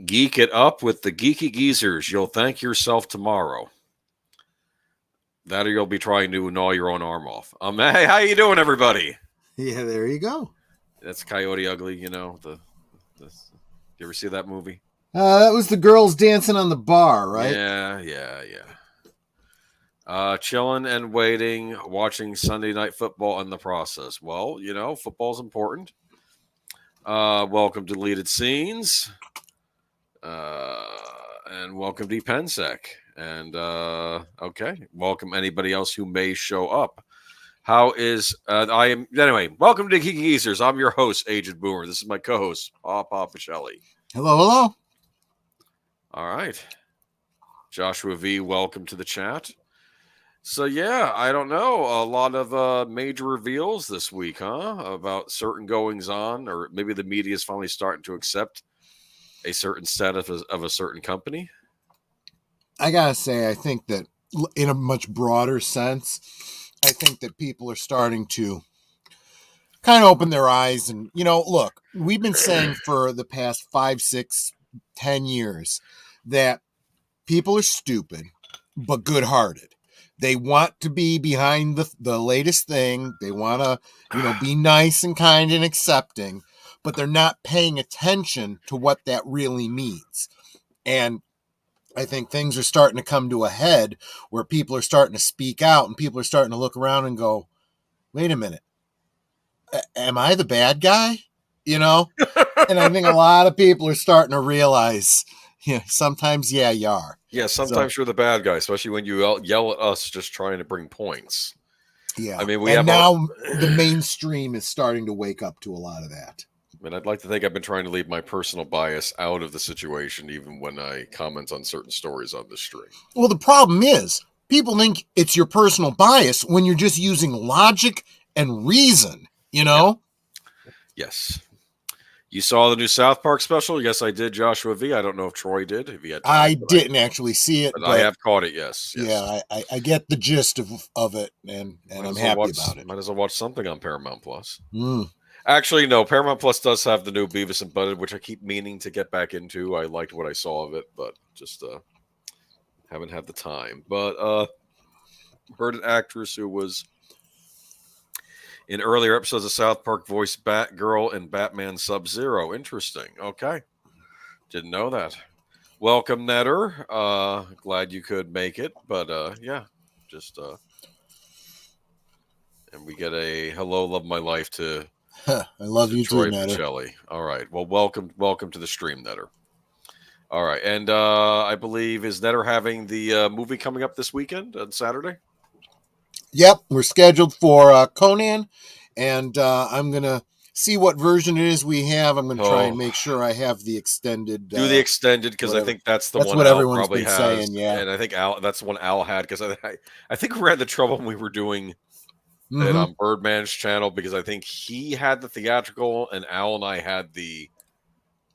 Geek it up with the Geeky Geezers. You'll thank yourself tomorrow. That or you'll be trying to gnaw your own arm off. Hey, how you doing, everybody? Yeah, there you go. That's Coyote Ugly, the you ever see that movie? That was the girls dancing on the bar, right? Yeah. Chilling and waiting, watching Sunday Night Football in the process. Well, football's important. Welcome to Deleted Scenes. And welcome to Pensec. And okay, welcome anybody else who may show up. How is anyway? Welcome to Geeky Geezers. I'm your host, Agent Boomer. This is my co-host, Papa Pichelli. Hello. All right, Joshua V. Welcome to the chat. So yeah, I don't know. A lot of major reveals this week, huh? About certain goings on, or maybe the media is finally starting to accept a certain status of a certain company. I gotta say, I think that in a much broader sense, I think that people are starting to kind of open their eyes. And, look, we've been saying for the past 5, 6, 10 years that people are stupid, but good-hearted. They want to be behind the latest thing. They want to, be nice and kind and accepting, but they're not paying attention to what that really means. And I think things are starting to come to a head where people are starting to speak out and people are starting to look around and go, wait a minute, am I the bad guy? And I think a lot of people are starting to realize, sometimes, you are. Yeah, sometimes you're the bad guy, especially when you yell at us just trying to bring points. Yeah. I mean, now the mainstream is starting to wake up to a lot of that. I mean, I'd like to think I've been trying to leave my personal bias out of the situation, even when I comment on certain stories on the stream. Well, the problem is people think it's your personal bias when you're just using logic and reason, Yeah. Yes. You saw the new South Park special? Yes, I did, Joshua V. I don't know if Troy did. If he had time, I didn't actually see it, but I have caught it. Yes. Yeah, I get the gist of it, and I'm happy about it. Might as well watch something on Paramount Plus. Actually, no. Paramount Plus does have the new Beavis and Butthead, which I keep meaning to get back into. I liked what I saw of it, but just haven't had the time. But heard an actress who was in earlier episodes of South Park voiced Batgirl and Batman Sub-Zero. Interesting. Okay. Didn't know that. Welcome, Netter. Glad you could make it. But yeah, just and we get a hello, love my life to I love you Troy too, Netter. Pichelli. All right. Well, welcome to the stream, Netter. All right. And I believe, is Netter having the movie coming up this weekend on Saturday? Yep, we're scheduled for Conan, and I'm going to see what version it is we have. I'm going to try and make sure I have the extended. Do the extended, because I think that's the one what Al everyone's probably been has. saying, yeah. And I think that's the one Al had, because I think we had the trouble when we were doing it on Birdman's channel, because I think he had the theatrical and Al and I had the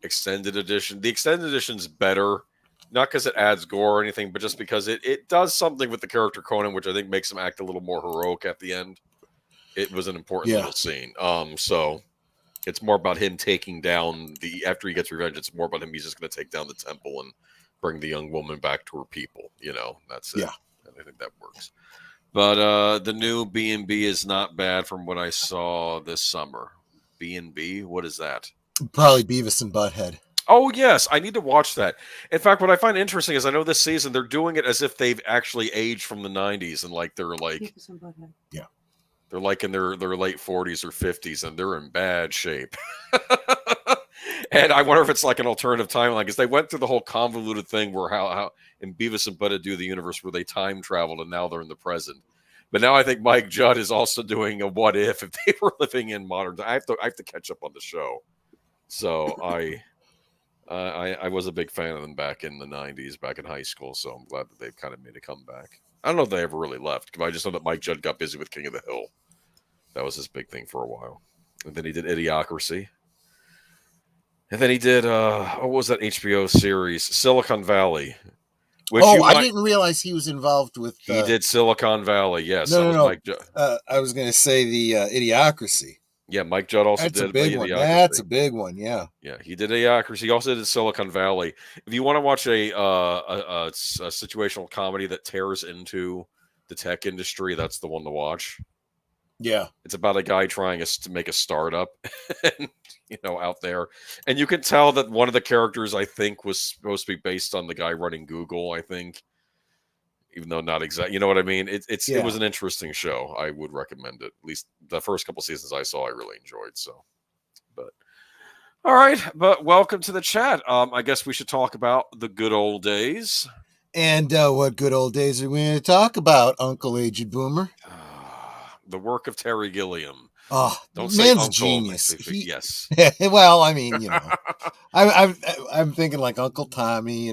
extended edition. The extended edition's better. Not because it adds gore or anything, but just because it does something with the character Conan, which I think makes him act a little more heroic at the end. It was an important little scene. So it's more about him taking down after he gets revenge. It's more about him. He's just going to take down the temple and bring the young woman back to her people. That's it. Yeah, and I think that works. But the new B&B is not bad from what I saw this summer. B&B, what is that? Probably Beavis and Butthead. Oh, yes. I need to watch that. In fact, what I find interesting is I know this season they're doing it as if they've actually aged from the 90s, and they're like, yeah, they're like in their late 40s or 50s, and they're in bad shape. And I wonder if it's like an alternative timeline, because they went through the whole convoluted thing where how in Beavis and Butthead do the universe where they time traveled and now they're in the present. But now I think Mike Judd is also doing a what if they were living in modern. I have to catch up on the show. So I was a big fan of them back in the 90s, back in high school, so I'm glad that they've kind of made a comeback. I don't know if they ever really left, but I just know that Mike Judd got busy with King of the Hill. That was his big thing for a while. And then he did Idiocracy. And then he did, what was that HBO series? Silicon Valley. I didn't realize he was involved with... He did Silicon Valley, yes. No. I was going to say the Idiocracy. Yeah, Mike Judd also That's a did big one. That's Idiocracy. a big one. Yeah. Yeah, he did Idiocracy. He also did Silicon Valley. If you want to watch a situational comedy that tears into the tech industry, that's the one to watch. Yeah. It's about a guy trying to make a startup, and, out there, and you can tell that one of the characters I think was supposed to be based on the guy running Google. I think, even though not exactly, you know what I mean. It Yeah. was an interesting show. I would recommend it. At least the first couple seasons I saw, I really enjoyed. So, but all right, but welcome to the chat. I guess we should talk about the good old days. And what good old days are we going to talk about, Uncle Aged Boomer? The work of Terry Gilliam. Oh, Don't say man's uncle. genius. Yes. Well, I mean, I'm thinking like Uncle Tommy,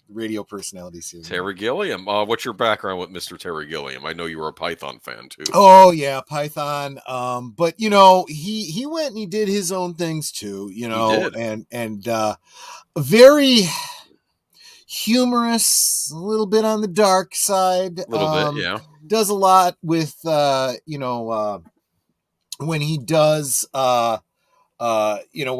radio personalities here. Terry Gilliam. What's your background with Mr. Terry Gilliam? I know you were a Python fan too. Oh yeah, Python. But he went and he did his own things too. He did. And very humorous, a little bit on the dark side. A little bit, yeah. Does a lot with when he does when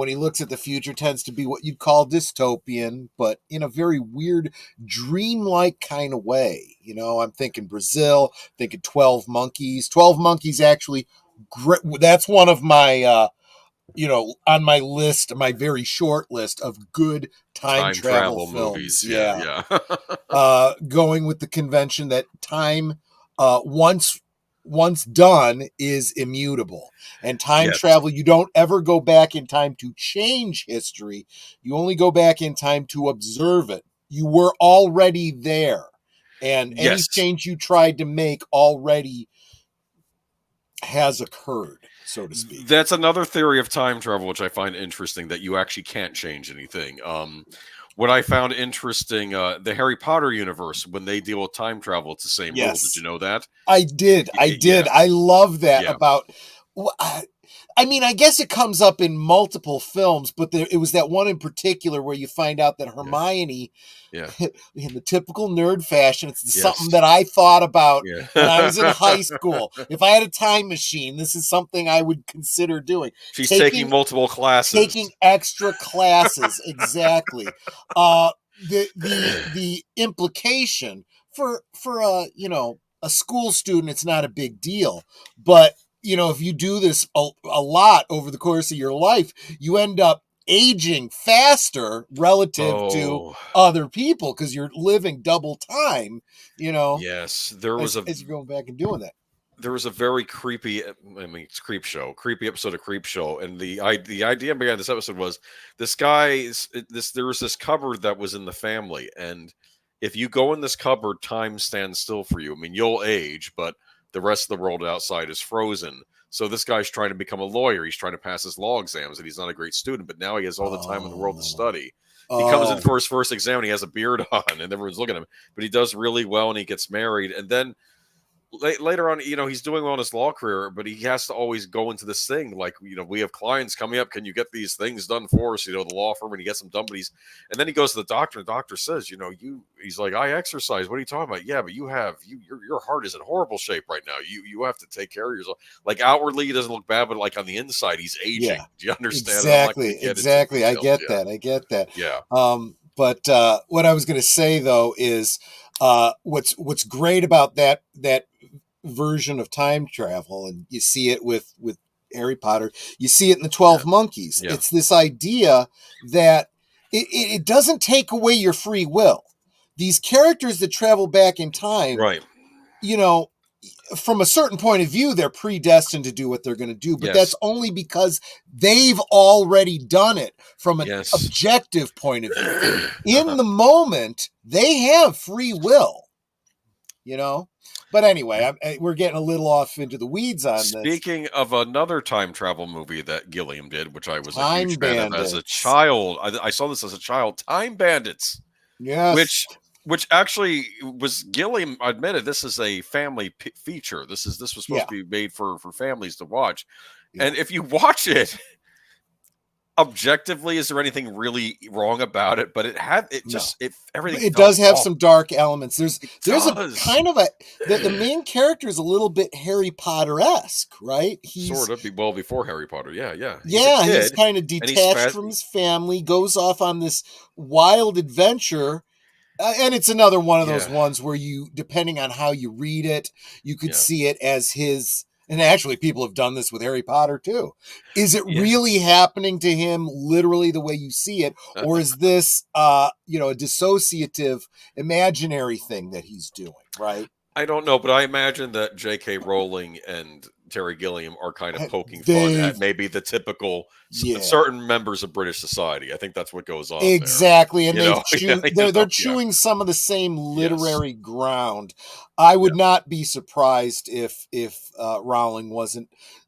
he looks at the future, tends to be what you'd call dystopian, but in a very weird, dreamlike kind of way. I'm thinking Brazil, thinking 12 Monkeys. 12 Monkeys actually, great. That's one of my, on my list, my very short list of good time travel films. Movies. Yeah. Yeah. Going with the convention that time, once done, is immutable. And time travel, you don't ever go back in time to change history. You only go back in time to observe it. You were already there. And any change you tried to make already has occurred, so to speak. That's another theory of time travel, which I find interesting, that you actually can't change anything. What I found interesting, the Harry Potter universe, when they deal with time travel, it's the same rule. Did you know that? I did. Yeah. I love that about... I mean, I guess it comes up in multiple films, but it was that one in particular where you find out that Hermione, in the typical nerd fashion, it's something that I thought about when I was in high school. If I had a time machine, this is something I would consider doing. She's taking multiple classes. Taking extra classes, exactly. The implication for a school student, it's not a big deal, but if you do this a lot over the course of your life, you end up aging faster relative to other people because you're living double time, Yes, there was as you're going back and doing that. There was a very creepy, it's creepy episode of Creep Show, and the idea behind this episode was there was this cupboard that was in the family, and if you go in this cupboard, time stands still for you. I mean, you'll age, but the rest of the world outside is frozen. So this guy's trying to become a lawyer. He's trying to pass his law exams, and he's not a great student, but now he has all the time in the world to study. He comes in for his first exam, and he has a beard on, and everyone's looking at him. But he does really well, and he gets married. And then later on, he's doing well in his law career, but he has to always go into this thing like, we have clients coming up. Can you get these things done for us? The law firm, and he gets them done. But and then he goes to the doctor, and the doctor says, he's like, I exercise. What are you talking about? Yeah, but your heart is in horrible shape right now. You have to take care of yourself. Like outwardly, he doesn't look bad, but like on the inside, he's aging. Yeah, do you understand? Exactly. I get that. Yeah. But what I was going to say though is, what's great about that version of time travel, and you see it with Harry Potter, you see it in the 12 Monkeys. It's this idea that it doesn't take away your free will. These characters that travel back in time, right? From a certain point of view, they're predestined to do what they're going to do, but that's only because they've already done it from an objective point of view. In the moment, they have free will, But anyway, we're getting a little off into the weeds on this. Speaking of another time travel movie that Gilliam did, which I was a huge fan of as a child. I saw this as a child. Time Bandits. Yes. Which actually was Gilliam admitted this is a family feature. This was supposed to be made for families to watch. Yeah. And if you watch it, objectively, is there anything really wrong about it? But No. everything It felt does have off. some dark elements. It There's a does. kind of the main character is a little bit Harry Potter-esque, right? Sort of. Well before Harry Potter. Yeah, yeah. He's a He's kid, kind of and he's detached fast. from his family, goes off on this wild adventure. And it's another one of those Yeah, ones where you, depending on how you read it, you could yeah, see it as his. And actually, people have done this with Harry Potter too. Is it yeah. really happening to him literally the way you see it, or is this, a dissociative, imaginary thing that he's doing? Right? I don't know, but I imagine that J.K. Rowling and Terry Gilliam are kind of poking fun They've at maybe the typical Yeah. certain members of British society. I think that's what goes on there. Exactly, and You they've know, they're yeah, chewing some of the same yes, literary ground. I yeah. would not be surprised if Rowling wasn't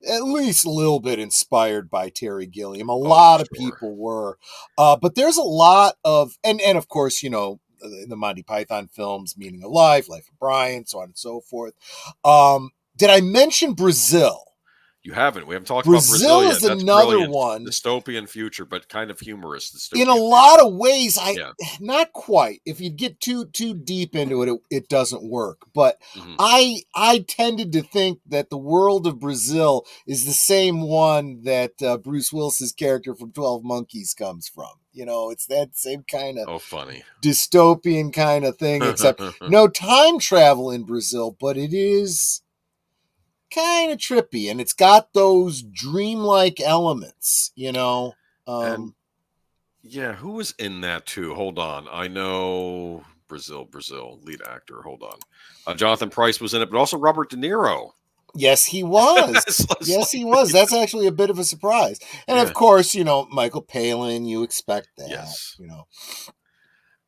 at least a little bit inspired by Terry Gilliam. A Oh, I'm lot of sure. people were, but there's a lot of, and of course, the Monty Python films, Meaning of Life, Life of Brian, so on and so forth. Did I mention Brazil? You haven't. We haven't talked about Brazil Brazil yet. is That's another brilliant. one. Dystopian future, but kind of humorous In a dystopian lot future. of ways, I Yeah. not quite. If you get too deep into it, it doesn't work. But Hmm. I tended to think that the world of Brazil is the same one that Bruce Willis's character from 12 Monkeys comes from. It's that same kind of Oh, funny. dystopian kind of thing, except no time travel in Brazil, but it is kind of trippy, and it's got those dreamlike elements. And Um, yeah, who was in that too? Hold on. I know Brazil, lead actor. Hold on. Jonathan Price was in it, but also Robert De Niro. Yes, he was. It's Yes, he like, was. That's actually a bit of a surprise. And of yeah, course, Michael Palin, you expect yes. that.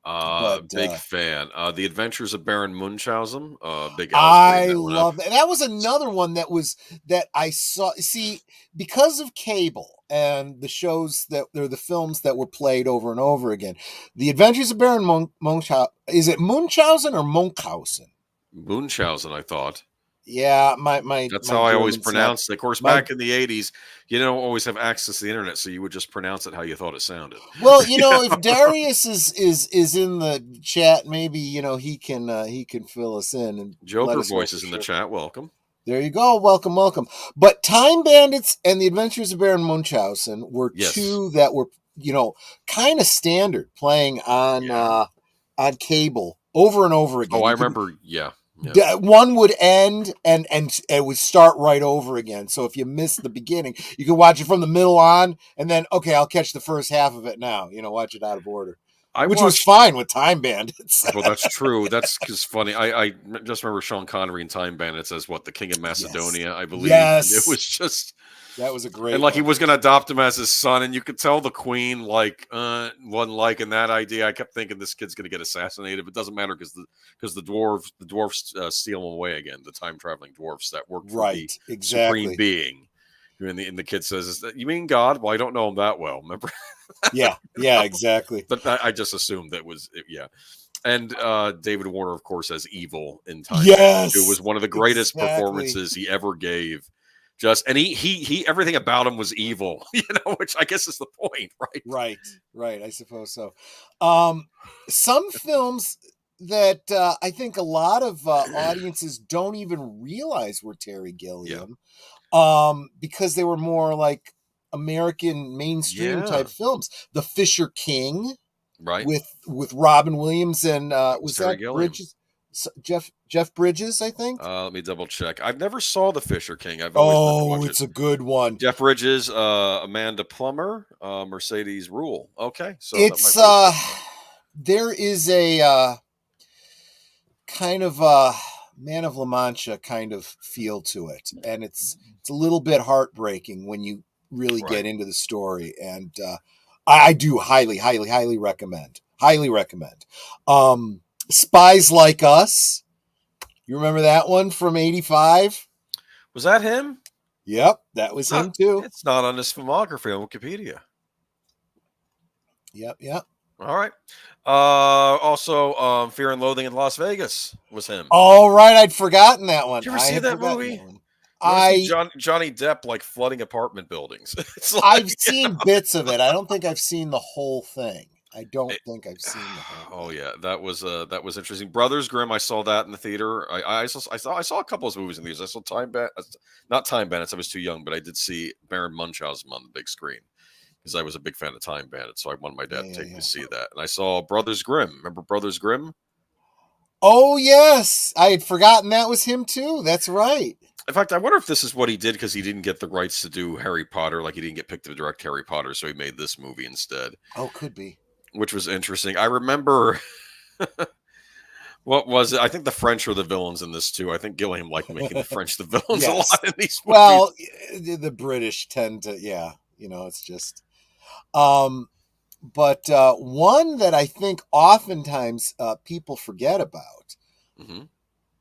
But Big fan. The Adventures of Baron Munchausen. Big Al's bringing I that one up. love that. That was another one that I saw. See, because of cable and the shows that they're the films that were played over and over again. The Adventures of Baron Munchausen. Is it Munchausen or Munchausen? Munchausen, I thought. Yeah, my That's my how I always German's not pronounced it. Of course, my back in the 80s, you don't always have access to the internet, so you would just pronounce it how you thought it sounded. Well, Yeah. if Darius is in the chat, maybe he can fill us in and let Joker us know Voice for is in the sure. chat. Welcome. There you go. Welcome, welcome. But Time Bandits and The Adventures of Baron Munchausen were Yes. two that were kind of standard playing Yeah. on cable over and over Oh, again. I You could remember. Yeah. Yeah. one would end and it would start right over again. So if you missed the beginning, you could watch it from the middle on, and then okay, I'll catch the first half of it now. Watch it out of order, I which was watched. fine with Time Bandits. Well, that's true. That's just funny. I just remember Sean Connery in Time Bandits as what, the King of Yes, Macedonia, I believe. And it yes, was just, that was a and great like he one. was going to adopt him as his son, and you could tell the Queen wasn't liking that idea. I kept thinking this kid's going to get assassinated, but it doesn't matter because the dwarfs steal him away again. The time traveling dwarfs that work for the Right, supreme exactly. being. And the kid says, "Is that you mean God?" Well, I don't know him that well. Remember? Yeah, yeah, exactly. But I just assumed that was yeah. And David Warner, of course, as evil in Time Bandits, who was Yes, one of the greatest exactly. performances he ever gave. Just and he everything about him was evil, which I guess is the point, right? Right, right. I suppose so. Some films that I think a lot of audiences don't even realize were Terry Yeah, Gilliam, because they were more like American mainstream yeah, type films. The Fisher King right. with Robin Williams and That was was Terry that Gilliam. Bridges? Jeff Bridges, I think. Let me double check. I've never saw The Fisher King. I've always meant to Oh, watch it. it's a good one. Jeff Bridges, Amanda Plummer, Mercedes Rule. Okay, so that It's might be. there is a kind of Man of La Mancha kind of feel to it, and it's a little bit heartbreaking when you really get Right. into the story. And I do highly recommend. Highly recommend. Spies Like Us. You remember that one from '85? Was that him? Yep, that was him too. It's not on his filmography on Wikipedia. Yep, yep. All right. Also, Fear and Loathing in Las Vegas was him. All right, I'd forgotten that one. Did you ever I see had that forgotten movie? that one. want to see I Johnny Depp like flooding apartment buildings. It's I've like, seen bits of it. I don't think I've seen the whole thing. I don't it- think I've seen the whole oh thing. yeah, that was interesting. Brothers Grimm, I saw that in the theater. I saw a couple of movies in these. I saw not Time Bandits. I was too young, but I did see Baron Munchausen on the big screen because I was a big fan of Time Bandits. So I wanted my Yeah, dad to yeah, take me to yeah. see that. And I saw Brothers Grimm. Remember Brothers Grimm? Oh yes, I had forgotten that was him too. That's right. In fact, I wonder if this is what he did because he didn't get the rights to do Harry Potter. Like he didn't get picked to direct Harry Potter, so he made this movie instead, Oh, could be. which was interesting. I remember what was it? I think the French are the villains in this too. I think Gilliam liked making the French the villains a Yes. lot in these movies. Well, the British tend to, yeah. It's just. Um, but one that I think oftentimes people forget about, Hmm.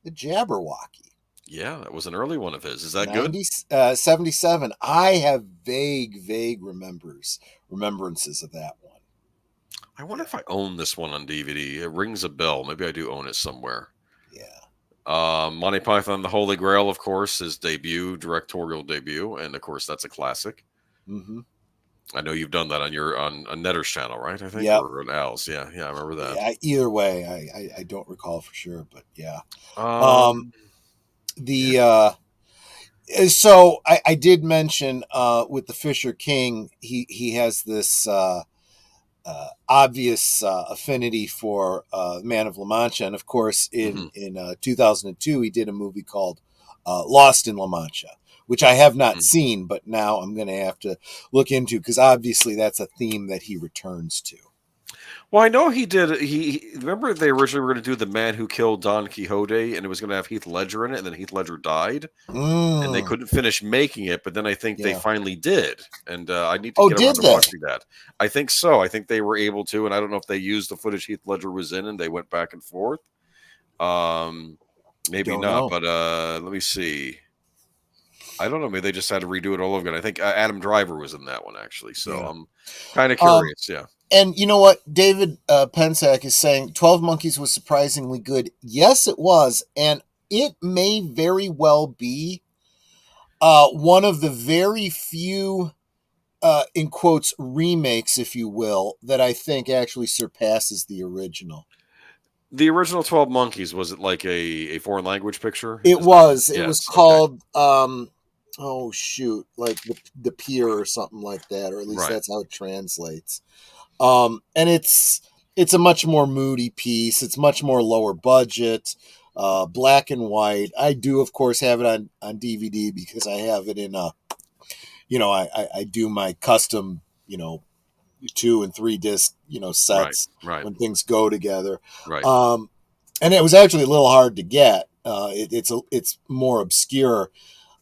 the Jabberwocky. Yeah, that was an early one of his. Is that good? 90, 77. I have vague remembrances of that one. I wonder if I own this one on DVD. It rings a bell. Maybe I do own it somewhere. Yeah. Monty Python: The Holy Grail, of course, his directorial debut, and of course that's a classic. Mm-hmm. I know you've done that on your on Netter's channel, right? I think, Yep. or on Al's. Yeah, yeah, I remember that. Yeah. Either way, I don't recall for sure, but yeah. Um, Um, yeah. the so I did mention with the Fisher King, he has this obvious affinity for Man of La Mancha, and of course Hmm. in 2002 he did a movie called Lost in La Mancha, which I have not seen, but now I'm going to have to look into because obviously that's a theme that he returns to. Well, I know he did. Remember they originally were going to do The Man Who Killed Don Quixote, and it was going to have Heath Ledger in it, and then Heath Ledger died, and they Mm, couldn't finish making it. But then I think they yeah. finally did, and I need to Oh, get around did to they? watching that. I think so. I think they were able to, and I don't know if they used the footage Heath Ledger was in, and they went back and forth. Um, Maybe Don't not, know. but let me see. I don't know. Maybe they just had to redo it all over again. I think Adam Driver was in that one actually, so Yeah. I'm kind of Um, curious. Yeah. and you know what? David Pensack is saying 12 Monkeys was surprisingly good. Yes, it was. And it may very well be one of the very few, in quotes, remakes, if you will, that I think actually surpasses the original. The original 12 Monkeys, was it like a foreign language picture? It Is that was. It was yes, okay. called, oh, shoot, like the Pier or something like that, or at least Right. that's how it translates. And it's a much more moody piece. It's much more lower budget, black and white. I do, of course, have it on DVD because I have it in I do my custom 2 and 3 disc Right. sets Right. when things go together. Right. Um, and it was actually a little hard to get. It's more obscure.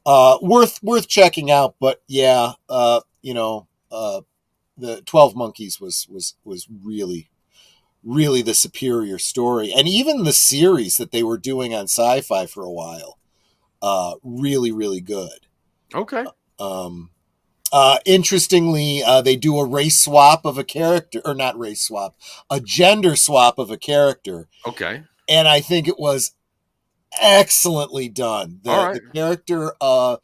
Worth checking out, but yeah, the 12 Monkeys was really the superior story, and even the series that they were doing on Sci-Fi for a while, really good. Okay. Um, Interestingly, they do a race swap of a character, or not race swap, a gender swap of a character, Okay. and I think it was excellently done. All The right. character, The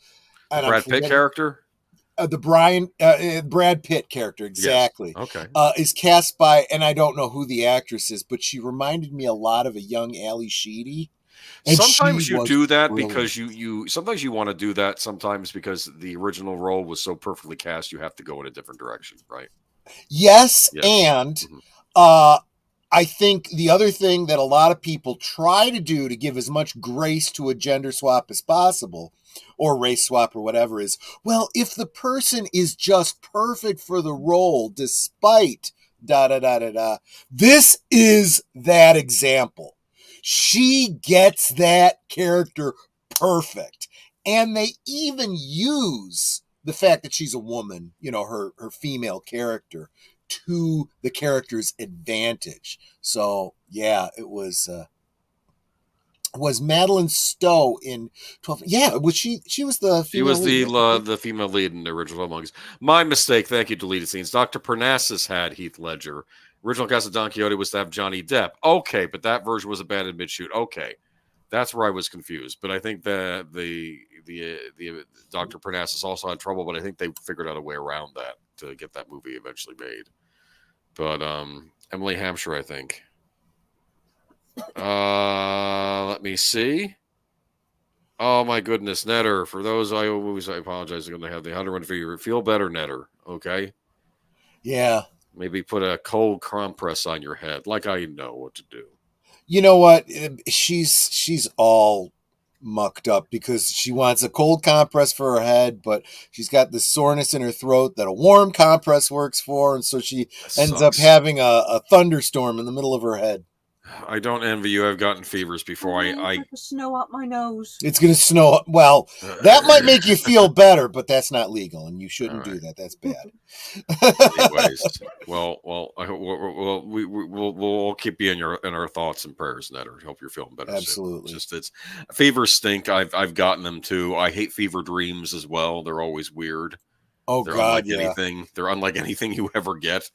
and I'm Brad Pitt forgetting character? the Brad Pitt character Yes. exactly Okay. is cast by, and I don't know who the actress is, but she reminded me a lot of a young Ali Sheedy, and she Sometimes you was do that brilliant. because you sometimes you want to do that sometimes because the original role was so perfectly cast you have to go in a different direction, right? Yes, Yes. and Mhm. uh, I think the other thing that a lot of people try to do to give as much grace to a gender swap as possible, or race swap or whatever, is, well, if the person is just perfect for the role, despite da da da da da, this is that example. She gets that character perfect. And they even use the fact that she's a woman, her female character, to the character's advantage. So yeah, it was Madeline Stowe in 12. Yeah, was she was the She female was lead. the female lead in the original Monkeys. My mistake. Thank you. Deleted scenes. Dr. Parnassus had Heath Ledger. Original cast of Don Quixote was to have Johnny Depp. Okay, but that version was abandoned mid-shoot. Okay. That's where I was confused. But I think that the Dr. Parnassus also had trouble, but I think they figured out a way around that to get that movie eventually made. But Emily Hampshire, I think. Let me see. Oh my goodness, Netter. For those I apologize. I'm going to have the 101 fever. Feel better, Netter. Okay. Yeah. Maybe put a cold compress on your head, like I know what to do. You know what? She's all mucked up because she wants a cold compress for her head, but she's got the soreness in her throat that a warm compress works for, and so she ends up having a thunderstorm in the middle of her head. I don't envy you. I've gotten fevers before. I snow up my nose. It's going to snow. Well, that might make you feel better, but that's not legal, and you shouldn't do that. That's bad. Anyways, well, we'll keep you in our thoughts and prayers, Netter. Hope you're feeling better. Absolutely. Soon. It's fevers stink. I've gotten them too. I hate fever dreams as well. They're always weird. Oh they're God, unlike anything. They're unlike anything you ever get.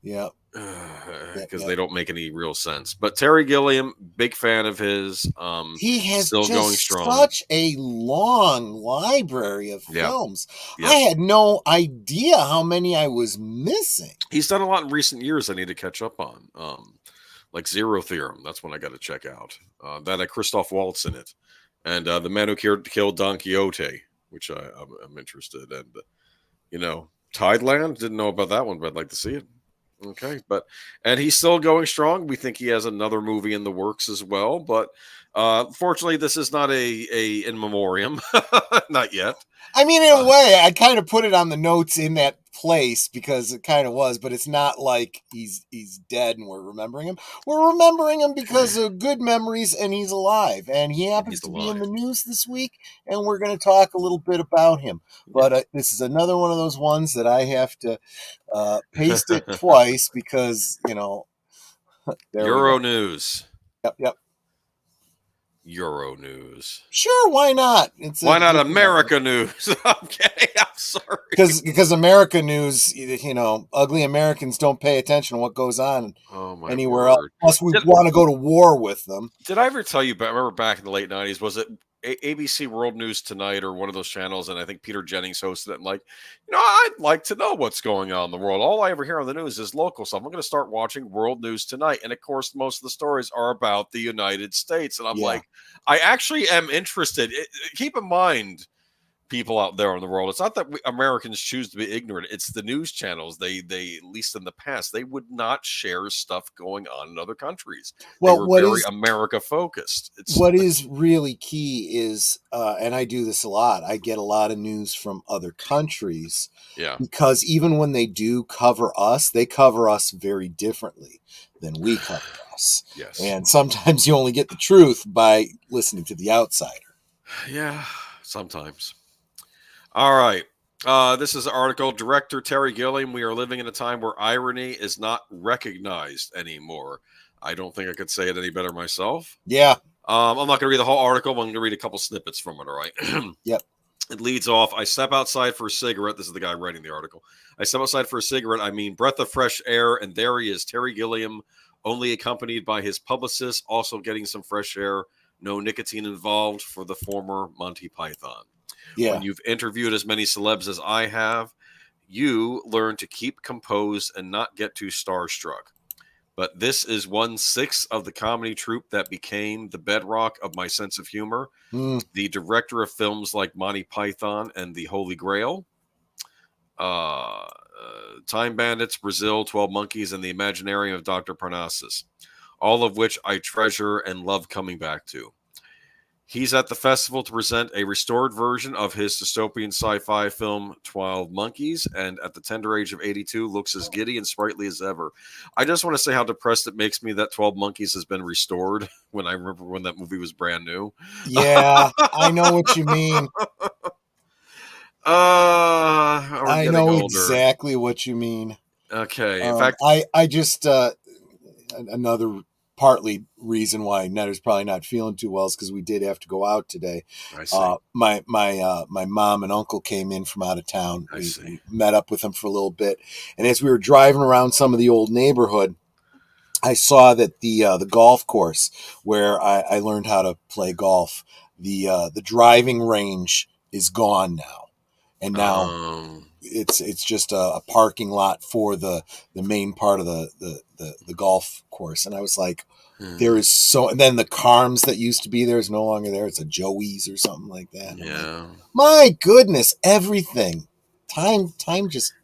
Yeah. Because they don't make any real sense. But Terry Gilliam, big fan of his. He has still just going strong. Such a long library of films. Yep. I had no idea how many I was missing. He's done a lot in recent years. I need to catch up on, like Zero Theorem. That's one I got to check out. That had Christoph Waltz in it, and The Man Who Killed Don Quixote, which I'm interested in. Tideland, didn't know about that one, but I'd like to see it. Okay, and he's still going strong. We think he has another movie in the works as well, but fortunately, this is not a in memoriam, not yet. I mean, in a way, I kind of put it on the notes in that place because it kind of was, but it's not like he's dead and we're remembering him. We're remembering him because of good memories, and he's alive, and he happens to be in the news this week, and we're going to talk a little bit about him. But this is another one of those ones that I have to paste it twice because Euro News. Yep. Euro News. Sure, why not? Why not America News? I'm kidding. I'm sorry. Because America News, ugly Americans don't pay attention to what goes on anywhere else. Plus, we want to go to war with them. Did I ever tell you? I remember back in the late '90s. Was it ABC World News Tonight or one of those channels? And I think Peter Jennings hosted it. And I'd like to know what's going on in the world. All I ever hear on the news is local stuff. I'm going to start watching World News Tonight, and of course, most of the stories are about the United States. And I'm like, I actually am interested. Keep in mind, people out there in the world, it's not that Americans choose to be ignorant. It's the news channels. They at least in the past, they would not share stuff going on in other countries. Well, they were very America focused. What is really key is, and I do this a lot, I get a lot of news from other countries. Yeah. Because even when they do cover us, they cover us very differently than we cover us. Yes. And sometimes you only get the truth by listening to the outsider. Yeah, sometimes. All right. This is an article. Director Terry Gilliam, we are living in a time where irony is not recognized anymore. I don't think I could say it any better myself. Yeah. I'm not going to read the whole article. I'm going to read a couple snippets from it, all right? Yep. It leads off, I step outside for a cigarette. This is the guy writing the article. I step outside for a cigarette. I mean, breath of fresh air. And there he is, Terry Gilliam, only accompanied by his publicist, also getting some fresh air. No nicotine involved for the former Monty Python. Yeah. When you've interviewed as many celebs as I have, you learn to keep composed and not get too starstruck. But this is 1/6 of the comedy troupe that became the bedrock of my sense of humor. The director of films like Monty Python and The Holy Grail, Time Bandits, Brazil, 12 Monkeys, and The Imaginarium of Dr. Parnassus, all of which I treasure and love coming back to. He's at the festival to present a restored version of his dystopian sci-fi film 12 Monkeys, and at the tender age of 82 looks as giddy and sprightly as ever. I just want to say how depressed it makes me that 12 Monkeys has been restored when I remember when that movie was brand new. Yeah, I know what you mean. I know older. Exactly what you mean. Okay. In fact, I just another partly reason why Netter's probably not feeling too well is because we did have to go out today. I see. My mom and uncle came in from out of town. We met up with them for a little bit, and as we were driving around some of the old neighborhood, I saw that the golf course where I learned how to play golf, the driving range is gone now, and now Um, it's just a parking lot for the main part of the golf course. And I was like, there is so. And then the Carms that used to be there is no longer there. It's a Joey's or something like that. And I'm like, yeah. my goodness, everything. Time just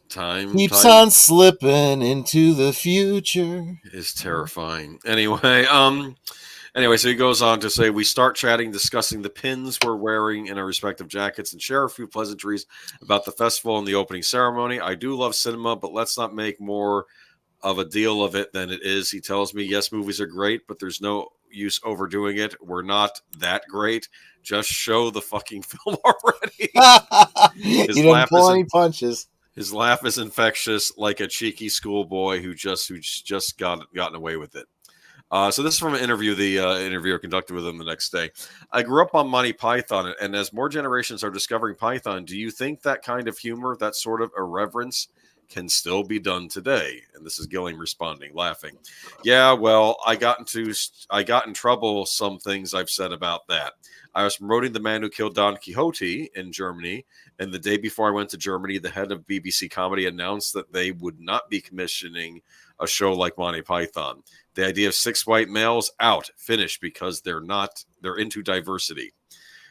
keeps Time on slipping into the future. is terrifying. Anyway, so he goes on to say, we start chatting, discussing the pins we're wearing in our respective jackets, and share a few pleasantries about the festival and the opening ceremony. I do love cinema, but let's not make more of a deal of it than it is. He tells me, yes, movies are great, but there's no use overdoing it. We're not that great. Just show the fucking film already. You His didn't laugh pull is any punches. his laugh is infectious, like a cheeky schoolboy who just gotten away with it. So this is from an interview the interviewer conducted with him the next day. I grew up on Monty Python, and as more generations are discovering Python, do you think that kind of humor, that sort of irreverence, can still be done today? And this is Gilliam responding, laughing. Yeah, well, I got in trouble. Some things I've said about that. I was promoting The Man Who Killed Don Quixote in Germany, and the day before I went to Germany, the head of BBC Comedy announced that they would not be commissioning a show like Monty Python. The idea of 6 white males out, finished, because they're into diversity.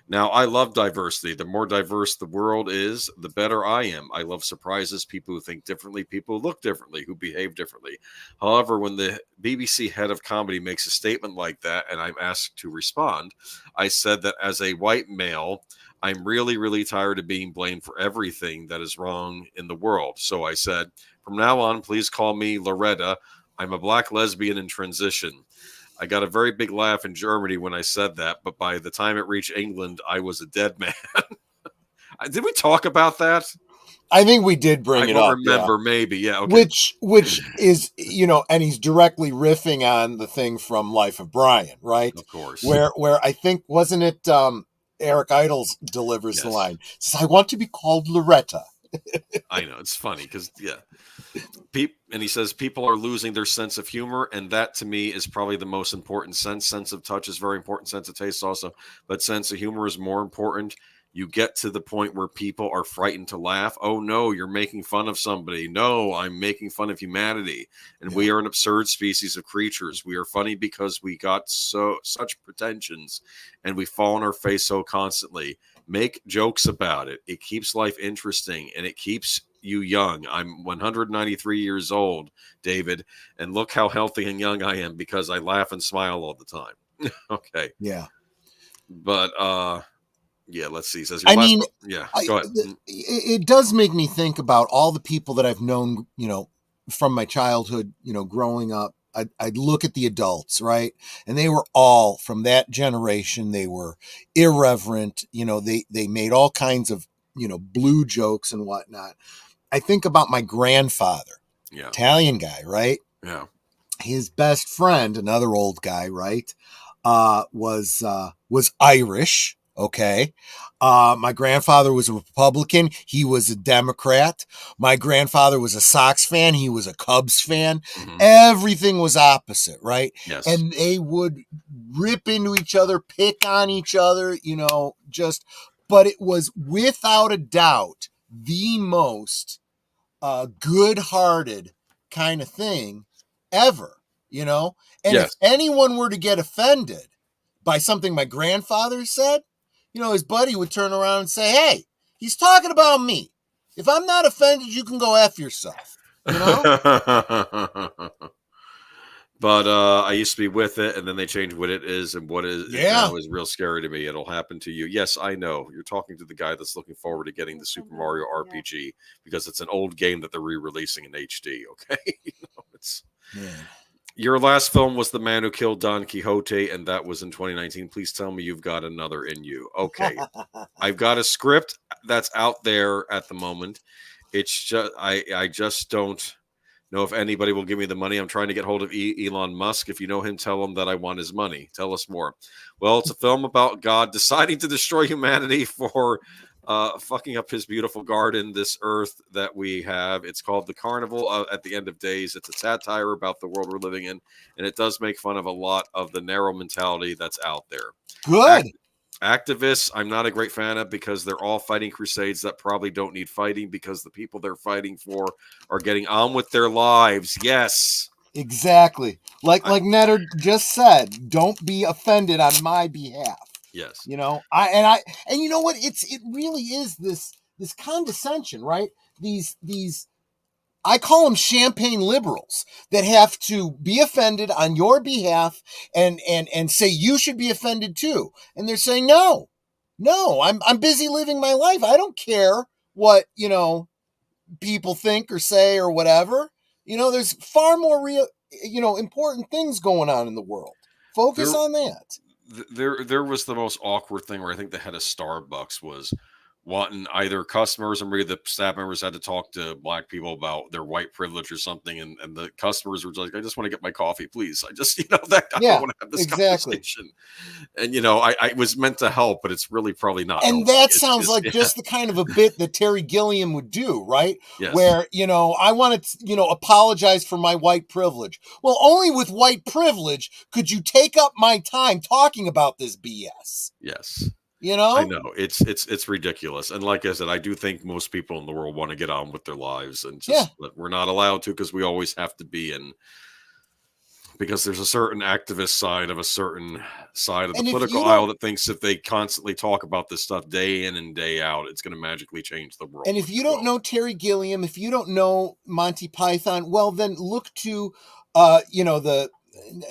Now, I love diversity. The more diverse the world is, the better I am. I love surprises, people who think differently, people who look differently, who behave differently. However, when the BBC head of comedy makes a statement like that and I'm asked to respond, I said that as a white male, I'm really, really tired of being blamed for everything that is wrong in the world. So I said, from now on, please call me Loretta. I'm a black lesbian in transition. I got a very big laugh in Germany when I said that, but by the time it reached England, I was a dead man. Did we talk about that? I think we did bring I it don't up. remember. Yeah. Maybe. Yeah. Okay. Which is, and he's directly riffing on the thing from Life of Brian, right? Of course. Where I think, wasn't it Eric Idles delivers the Yes. line, says, I want to be called Loretta. I know, it's funny because and he says people are losing their sense of humor, and that to me is probably the most important sense. Sense of touch is very important. Sense of taste also, but sense of humor is more important. You get to the point where people are frightened to laugh. Oh no, you're making fun of somebody. No, I'm making fun of humanity, and we are an absurd species of creatures. We are funny because we got such pretensions, and we fall on our face so constantly. Make jokes about it. It keeps life interesting, and it keeps you young. I'm 193 years old, David, and look how healthy and young I am because I laugh and smile all the time. Okay. Yeah. But yeah, let's see. Says I mean, yeah, go ahead. It does make me think about all the people that I've known, from my childhood, growing up. I'd look at the adults, right? And they were all from that generation. They were irreverent. They made all kinds of, blue jokes and whatnot. I think about my grandfather, Italian guy, right? Yeah. His best friend, another old guy, right? Was Irish. Okay. My grandfather was a Republican. He was a Democrat. My grandfather was a Sox fan. He was a Cubs fan. Mm-hmm. Everything was opposite, right? Yes. And they would rip into each other, pick on each other, but it was without a doubt the most good-hearted kind of thing ever, And if anyone were to get offended by something my grandfather said, his buddy would turn around and say, hey, he's talking about me. If I'm not offended, you can go F yourself. But I used to be with it, and then they changed what it is, and what is now is real scary to me. It'll happen to you. Yes, I know. You're talking to the guy that's looking forward to getting the Super Mario RPG because it's an old game that they're re-releasing in HD. Okay, it's. Yeah. Your last film was The Man Who Killed Don Quixote, and that was in 2019. Please tell me you've got another in you. Okay. I've got a script that's out there at the moment. It's just I just don't know if anybody will give me the money. I'm trying to get hold of Elon Musk. If you know him, tell him that I want his money. Tell us more. Well, it's a film about God deciding to destroy humanity for fucking up his beautiful garden, this earth that we have. It's called The Carnival at the End of Days. It's a satire about the world we're living in, and it does make fun of a lot of the narrow mentality that's out there. Good. Activists, I'm not a great fan of because they're all fighting crusades that probably don't need fighting because the people they're fighting for are getting on with their lives. Yes. Exactly. Like Netter just said, don't be offended on my behalf. Yes. You know, and you know what? It really is this condescension, right? These I call them champagne liberals that have to be offended on your behalf and say you should be offended too. And they're saying, no, I'm busy living my life. I don't care what, people think or say or whatever. There's far more real, important things going on in the world. Focus on that. There was the most awkward thing where I think the head of Starbucks was wanting either customers or maybe the staff members had to talk to black people about their white privilege or something, and the customers were like, I just want to get my coffee, please. I just that I don't want to have this conversation. And I was meant to help, but it's really probably not. And that sounds like just the kind of a bit that Terry Gilliam would do, right? Yes. Where, I want to, apologize for my white privilege. Well, only with white privilege could you take up my time talking about this BS. Yes. I know it's ridiculous. And like I said, I do think most people in the world want to get on with their lives, and but we're not allowed to because we always have to be in. Because there's a certain activist side of a certain side of the political aisle that thinks if they constantly talk about this stuff day in and day out, it's going to magically change the world. And if you don't know Terry Gilliam, if you don't know Monty Python, well, then look to, the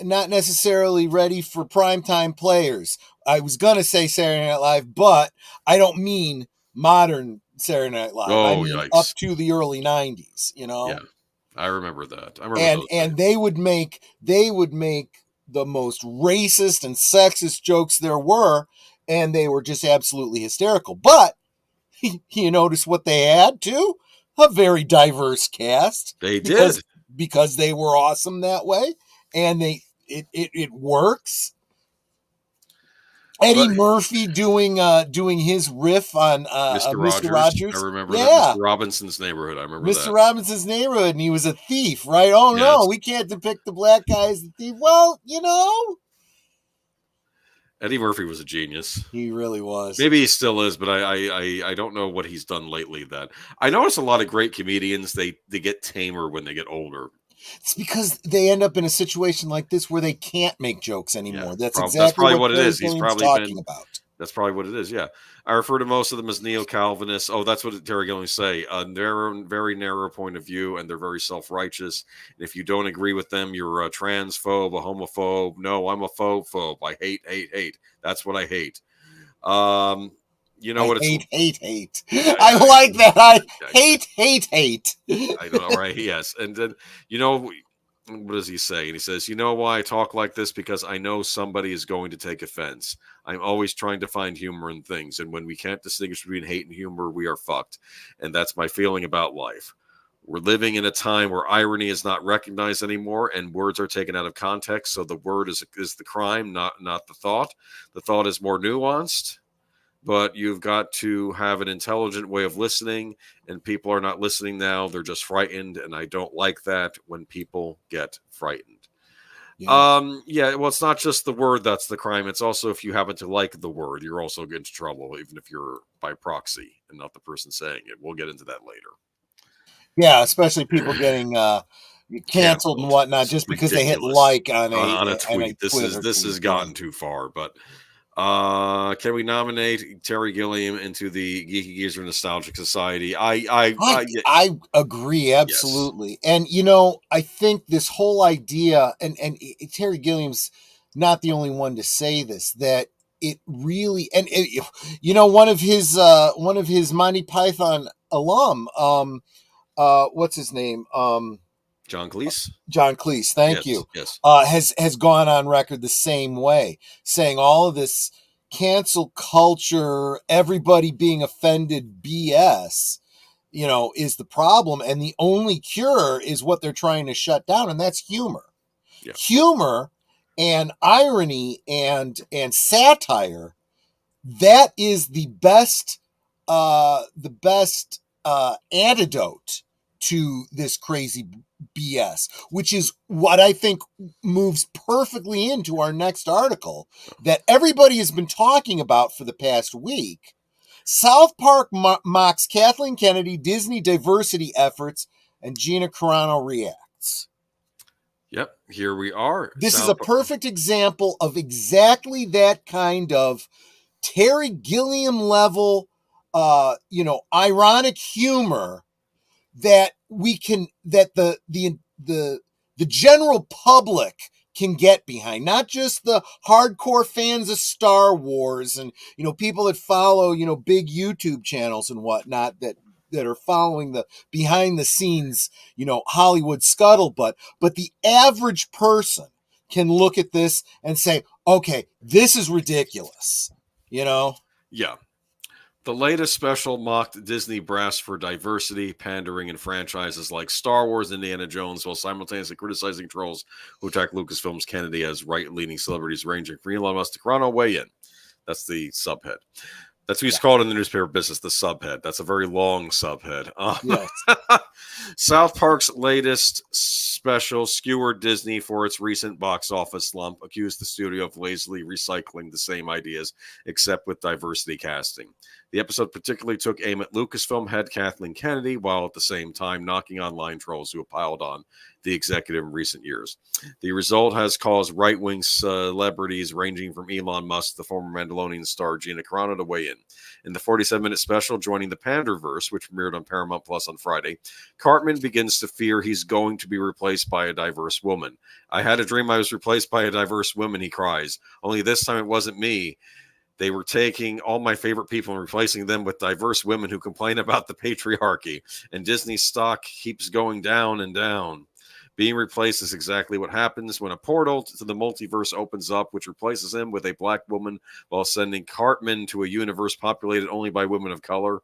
not necessarily ready for primetime players. I was going to say Saturday Night Live, but I don't mean modern Saturday Night Live. I mean up to the early 90s, Yeah. I remember that. I remember and they would make the most racist and sexist jokes there were, and they were just absolutely hysterical. But you notice what they had too? A very diverse cast. They did because they were awesome that way, and it works. Eddie Murphy doing his riff on Mr. Rogers. I remember that. Mr. Robinson's Neighborhood. I remember Mr. Robinson's Neighborhood, and he was a thief, right? Oh, yes. No, we can't depict the black guy as the thief. Well, Eddie Murphy was a genius. He really was. Maybe he still is, but I don't know what he's done lately. That I notice a lot of great comedians, they get tamer when they get older. It's because they end up in a situation like this where they can't make jokes anymore. Yeah, that's probably what it is. He's probably talking about. That's probably what it is. Yeah, I refer to most of them as neo-Calvinists. Oh, that's what Terry Gilliam say. They're very narrow point of view, and they're very self-righteous. And if you don't agree with them, you're a transphobe, a homophobe. No, I'm a phobe. I hate. That's what I hate. What it's hate. I like that. I hate. I know, right? Yes. And then, what does he say? And he says, you know why I talk like this? Because I know somebody is going to take offense. I'm always trying to find humor in things. And when we can't distinguish between hate and humor, we are fucked. And that's my feeling about life. We're living in a time where irony is not recognized anymore and words are taken out of context. So the word is the crime, not the thought. The thought is more nuanced. But you've got to have an intelligent way of listening, and people are not listening now. They're just frightened, and I don't like that when people get frightened. Yeah. Well, it's not just the word that's the crime. It's also if you happen to like the word, you're also getting into trouble, even if you're by proxy and not the person saying it. We'll get into that later. Yeah, especially people getting canceled and whatnot just because they hit like on a tweet. This has gotten too far, but... can we nominate Terry Gilliam into the Geeky Geezer Nostalgic Society? I agree absolutely. Yes. And I think this whole idea, and Terry Gilliam's not the only one to say this, that it really, and one of his Monty Python alum, what's his name? John Cleese. John Cleese, thank you. Yes. Has gone on record the same way, saying all of this cancel culture, everybody being offended BS, is the problem. And the only cure is what they're trying to shut down. And that's humor. Yeah. Humor and irony and satire. That is the best antidote to this crazy BS, which is what I think moves perfectly into our next article that everybody has been talking about for the past week. South Park mocks Kathleen Kennedy, Disney diversity efforts, and Gina Carano reacts. Yep, here we are. This is a perfect example of exactly that kind of Terry Gilliam level, ironic humor that the general public can get behind, not just the hardcore fans of Star Wars and people that follow big YouTube channels and whatnot that are following the behind the scenes Hollywood scuttlebutt, but the average person can look at this and say, okay, this is ridiculous. Yeah. The latest special mocked Disney brass for diversity, pandering in franchises like Star Wars, Indiana Jones, while simultaneously criticizing trolls who attack Lucasfilm's Kennedy as right-leaning celebrities ranging from Elon Musk to Carano. Weigh in. That's the subhead. That's what he's called in the newspaper business, the subhead. That's a very long subhead. Yes. South Park's latest special skewered Disney for its recent box office slump, accused the studio of lazily recycling the same ideas, except with diversity casting. The episode particularly took aim at Lucasfilm head Kathleen Kennedy, while at the same time knocking online trolls who have piled on the executive in recent years. The result has caused right-wing celebrities ranging from Elon Musk, the former Mandalorian star Gina Carano, to weigh in. In the 47-minute special joining the Panderverse, which premiered on Paramount Plus on Friday, Cartman begins to fear he's going to be replaced by a diverse woman. I had a dream I was replaced by a diverse woman, he cries. Only this time it wasn't me. They were taking all my favorite people and replacing them with diverse women who complain about the patriarchy. And Disney's stock keeps going down and down. Being replaced is exactly what happens when a portal to the multiverse opens up, which replaces him with a black woman while sending Cartman to a universe populated only by women of color.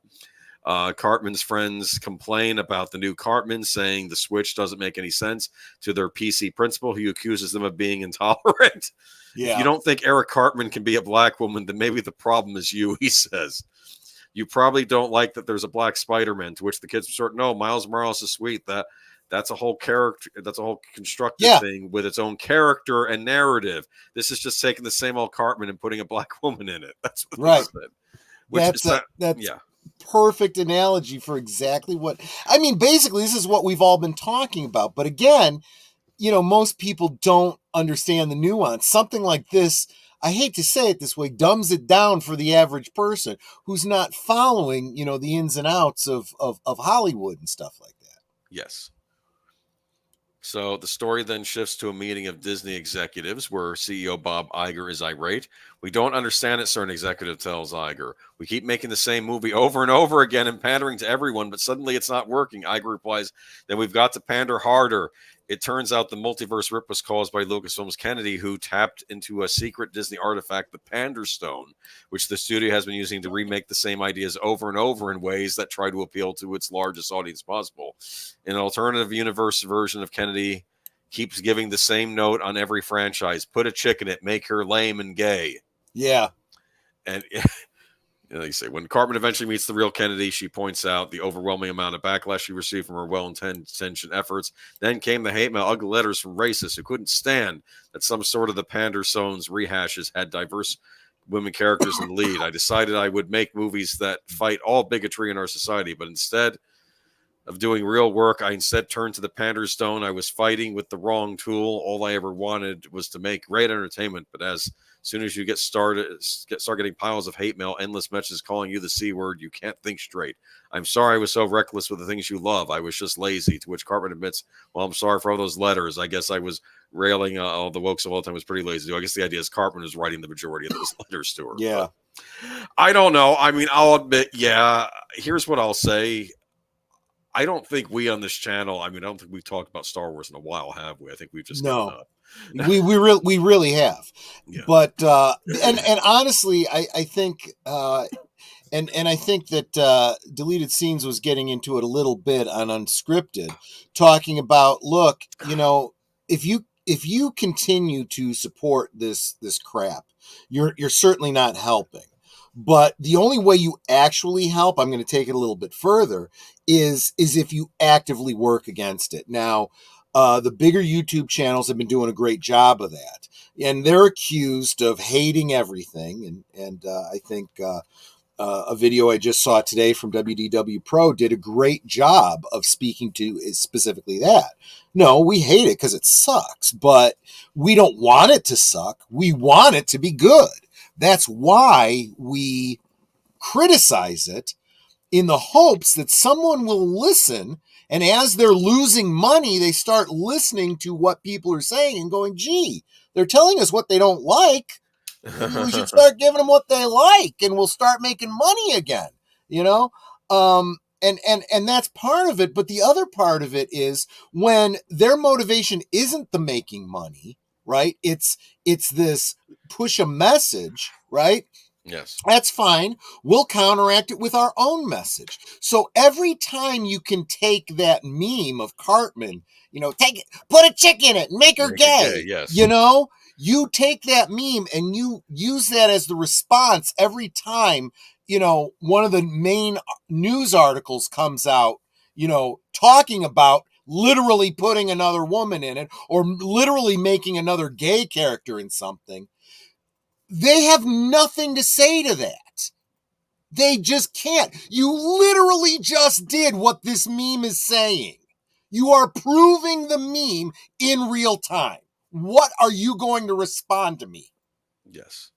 Cartman's friends complain about the new Cartman, saying the switch doesn't make any sense to their PC principal, who accuses them of being intolerant. Yeah. If you don't think Eric Cartman can be a black woman, then maybe the problem is you, he says. You probably don't like that there's a black Spider-Man, to which the kids sort of, no, Miles Morales is sweet. That's a whole character. That's a whole constructed thing with its own character and narrative. This is just taking the same old Cartman and putting a black woman in it. That's what they said. That's perfect analogy for exactly what I mean. Basically, this is what we've all been talking about. But again, most people don't understand the nuance. Something like this, I hate to say it this way, dumbs it down for the average person who's not following, the ins and outs of Hollywood and stuff like that. Yes. So the story then shifts to a meeting of Disney executives where CEO Bob Iger is irate. We don't understand it, sir, an executive tells Iger. We keep making the same movie over and over again and pandering to everyone, but suddenly it's not working. Iger replies, then we've got to pander harder. It turns out the multiverse rip was caused by Lucasfilm's Kennedy, who tapped into a secret Disney artifact, the Pander Stone, which the studio has been using to remake the same ideas over and over in ways that try to appeal to its largest audience possible. An alternative universe version of Kennedy keeps giving the same note on every franchise. Put a chick in it, make her lame and gay. Yeah. And they say when Cartman eventually meets the real Kennedy, she points out the overwhelming amount of backlash she received from her well-intentioned efforts. Then came the hate mail, ugly letters from racists who couldn't stand that some sort of the Pander Stone's rehashes had diverse women characters in the lead. I decided I would make movies that fight all bigotry in our society, but instead of doing real work, I instead turned to the Pander Stone. I was fighting with the wrong tool. All I ever wanted was to make great entertainment, but as soon as you start getting piles of hate mail, endless messages calling you the C word, you can't think straight. I'm sorry I was so reckless with the things you love. I was just lazy, to which Cartman admits, well, I'm sorry for all those letters. I guess I was railing all the wokes of all the time was pretty lazy. I guess the idea is Cartman was writing the majority of those letters to her. Yeah. But I don't know. I mean, I'll admit, here's what I'll say. I don't think we on this channel, I don't think we've talked about Star Wars in a while, have we? I think we've just given up. we really have. Yeah. But and honestly, I think and I think that Deleted Scenes was getting into it a little bit on Unscripted, talking about, look, if you continue to support this crap, you're certainly not helping. But the only way you actually help, I'm going to take it a little bit further, is if you actively work against it. Now, the bigger YouTube channels have been doing a great job of that, and they're accused of hating everything. And I think a video I just saw today from WDW Pro did a great job of speaking to specifically that. No, we hate it because it sucks, but we don't want it to suck. We want it to be good. That's why we criticize it, in the hopes that someone will listen. And as they're losing money, they start listening to what people are saying and going, gee, they're telling us what they don't like. Maybe we should start giving them what they like, and we'll start making money again, you know? And that's part of it. But the other part of it is when their motivation isn't the making money, right? It's this push a message, right? Yes. That's fine. We'll counteract it with our own message. So every time you can take that meme of Cartman, take it, put a chick in it and make her gay. Yes. You take that meme and you use that as the response every time, one of the main news articles comes out, talking about literally putting another woman in it or literally making another gay character in something. They have nothing to say to that. They just can't. You literally just did what this meme is saying. You are proving the meme in real time. What are you going to respond to me? Yes.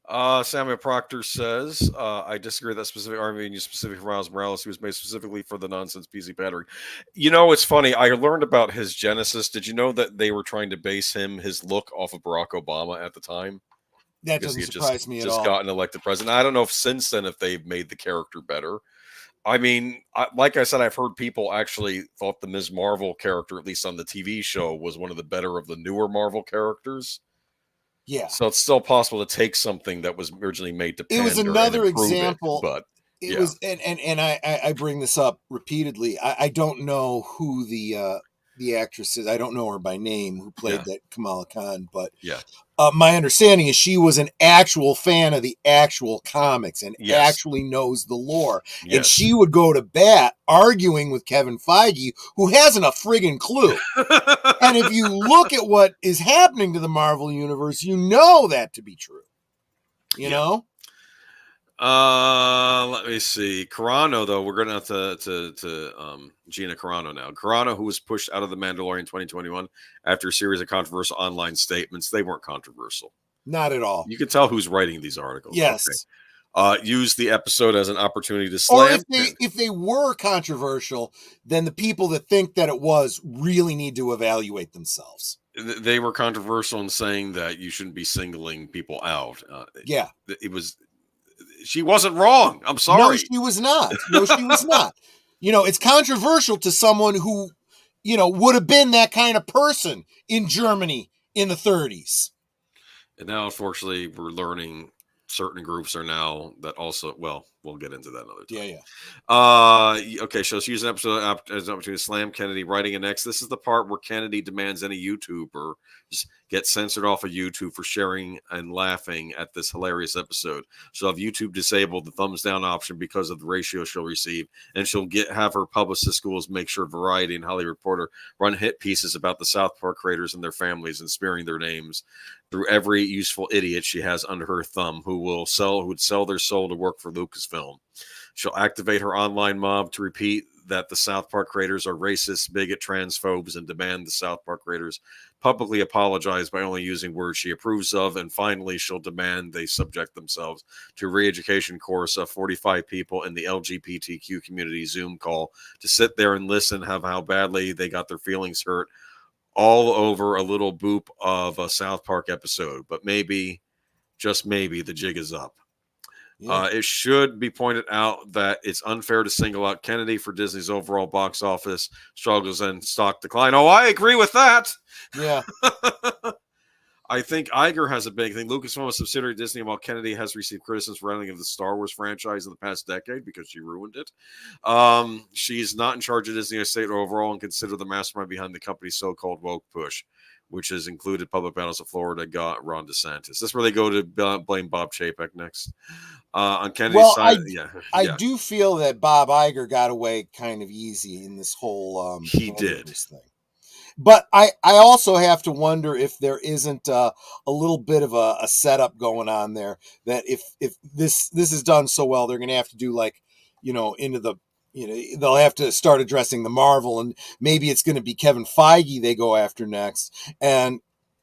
Samuel Proctor says, I disagree with that specific argument used specific for Miles Morales. He was made specifically for the nonsense PC battery. It's funny. I learned about his genesis. Did you know that they were trying to base his look off of Barack Obama at the time? That doesn't surprise me at all. Just gotten elected president. I don't know if since then if they've made the character better. I mean, like I said, I've heard people actually thought the Ms. Marvel character, at least on the TV show, was one of the better of the newer Marvel characters. Yeah. So it's still possible to take something that was originally made to pander. It was another example, but it was, and I bring this up repeatedly. I don't know who the actress is. I don't know her by name who played that Kamala Khan, but my understanding is she was an actual fan of the actual comics and actually knows the lore. Yes. And she would go to bat arguing with Kevin Feige, who hasn't a friggin' clue. And if you look at what is happening to the Marvel Universe, you know that to be true. You know? Let me see. Carano, though, we're going to Gina Carano now. Carano, who was pushed out of The Mandalorian 2021 after a series of controversial online statements. They weren't controversial. Not at all. You can tell who's writing these articles. Yes. Okay. Use the episode as an opportunity to slam. Or if they were controversial, then the people that think that it was really need to evaluate themselves. They were controversial in saying that you shouldn't be singling people out. It was... She wasn't wrong. I'm sorry. No, she was not. It's controversial to someone who, would have been that kind of person in Germany in the 30s. And now, unfortunately, we're learning certain groups are now that also, well, we'll get into that another time. Okay, so she's an episode as an opportunity to slam Kennedy writing an X. This is the part where Kennedy demands any YouTuber just get censored off of YouTube for sharing and laughing at this hilarious episode. She'll have YouTube disabled the thumbs down option because of the ratio she'll receive, and she'll have her publicist schools make sure Variety and Hollywood Reporter run hit pieces about the South Park creators and their families and smearing their names through every useful idiot she has under her thumb who would sell their soul to work for Lucasfilm. She'll activate her online mob to repeat that the South Park creators are racist, bigot, transphobes, and demand the South Park creators publicly apologize by only using words she approves of. And finally, she'll demand they subject themselves to a re-education course of 45 people in the LGBTQ community Zoom call to sit there and listen how badly they got their feelings hurt all over a little boop of a South Park episode. But maybe, just maybe, the jig is up. It should be pointed out that it's unfair to single out Kennedy for Disney's overall box office struggles and stock decline. Oh, I agree with that. Yeah. I think Iger has a big thing. Lucasfilm, a subsidiary of Disney, while Kennedy has received criticism for running of the Star Wars franchise in the past decade because she ruined it. She's not in charge of Disney estate overall and considered the mastermind behind the company's so-called woke push, which has included public battles of Florida, got Ron DeSantis. This is where they go to blame Bob Chapek next. On Kennedy's Well, side, yeah, I yeah, do feel that Bob Iger got away kind of easy in this whole he did. Omnibus thing. But I also have to wonder if there isn't a little bit of a setup going on there, that if this is done so well, they're going to have to do, like, into the, they'll have to start addressing the Marvel, and maybe it's going to be Kevin Feige they go after next. And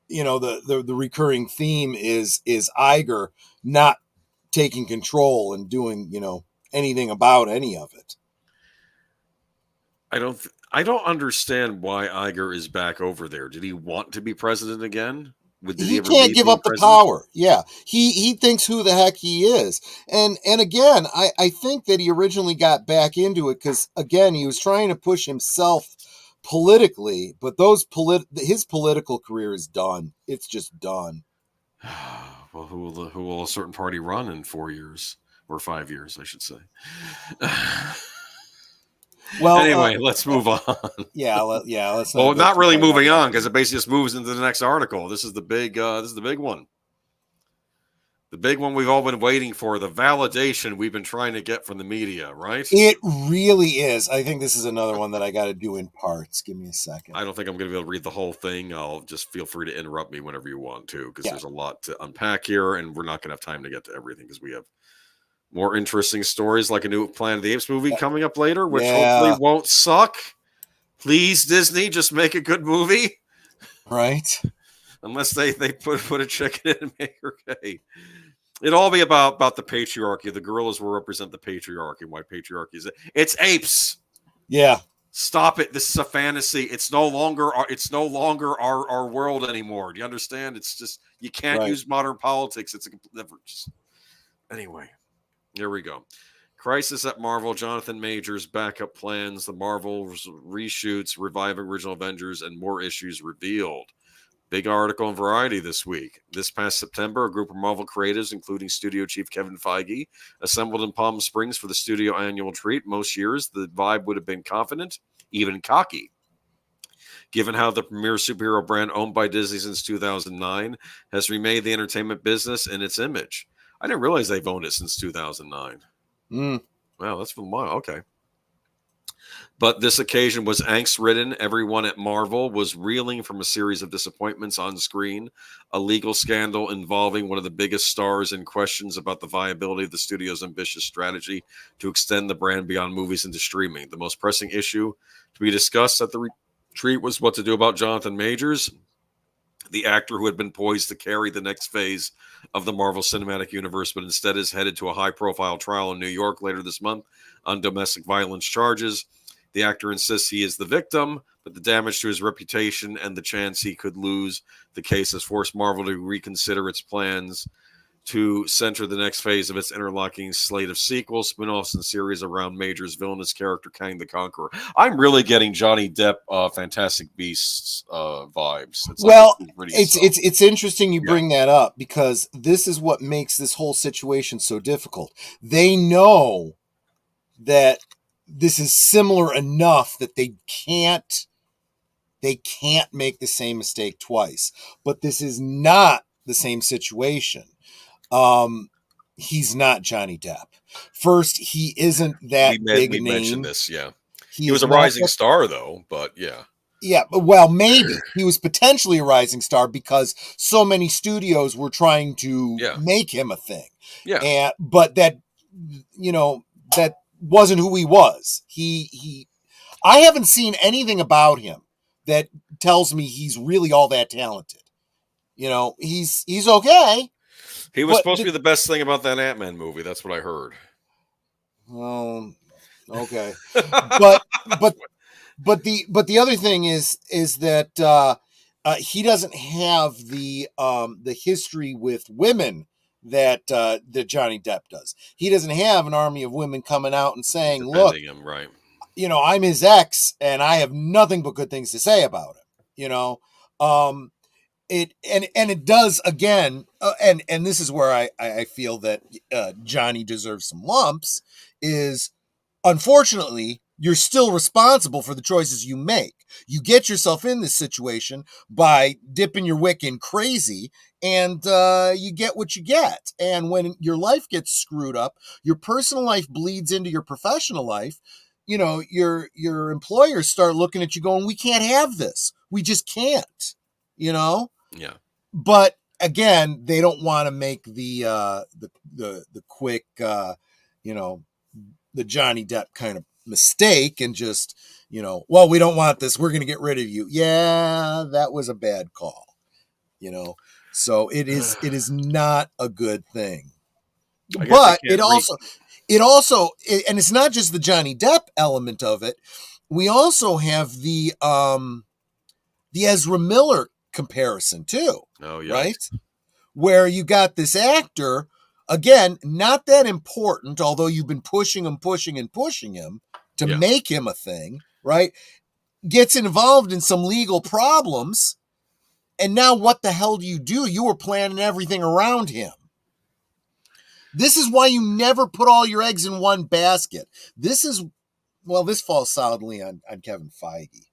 the recurring theme is Iger not taking control and doing anything about any of it. I don't understand why Iger is back over there. Did he want to be president again? Did he He ever can't leave give being up the president? power. Yeah, he thinks who the heck he is. And again, I think that he originally got back into it because, again, he was trying to push himself politically, but his political career is done. It's just done. Well, who will a certain party run in 4 years or 5 years, I should say? Well, Anyway, let's move on. yeah, let's not Well, go not too really hard on moving that. on because it basically just moves into the next article. This is the big. This is the big one. The big one we've all been waiting for. The validation we've been trying to get from the media, right? It really is. I think this is another one that I got to do in parts. Give me a second. I don't think I'm going to be able to read the whole thing. I'll just feel free to interrupt me whenever you want to, because Yeah. there's a lot to unpack here, and we're not going to have time to get to everything because we have more interesting stories, like a new Planet of the Apes movie coming up later, which hopefully Yeah. won't suck. Please, Disney, just make a good movie. Right. Unless they put a chicken in and make her gay. It'll all be about the patriarchy. The gorillas will represent the patriarchy. Why patriarchy is it? It's apes. Yeah. Stop it. This is a fantasy. It's no longer our world anymore. Do you understand? It's just you can't Right. use modern politics. It's a complete anyway. Here we go. Crisis at Marvel. Jonathan Majors backup plans. The Marvel reshoots, reviving original Avengers, and more issues revealed. Big article in Variety this week. This past September, a group of Marvel creatives, including studio chief Kevin Feige, assembled in Palm Springs for the studio annual treat. Most years, the vibe would have been confident, even cocky. Given how the premier superhero brand owned by Disney since 2009 has remade the entertainment business in its image. I didn't realize they've owned it since 2009. Wow, that's from a while. Okay. But this occasion was angst-ridden. Everyone at Marvel was reeling from a series of disappointments on screen, a legal scandal involving one of the biggest stars, and questions about the viability of the studio's ambitious strategy to extend the brand beyond movies into streaming. The most pressing issue to be discussed at the retreat was what to do about Jonathan Majors, the actor who had been poised to carry the next phase of the Marvel Cinematic Universe, but instead is headed to a high-profile trial in New York later this month on domestic violence charges. The actor insists he is the victim, but the damage to his reputation and the chance he could lose the case has forced Marvel to reconsider its plans to center the next phase of its interlocking slate of sequels, spin-offs, and series around Major's villainous character, Kang the Conqueror. I'm really getting Johnny Depp, Fantastic Beasts vibes. Well, it's interesting you bring that up, because this is what makes this whole situation so difficult. They know that this is similar enough that they can't make the same mistake twice. But this is not the same situation. He's not Johnny Depp. First, he isn't that big a name. We mentioned this, yeah. He was a rising star, though, but yeah. Yeah, well, maybe he was potentially a rising star because so many studios were trying to make him a thing. Yeah. But that wasn't who he was. I haven't seen anything about him that tells me he's really all that talented. He's okay. He was supposed to be the best thing about that Ant-Man movie. That's what I heard. Well, okay. but the other thing is that he doesn't have the history with women that Johnny Depp does. He doesn't have an army of women coming out and saying, "Look, him, right? I'm his ex, and I have nothing but good things to say about him." It does again, and this is where I feel that Johnny deserves some lumps. Is unfortunately you're still responsible for the choices you make. You get yourself in this situation by dipping your wick in crazy, and you get what you get. And when your life gets screwed up, your personal life bleeds into your professional life. You know, your employers start looking at you going, we can't have this. We just can't, you know? Yeah. But again, they don't want to make the quick, you know, the Johnny Depp kind of mistake and just, you know, well, we don't want this. We're going to get rid of you. Yeah, that was a bad call, you know? So it is not a good thing. I guess they But can't and it's not just the Johnny Depp element of it. We also have the Ezra Miller comparison too. Oh, yeah. Right? Where you got this actor, again, not that important, although you've been pushing him to make him a thing, right? Gets involved in some legal problems. And now what the hell do? You were planning everything around him. This is why you never put all your eggs in one basket. This falls solidly on Kevin Feige.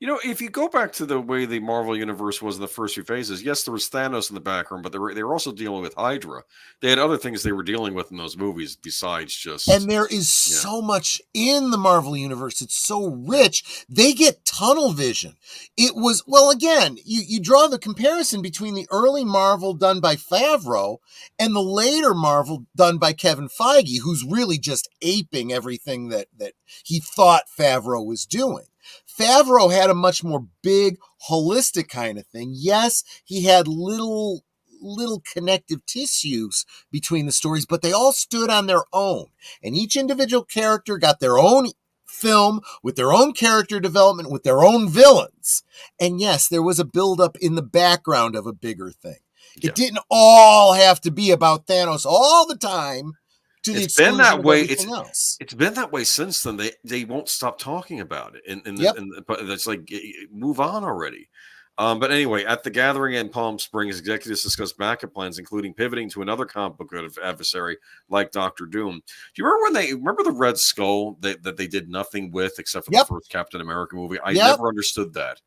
You know, if you go back to the way the Marvel Universe was in the first few phases, yes, there was Thanos in the background, but they were also dealing with Hydra. They had other things they were dealing with in those movies besides just... And there is so much in the Marvel Universe. It's so rich. They get tunnel vision. It was, well, again, you draw the comparison between the early Marvel done by Favreau and the later Marvel done by Kevin Feige, who's really just aping everything that he thought Favreau was doing. Favreau had a much more big, holistic kind of thing. Yes, he had little connective tissues between the stories, but they all stood on their own. And each individual character got their own film with their own character development, with their own villains. And yes, there was a buildup in the background of a bigger thing. It didn't all have to be about Thanos all the time. It's been that way. It's been that way since then. They won't stop talking about it. But it's like, move on already. But anyway, at the gathering in Palm Springs, executives discussed backup plans, including pivoting to another comic book adversary like Doctor Doom. Do you remember the Red Skull that they did nothing with except for the first Captain America movie? I never understood that.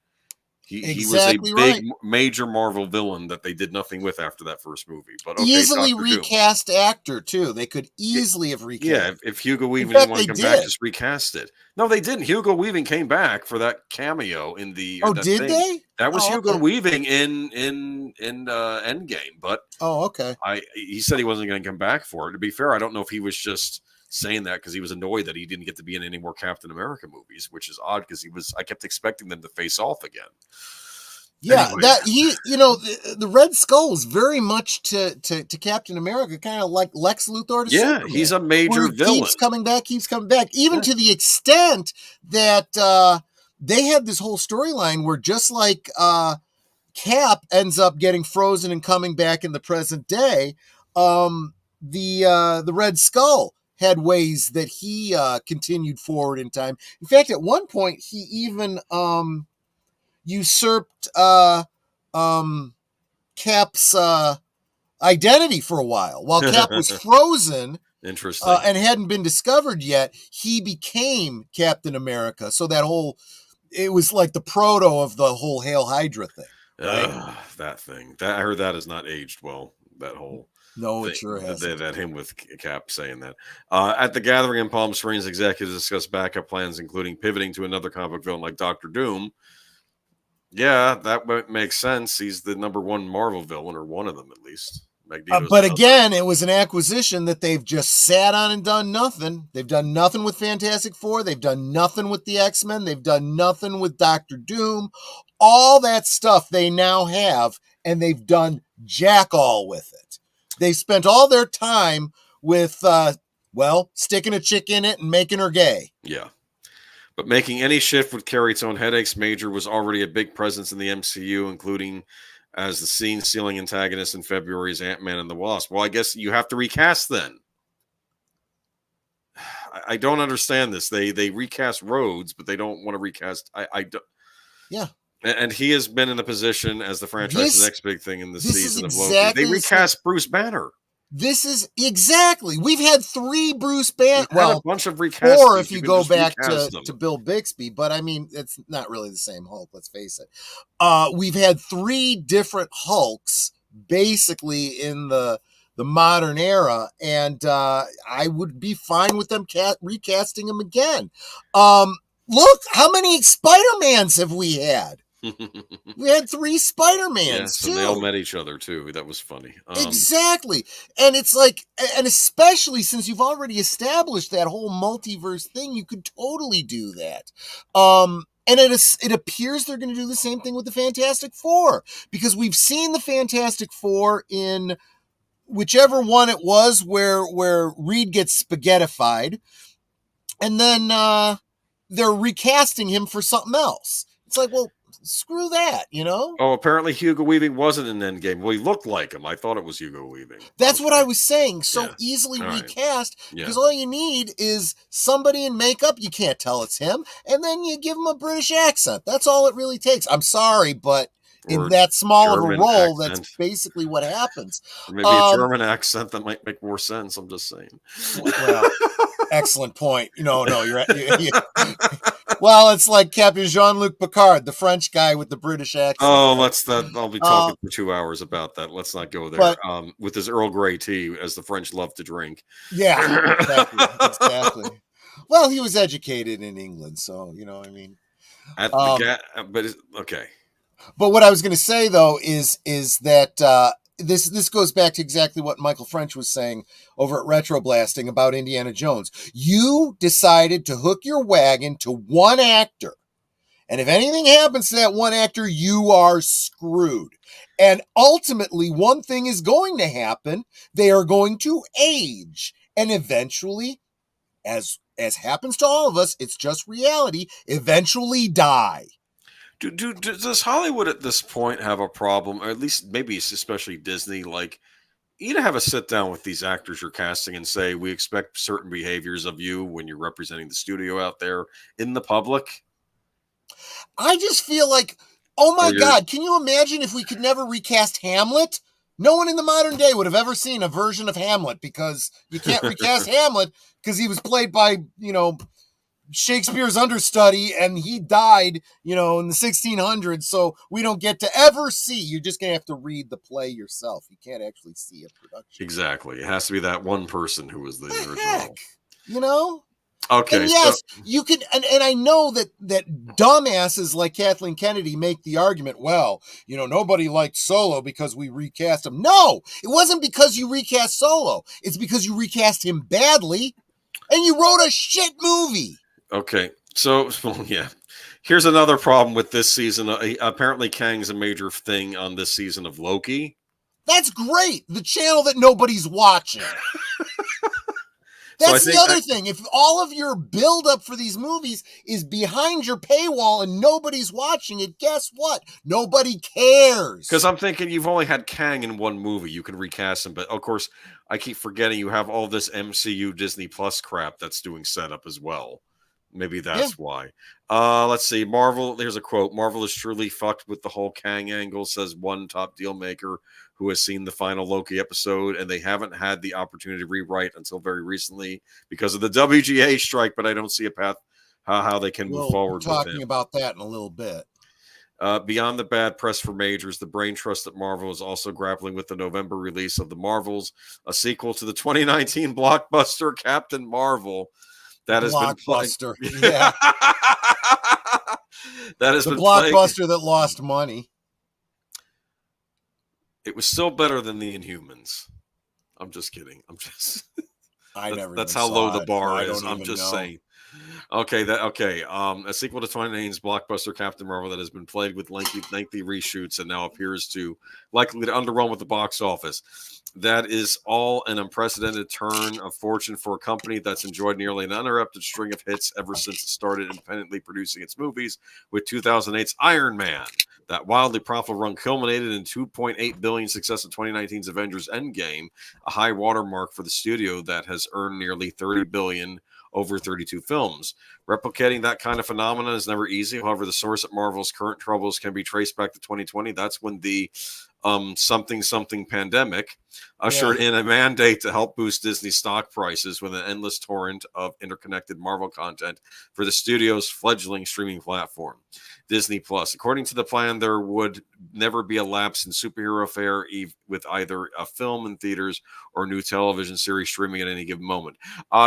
He was a big, major Marvel villain that they did nothing with after that first movie. But okay, easily Dr. recast actor too. They could easily have recast. Yeah, if Hugo Weaving didn't want to come back, just recast it. No, they didn't. Hugo Weaving came back for that cameo in the. Oh, did they? That was Hugo Weaving in Endgame, but okay. He said he wasn't going to come back for it. To be fair, I don't know if he was just saying that because he was annoyed that he didn't get to be in any more Captain America movies, which is odd because I kept expecting them to face off again. Yeah, anyway. The Red Skull is very much to Captain America, kind of like Lex Luthor to Superman. He's a major villain. Keeps coming back, even to the extent that they had this whole storyline where just like Cap ends up getting frozen and coming back in the present day, the Red Skull had ways that he continued forward in time. In fact, at one point, he even usurped Cap's identity for a while Cap was frozen. Interesting. And hadn't been discovered yet. He became Captain America. So it was like the proto of the whole Hail Hydra thing. Right? That thing. I heard that has not aged well. That whole... No, it sure has. That him with Cap saying that. At the gathering in Palm Springs, executives discussed backup plans, including pivoting to another comic book villain like Doctor Doom. Yeah, that makes sense. He's the number one Marvel villain, or one of them at least. But again, it was an acquisition that they've just sat on and done nothing. They've done nothing with Fantastic Four. They've done nothing with the X-Men. They've done nothing with Doctor Doom. All that stuff they now have, and they've done jack all with it. They spent all their time with, sticking a chick in it and making her gay. Yeah. But making any shift would carry its own headaches. Major was already a big presence in the MCU, including as the scene-stealing antagonist in February's Ant-Man and the Wasp. Well, I guess you have to recast then. I don't understand this. They recast Rhodes, but they don't want to recast... I don't... Yeah. And he has been in the position as the franchise's next big thing in the season of Loki. They recast Bruce Banner. This is exactly. We've had 3 Bruce Banner. We've had Well, a bunch of 4 recastings. if you can go just back recast them. to Bill Bixby, but I mean, it's not really the same Hulk. Let's face it. We've had 3 different Hulks basically in the modern era, and I would be fine with them recasting them again. Look, how many Spider-Mans have we had? We had 3 Spider-Mans, yes, too. And they all met each other too. That was funny. Exactly. And it's like, and especially since you've already established that whole multiverse thing, you could totally do that. And it appears they're going to do the same thing with the Fantastic Four, because we've seen the Fantastic Four in whichever one it was where Reed gets spaghettified, and then they're recasting him for something else. It's like, well, screw that, you know? Oh, apparently Hugo Weaving wasn't in Endgame. Well, he looked like him. I thought it was Hugo Weaving. That's what I was saying. So Yeah. easily All right. recast, Yeah. because all you need is somebody in makeup. You can't tell it's him. And then you give him a British accent. That's all it really takes. I'm sorry, but Or in that small German of a role, accent. that's basically what happens. Or maybe a German accent that might make more sense. I'm just saying. Well, excellent point. No, you're well, it's like Captain Jean-Luc Picard, the French guy with the British accent. Oh, I'll be talking for 2 hours about that. Let's not go there. But, with his Earl Grey tea, as the French love to drink. Yeah, exactly. Well, he was educated in England, so you know what I mean. Okay. But what I was going to say though is that this goes back to exactly what Michael French was saying over at Retro Blasting about Indiana Jones. You decided to hook your wagon to one actor, and if anything happens to that one actor, you are screwed. And ultimately, one thing is going to happen: they are going to age, and eventually, as happens to all of us, it's just reality. Eventually, die. Does Hollywood at this point have a problem, or at least maybe especially Disney, like you to have a sit down with these actors you're casting and say, we expect certain behaviors of you when you're representing the studio out there in the public? I just feel like, oh my God, can you imagine if we could never recast Hamlet? No one in the modern day would have ever seen a version of Hamlet, because you can't recast Hamlet because he was played by, Shakespeare's understudy, and he died, in the 1600s. So we don't get to ever see. You're just going to have to read the play yourself. You can't actually see a production. Exactly. It has to be that one person who was the original. Heck? Okay. And yes, you can, and I know that dumbasses like Kathleen Kennedy make the argument, well, nobody liked Solo because we recast him. No, it wasn't because you recast Solo. It's because you recast him badly and you wrote a shit movie. Okay. So, yeah. Here's another problem with this season. Apparently, Kang's a major thing on this season of Loki. That's great. The channel that nobody's watching. That's the other thing. If all of your build-up for these movies is behind your paywall and nobody's watching it, guess what? Nobody cares. Because I'm thinking you've only had Kang in one movie. You can recast him. But, of course, I keep forgetting you have all this MCU Disney Plus crap that's doing setup as well. Maybe that's why. Let's see. Marvel, there's a quote. Marvel is truly fucked with the whole Kang angle, says one top deal maker who has seen the final Loki episode, and they haven't had the opportunity to rewrite until very recently because of the WGA strike, but I don't see a path how they can move forward with it. We'll talking about that in a little bit. Beyond the bad press for Majors, the brain trust at Marvel is also grappling with the November release of The Marvels, a sequel to the 2019 blockbuster Captain Marvel. That has been blockbuster. Yeah. That has the been blockbuster that lost money. It was still better than the Inhumans. I'm just kidding. That's how low the bar is. I'm just saying. Okay. A sequel to 2019's blockbuster Captain Marvel that has been plagued with lengthy reshoots and now appears to likely to underwhelm with the box office. That is all an unprecedented turn of fortune for a company that's enjoyed nearly an uninterrupted string of hits ever since it started independently producing its movies with 2008's Iron Man. That wildly profitable run culminated in $2.8 billion success of 2019's Avengers Endgame, a high watermark for the studio that has earned nearly $30 billion over 32 films. Replicating that kind of phenomenon is never easy. However, the source of Marvel's current troubles can be traced back to 2020. That's when the something pandemic ushered Yeah. in a mandate to help boost Disney stock prices with an endless torrent of interconnected Marvel content for the studio's fledgling streaming platform, Disney Plus. According to the plan, there would never be a lapse in superhero fare with either a film in theaters or a new television series streaming at any given moment.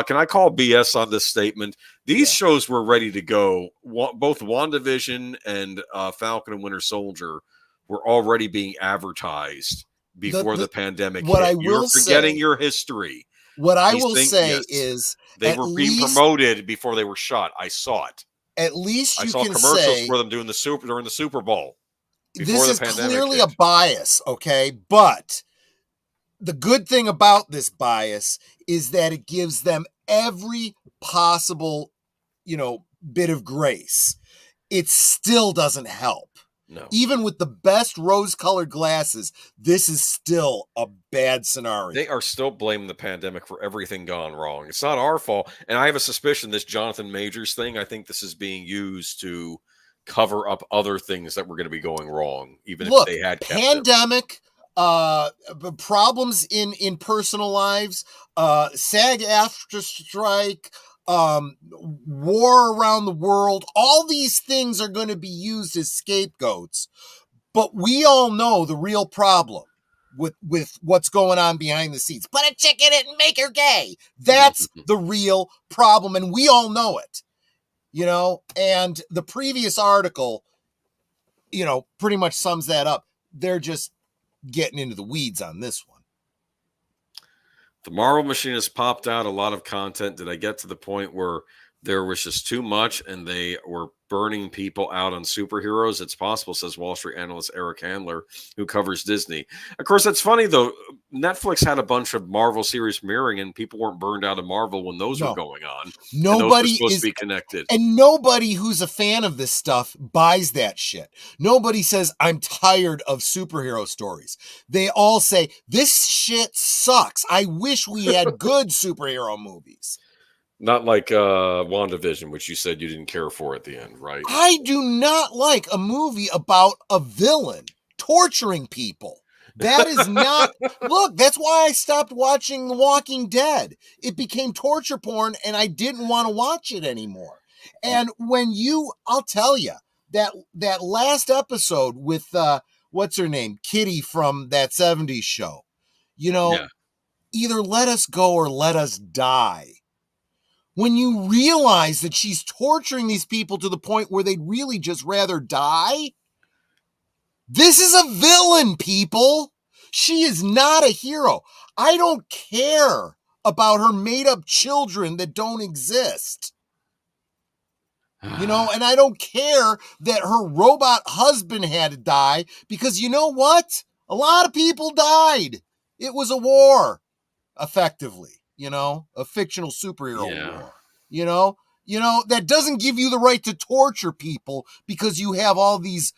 Can I call BS on this statement? These Yeah. shows were ready to go. Both WandaVision and Falcon and Winter Soldier were already being advertised before the pandemic what hit. I You're will forgetting say, your history. what I These will things, say yes, is they were being promoted before they were shot. I saw it. at least I you saw can commercials say for them during the Super Bowl before this the is pandemic clearly a hit. bias, okay? But the good thing about this bias is that it gives them every possible, bit of grace. It still doesn't help. No. Even with the best rose-colored glasses, this is still a bad scenario. They are still blaming the pandemic for everything gone wrong. It's not our fault. And I have a suspicion this Jonathan Majors thing, I think this is being used to cover up other things that were going to be going wrong, even if they had kept it. Pandemic, problems in personal lives, SAG after strike, war around the world, all these things are going to be used as scapegoats. But we all know the real problem with what's going on behind the scenes. Put a chick in it and make her gay. That's the real problem, and we all know it. And the previous article, pretty much sums that up. They're just getting into the weeds on this one. The Marvel machine has popped out a lot of content. Did I get to the point where there was just too much and they were burning people out on superheroes? It's possible, says Wall Street analyst Eric Handler, who covers Disney. Of course, that's funny, though. Netflix had a bunch of Marvel series mirroring, and people weren't burned out of Marvel when those were going on. Nobody and those were supposed to be connected. And nobody who's a fan of this stuff buys that shit. Nobody says, I'm tired of superhero stories. They all say, this shit sucks. I wish we had good superhero movies. Not like WandaVision, which you said you didn't care for at the end, right? I do not like a movie about a villain torturing people. That is not... Look, that's why I stopped watching The Walking Dead. It became torture porn, and I didn't want to watch it anymore. And I'll tell you, that last episode with, what's her name? Kitty from that 70s show. Either let us go or let us die. When you realize that she's torturing these people to the point where they'd really just rather die, this is a villain, people. She is not a hero. I don't care about her made-up children that don't exist. And I don't care that her robot husband had to die because you know what? A lot of people died. It was a war, effectively. A fictional superhero war. That doesn't give you the right to torture people because you have all these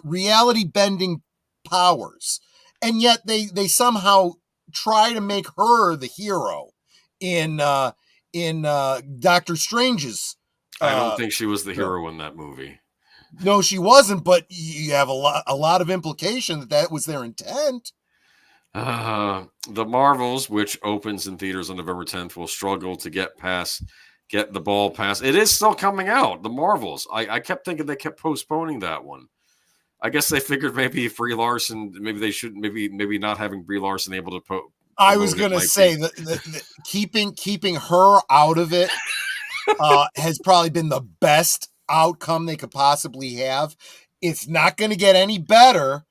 reality bending powers. And yet they somehow try to make her the hero in Doctor Strange's. I don't think she was the hero in that movie. No, she wasn't, but you have a lot of implication that was their intent. The Marvels, which opens in theaters on November 10th, will struggle to get the ball past. It is still coming out. The Marvels. I kept thinking they kept postponing that one. I guess they figured maybe Brie Larson, maybe they should, maybe not having Brie Larson able to I was going to say that keeping her out of it has probably been the best outcome they could possibly have. It's not going to get any better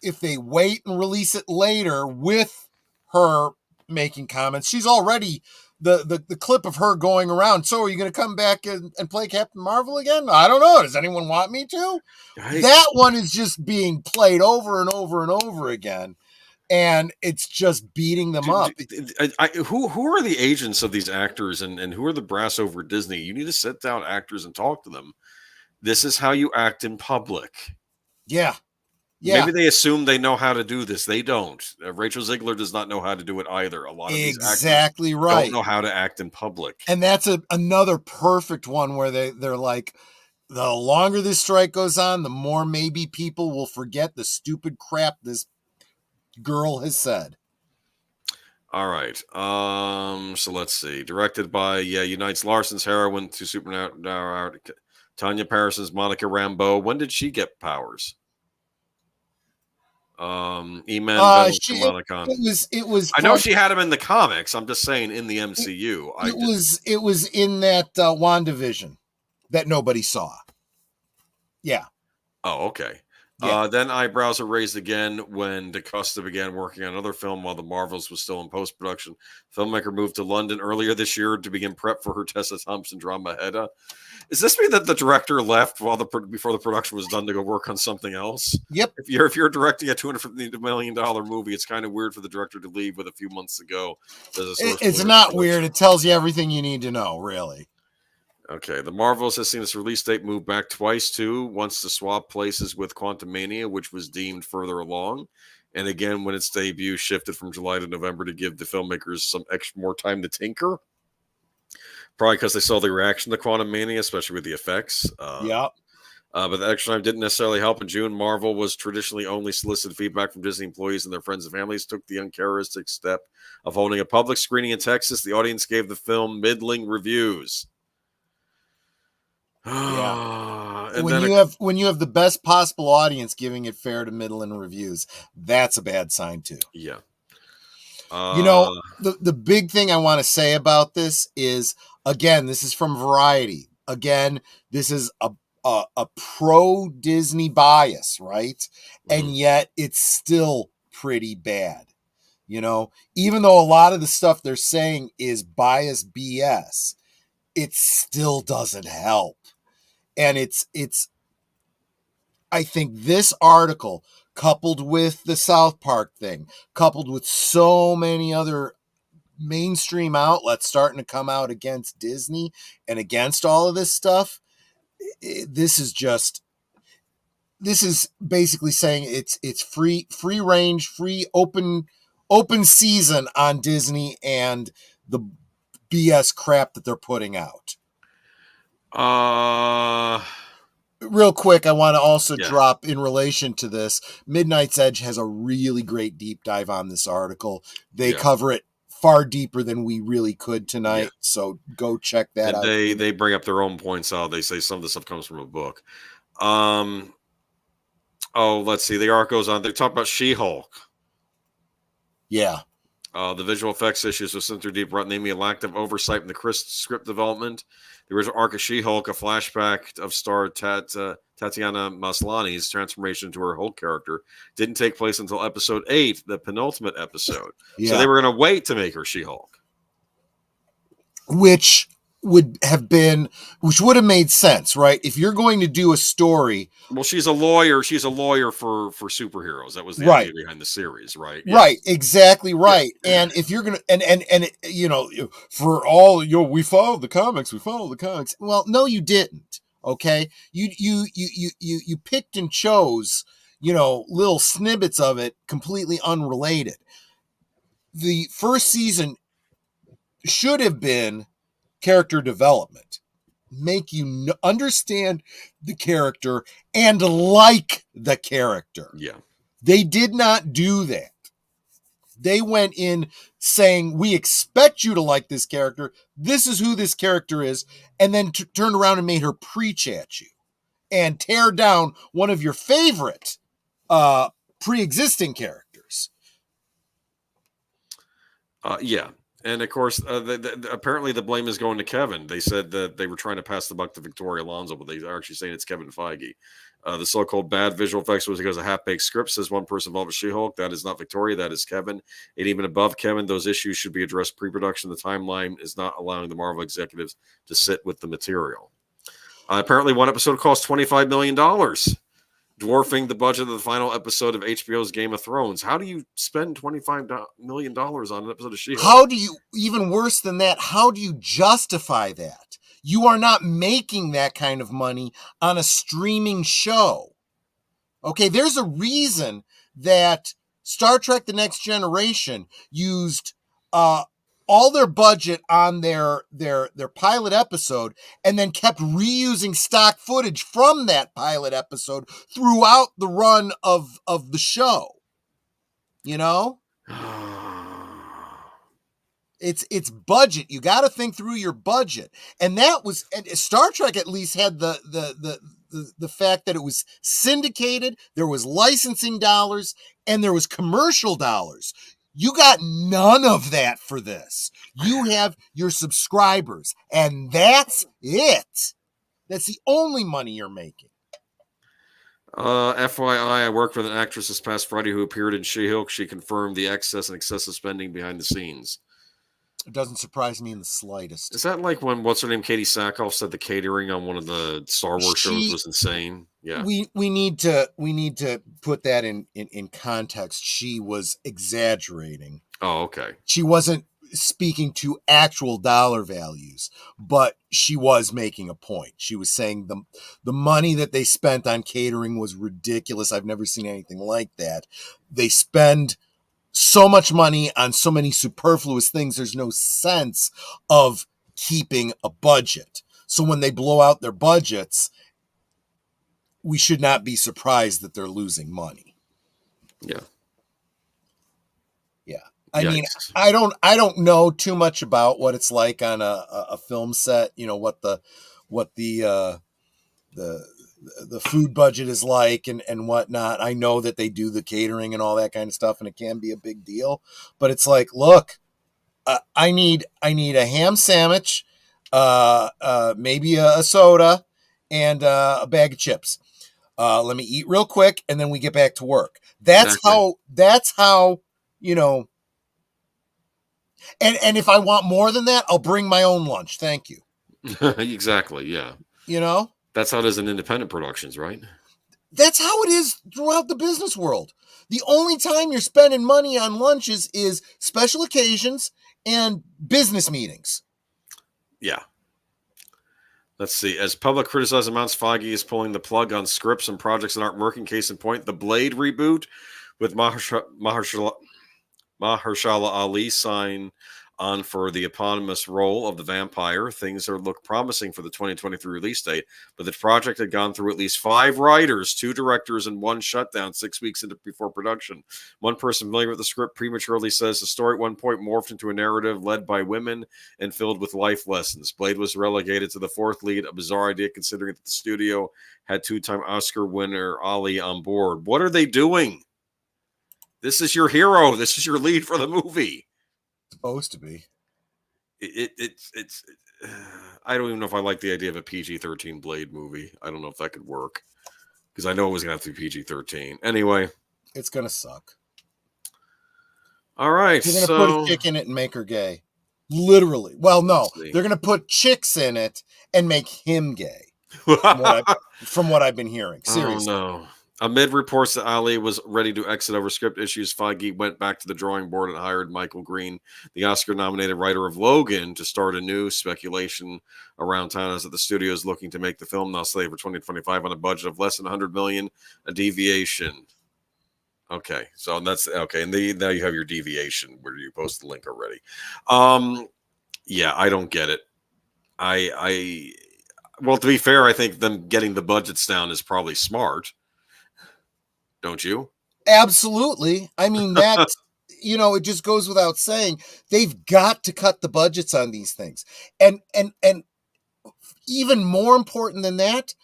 if they wait and release it later with her making comments. She's already the clip of her going around. So are you going to come back and play Captain Marvel again? I don't know. Does anyone want me to? That one is just being played over and over and over again. And it's just beating them up. Who are the agents of these actors and who are the brass over at Disney? You need to sit down actors and talk to them. This is how you act in public. Yeah. Maybe they assume they know how to do this. They don't. Rachel Ziegler does not know how to do it either. A lot of these actors don't know how to act in public. And that's another perfect one where they're like, the longer this strike goes on, the more maybe people will forget the stupid crap this girl has said. All right. So let's see. Directed by unites Larson's heroine to Supernatural. Tanya Parsons, Monica Rambeau. When did she get powers? Eman Venom Kamala Khan. It was I know she had him in the comics. I'm just saying in the MCU. It was in that WandaVision that nobody saw. Yeah. Oh, okay. Yeah. Then eyebrows are raised again when DaCosta began working on another film while The Marvels was still in post-production. Filmmaker moved to London earlier this year to begin prep for her Tessa Thompson drama Hedda. Does this mean that the director left before the production was done to go work on something else? Yep. If you're directing a $250 million movie, it's kind of weird for the director to leave with a few months to go. It's not weird. It tells you everything you need to know, really. Okay, The Marvels has seen its release date move back twice, too. Once to swap places with Quantumania, which was deemed further along. And again, when its debut shifted from July to November to give the filmmakers some more time to tinker. Probably because they saw the reaction to Quantumania, especially with the effects. Yeah. But the extra time didn't necessarily help. In June, Marvel was traditionally only solicited feedback from Disney employees and their friends and families, took the uncharacteristic step of holding a public screening in Texas. The audience gave the film middling reviews. Yeah. When you have the best possible audience giving it fair to middling reviews, that's a bad sign too. Yeah. The big thing I want to say about this is, again, this is from Variety. Again, this is a pro Disney bias, right? Mm-hmm. And yet it's still pretty bad. Even though a lot of the stuff they're saying is bias BS, it still doesn't help. And it's I think this article, coupled with the South Park thing, coupled with so many other mainstream outlets starting to come out against Disney and against all of this stuff, this is basically saying it's free range, free open season on Disney and the BS crap that they're putting out. Real quick, I want to also drop in relation to this. Midnight's Edge has a really great deep dive on this article. They cover it far deeper than we really could tonight. So go check that out. They bring up their own points out. They say some of the stuff comes from a book. Let's see. The arc goes on. They talk about She-Hulk. Yeah. The visual effects issues with Center Deep brought namely a lack of oversight in the script development. The original arc of She-Hulk, a flashback of star Tatiana Maslany's transformation into her Hulk character, didn't take place until episode 8, the penultimate episode. So they were going to wait to make her She-Hulk. Which would have made sense, right? If you're going to do a story. Well, she's a lawyer. She's a lawyer for superheroes. That was the idea behind the series, right? Yeah. Right. Exactly right. Yeah. And if you're going to, for all, we follow the comics. Well, no, you didn't. Okay. You picked and chose, little snippets of it completely unrelated. The first season should have been character development, make you understand the character and like the character. Yeah. They did not do that. They went in saying, we expect you to like this character. This is who this character is. And then turned around and made her preach at you and tear down one of your favorite pre-existing characters. Yeah. And of course, apparently the blame is going to Kevin. They said that they were trying to pass the buck to Victoria Alonso, but they are actually saying it's Kevin Feige. The so-called bad visual effects was because of half-baked scripts, says one person involved with She-Hulk. That is not Victoria, that is Kevin. And even above Kevin, those issues should be addressed pre-production. The timeline is not allowing the Marvel executives to sit with the material. Apparently, one episode cost $25 million. Dwarfing the budget of the final episode of HBO's Game of Thrones. How do you spend $25 million on an episode of She-Hulk? How do you, even worse than that, how do you justify that? You are not making that kind of money on a streaming show. Okay, there's a reason that Star Trek The Next Generation used all all their budget on their pilot episode and then kept reusing stock footage from that pilot episode throughout the run of the show. You know? It's budget. You got to think through your budget. And that was, and Star Trek at least had the fact that it was syndicated, there was licensing dollars, and there was commercial dollars. You got none of that for this. You have your subscribers, and that's it. That's the only money you're making. FYI, I worked with an actress this past Friday who appeared in She-Hulk. She confirmed the excess and excessive spending behind the scenes. It doesn't surprise me in the slightest. Is that like when, what's her name, Katie Sackhoff said the catering on one of the Star Wars shows was insane? Yeah. We need to put that in context. She was exaggerating. Oh, okay. She wasn't speaking to actual dollar values, but she was making a point. She was saying the money that they spent on catering was ridiculous. I've never seen anything like that. They spend so much money on so many superfluous things. There's no sense of keeping a budget. So when they blow out their budgets, we should not be surprised that they're losing money. Yeah. Yeah. I mean, I don't know too much about what it's like on a film set, you know, what the food budget is like and whatnot. I know that they do the catering and all that kind of stuff, and it can be a big deal, but it's like, look, I need a ham sandwich, maybe a soda and a bag of chips. Let me eat real quick, and then we get back to work. That's how, you know, and if I want more than that, I'll bring my own lunch. Thank you. Exactly. Yeah. You know? That's how it is in independent productions, right? That's how it is throughout the business world. The only time you're spending money on lunches is special occasions and business meetings. Yeah. Let's see. As public criticism mounts, Feige is pulling the plug on scripts and projects that aren't working. Case in point, the Blade reboot with Mahershala Ali sign on for the eponymous role of the vampire. Things look promising for the 2023 release date, but the project had gone through at least 5 writers, 2 directors, and 1 shutdown 6 weeks before production. One person familiar with the script prematurely says the story at one point morphed into a narrative led by women and filled with life lessons. Blade was relegated to the 4th lead, a bizarre idea considering that the studio had 2-time Oscar winner Ali on board. What are they doing? This is your hero. This is your lead for the movie. Supposed to be. It's I don't even know if I like the idea of a PG-13 Blade movie. I don't know if that could work because I know it was gonna have to be PG-13 anyway. It's gonna suck. All right, they're gonna put a chick in it and make her gay. Literally. Well, no, they're gonna put chicks in it and make him gay. From what I've been hearing. Seriously. Oh no. Amid reports that Ali was ready to exit over script issues, Feige went back to the drawing board and hired Michael Green, the Oscar-nominated writer of Logan, to start a new speculation around town as that the studio is looking to make the film now slated for 2025 on a budget of less than $100 million, a deviation. Okay, so that's okay. And now you have your deviation where you post the link already. Yeah, I don't get it. Well, to be fair, I think them getting the budgets down is probably smart. Don't you? Absolutely. I mean, that, you know, it just goes without saying. They've got to cut the budgets on these things. And even more important than that,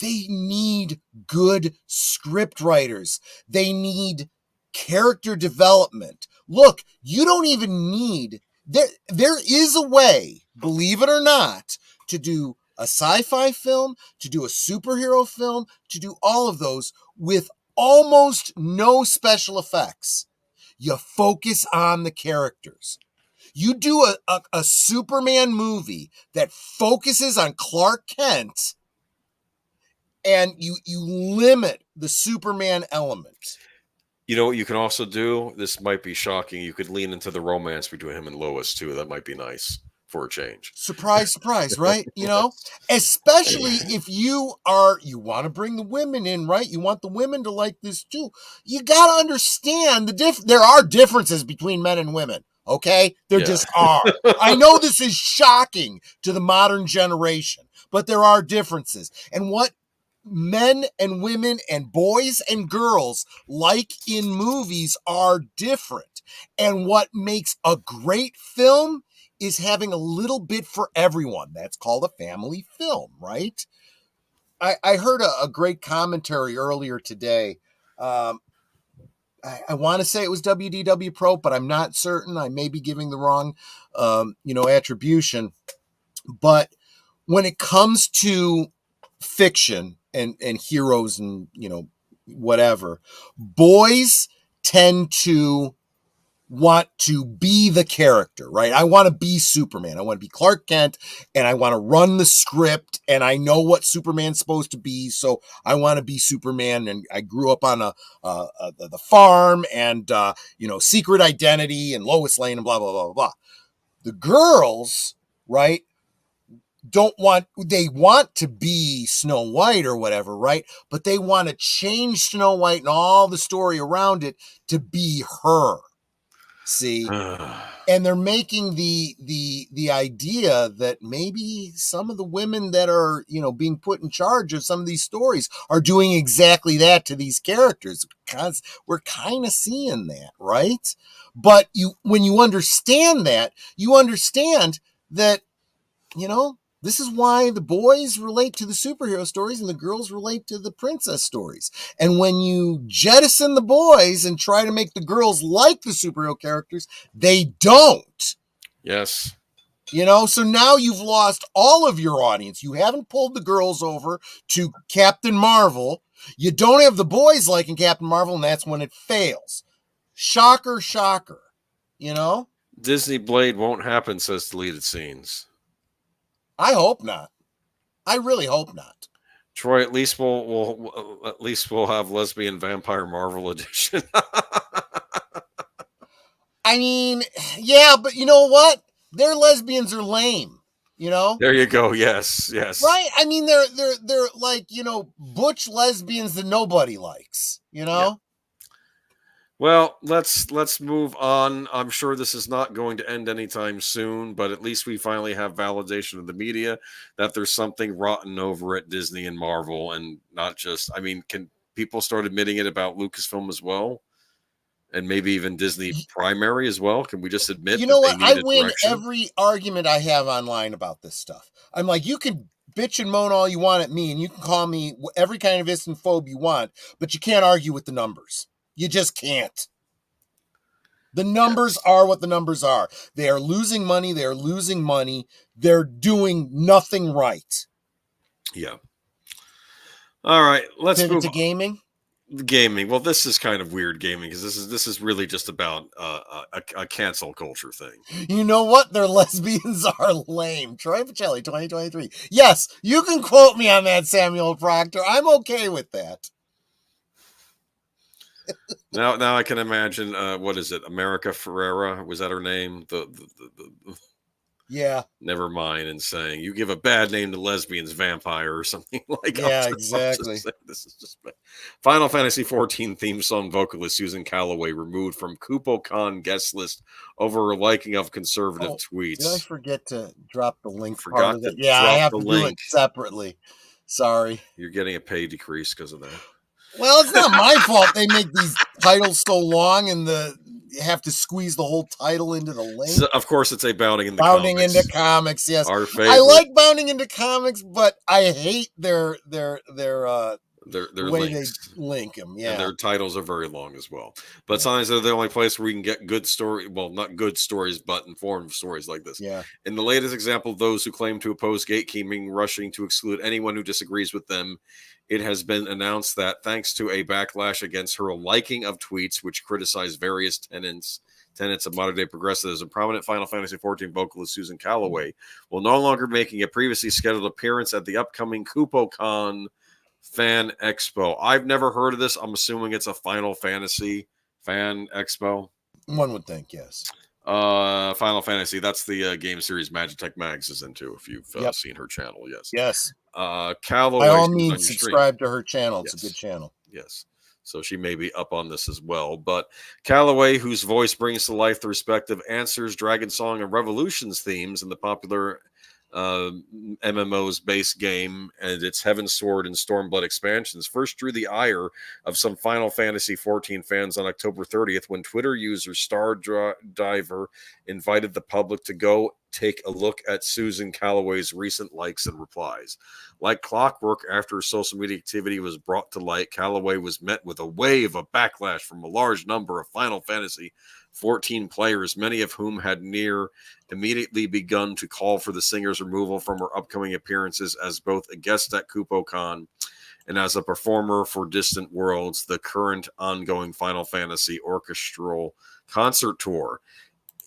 they need good script writers. They need character development. Look, you don't even need... There is a way, believe it or not, to do a sci-fi film, to do a superhero film, to do all of those with almost no special effects. You focus on the characters. You do a Superman movie that focuses on Clark Kent, and you limit the Superman element. You know what you can also do? This might be shocking. You could lean into the romance between him and Lois, too. That might be nice for a change. Surprise, surprise, right? You know, especially if you want to bring the women in, right? You want the women to like this too. You got to understand there are differences between men and women. Okay? There Yeah. just are. I know this is shocking to the modern generation, but there are differences. And what men and women and boys and girls like in movies are different. And what makes a great film is having a little bit for everyone. That's called a family film, right? I heard a great commentary earlier today. I want to say it was WDW Pro, but I'm not certain. I may be giving the wrong, attribution. But when it comes to fiction and heroes and, whatever, boys tend to want to be the character, right? I want to be Superman. I want to be Clark Kent, and I want to run the script, and I know what Superman's supposed to be, so I want to be Superman. And I grew up on the farm, and Secret Identity and Lois Lane and blah blah blah blah blah. The girls, right? They want to be Snow White or whatever, right? But they want to change Snow White and all the story around it to be her. See, and they're making the idea that maybe some of the women that are being put in charge of some of these stories are doing exactly that to these characters, because we're kind of seeing that, right? But when you understand that, you understand that this is why the boys relate to the superhero stories and the girls relate to the princess stories. And when you jettison the boys and try to make the girls like the superhero characters, they don't. Yes. So now you've lost all of your audience. You haven't pulled the girls over to Captain Marvel. You don't have the boys liking Captain Marvel, and that's when it fails. Shocker, shocker. Disney Blade won't happen, says deleted scenes. I hope not. I really hope not. Troy, at least we'll have lesbian vampire Marvel edition. I mean, yeah, but you know what? Their lesbians are lame. There you go. Yes, yes. Right? I mean, they're like butch lesbians that nobody likes. Yeah. Well, let's move on. I'm sure this is not going to end anytime soon, but at least we finally have validation of the media that there's something rotten over at Disney and Marvel, and not just. I mean, can people start admitting it about Lucasfilm as well, and maybe even Disney primary as well? Can we just admit? You know that what? they I need a win direction? every argument I have online about this stuff. I'm like, you can bitch and moan all you want at me, and you can call me every kind of ismphobe you want, but you can't argue with the numbers. You just can't. The numbers are what the numbers are. They are losing money. They are losing money. They're doing nothing right. Yeah. All right. Let's Pivot move to gaming. Gaming. Well, this is kind of weird gaming because this is really just about a cancel culture thing. You know what? Their lesbians are lame. Troy Pacelli, 2023. Yes, you can quote me on that, Samuel Proctor. I'm okay with that. Now I can imagine. What is it? America Ferrera, was that her name? Yeah. Never mind. And saying you give a bad name to lesbians, vampire, or something like. Yeah, exactly. This is just bad. Final Fantasy 14 theme song vocalist Susan Calloway removed from KupoCon guest list over her liking of conservative tweets. Did I forget to drop the link? Forgot to yeah, I have the to link. do it separately. Sorry. You're getting a pay decrease because of that. Well, it's not my fault they make these titles so long and you have to squeeze the whole title into the link. So, of course, it's a bounding into comics. Yes, our favorite. I like bounding into comics, but I hate their way links. they link them. Yeah, and their titles are very long as well. But sometimes they're the only place where we can get good story. Well, not good stories, but informative stories like this. Yeah. In the latest example of those who claim to oppose gatekeeping, rushing to exclude anyone who disagrees with them, it has been announced that thanks to a backlash against her liking of tweets which criticize various tenets of modern-day progressivism, prominent Final Fantasy XIV vocalist Susan Calloway will no longer be making a previously scheduled appearance at the upcoming KupoCon Fan Expo. I've never heard of this. I'm assuming it's a Final Fantasy Fan Expo. One would think, yes. Final Fantasy, that's the game series Magitech Mags is into, if you've seen her channel. Yes. Yes. Calloway, by all means, subscribe to her channel. It's a good channel. Yes. So she may be up on this as well. But Callaway, whose voice brings to life the respective Answers, Dragon Song, and Revolutions themes in the popular MMO's base game and its Heaven Sword and Stormblood expansions, first drew the ire of some Final Fantasy XIV fans on October 30th when Twitter user Star Diver invited the public to go take a look at Susan Callaway's recent likes and replies. Like clockwork, after social media activity was brought to light, Callaway was met with a wave of backlash from a large number of Final Fantasy 14 players, many of whom had immediately begun to call for the singer's removal from her upcoming appearances as both a guest at KupoCon and as a performer for Distant Worlds, the current ongoing Final Fantasy orchestral concert tour.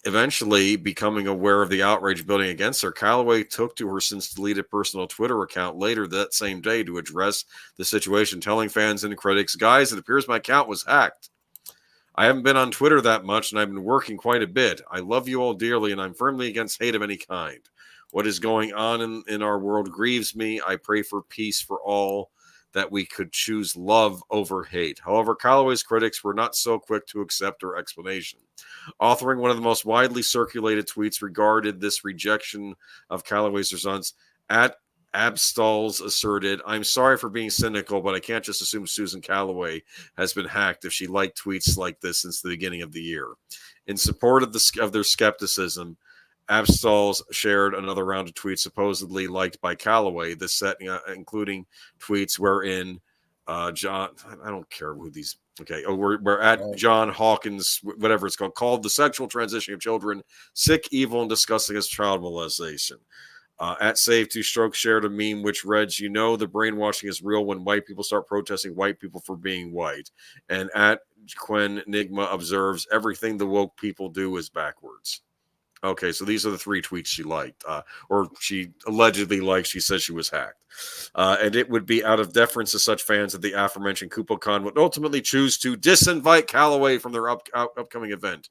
Eventually, becoming aware of the outrage building against her, Callaway took to her since deleted personal Twitter account later that same day to address the situation, telling fans and critics, "Guys, it appears my account was hacked. I haven't been on Twitter that much, and I've been working quite a bit. I love you all dearly, and I'm firmly against hate of any kind. What is going on in our world grieves me. I pray for peace for all, that we could choose love over hate." However, Callaway's critics were not so quick to accept her explanation. Authoring one of the most widely circulated tweets regarded this rejection of Callaway's response, at Abstalls asserted, "I'm sorry for being cynical, but I can't just assume Susan Callaway has been hacked if she liked tweets like this since the beginning of the year." In support of their skepticism, Abstalls shared another round of tweets supposedly liked by Callaway, this set including tweets wherein John, I don't care who these, okay, we're at John Hawkins, whatever it's called the sexual transition of children, sick, evil, and disgusting as child molestation. At Save Two Strokes shared a meme which reads, the brainwashing is real when white people start protesting white people for being white. And at Quen Nigma observes, everything the woke people do is backwards. Okay, so these are the 3 tweets she liked, or she allegedly liked. She says she was hacked. And it would be out of deference to such fans that the aforementioned KupoCon would ultimately choose to disinvite Callaway from their upcoming event.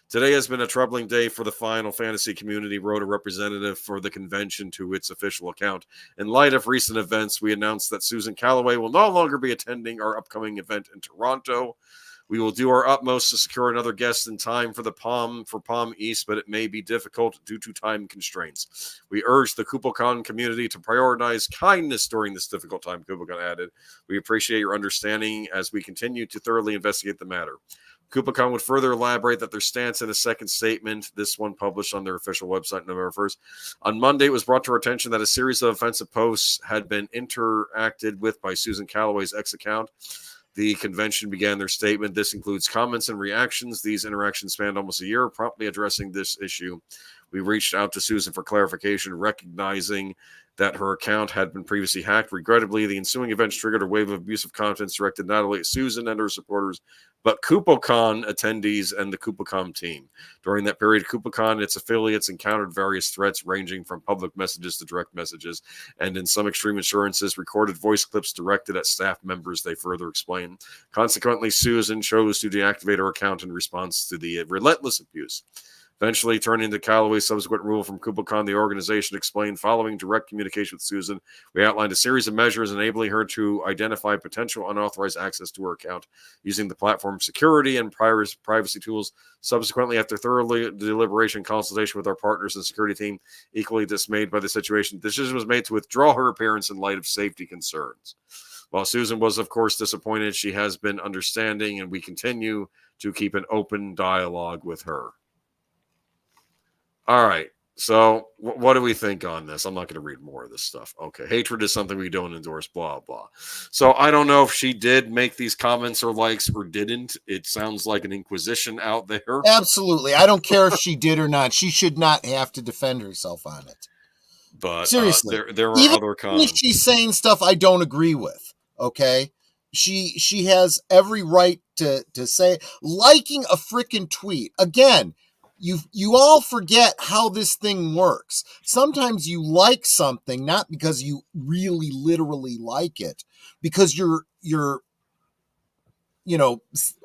Today has been a troubling day for the Final Fantasy community, wrote a representative for the convention to its official account. In light of recent events, we announced that Susan Callaway will no longer be attending our upcoming event in Toronto. We will do our utmost to secure another guest in time for Palm East, but it may be difficult due to time constraints. We urge the KupoCon community to prioritize kindness during this difficult time, KupoCon added. We appreciate your understanding as we continue to thoroughly investigate the matter. KupoCon would further elaborate that their stance in a second statement, this one published on their official website November 1st. On Monday, it was brought to our attention that a series of offensive posts had been interacted with by Susan Callaway's X account. The convention began their statement. This includes comments and reactions. These interactions spanned almost a year, promptly addressing this issue. We reached out to Susan for clarification, recognizing that her account had been previously hacked. Regrettably, the ensuing events triggered a wave of abusive contents directed not only at Susan and her supporters, but KupoCon attendees and the KupoCon team. During that period, KupoCon and its affiliates encountered various threats ranging from public messages to direct messages, and in some extreme instances, recorded voice clips directed at staff members, they further explained. Consequently, Susan chose to deactivate her account in response to the relentless abuse. Eventually turning to Callaway's subsequent rule from KupoCon, the organization explained, following direct communication with Susan, we outlined a series of measures enabling her to identify potential unauthorized access to her account using the platform's security and privacy tools. Subsequently, after thorough deliberation and consultation with our partners and security team, equally dismayed by the situation, the decision was made to withdraw her appearance in light of safety concerns. While Susan was, of course, disappointed, she has been understanding, and we continue to keep an open dialogue with her. All right. So what do we think on this? I'm not going to read more of this stuff. Okay. Hatred is something we don't endorse, blah, blah. So I don't know if she did make these comments or likes or didn't. It sounds like an inquisition out there. Absolutely. I don't care if she did or not. She should not have to defend herself on it. But seriously, there are even other comments. She's saying stuff I don't agree with. Okay. She has every right to say, liking a freaking tweet. Again, you all forget how this thing works. Sometimes you like something not because you really literally like it, because you're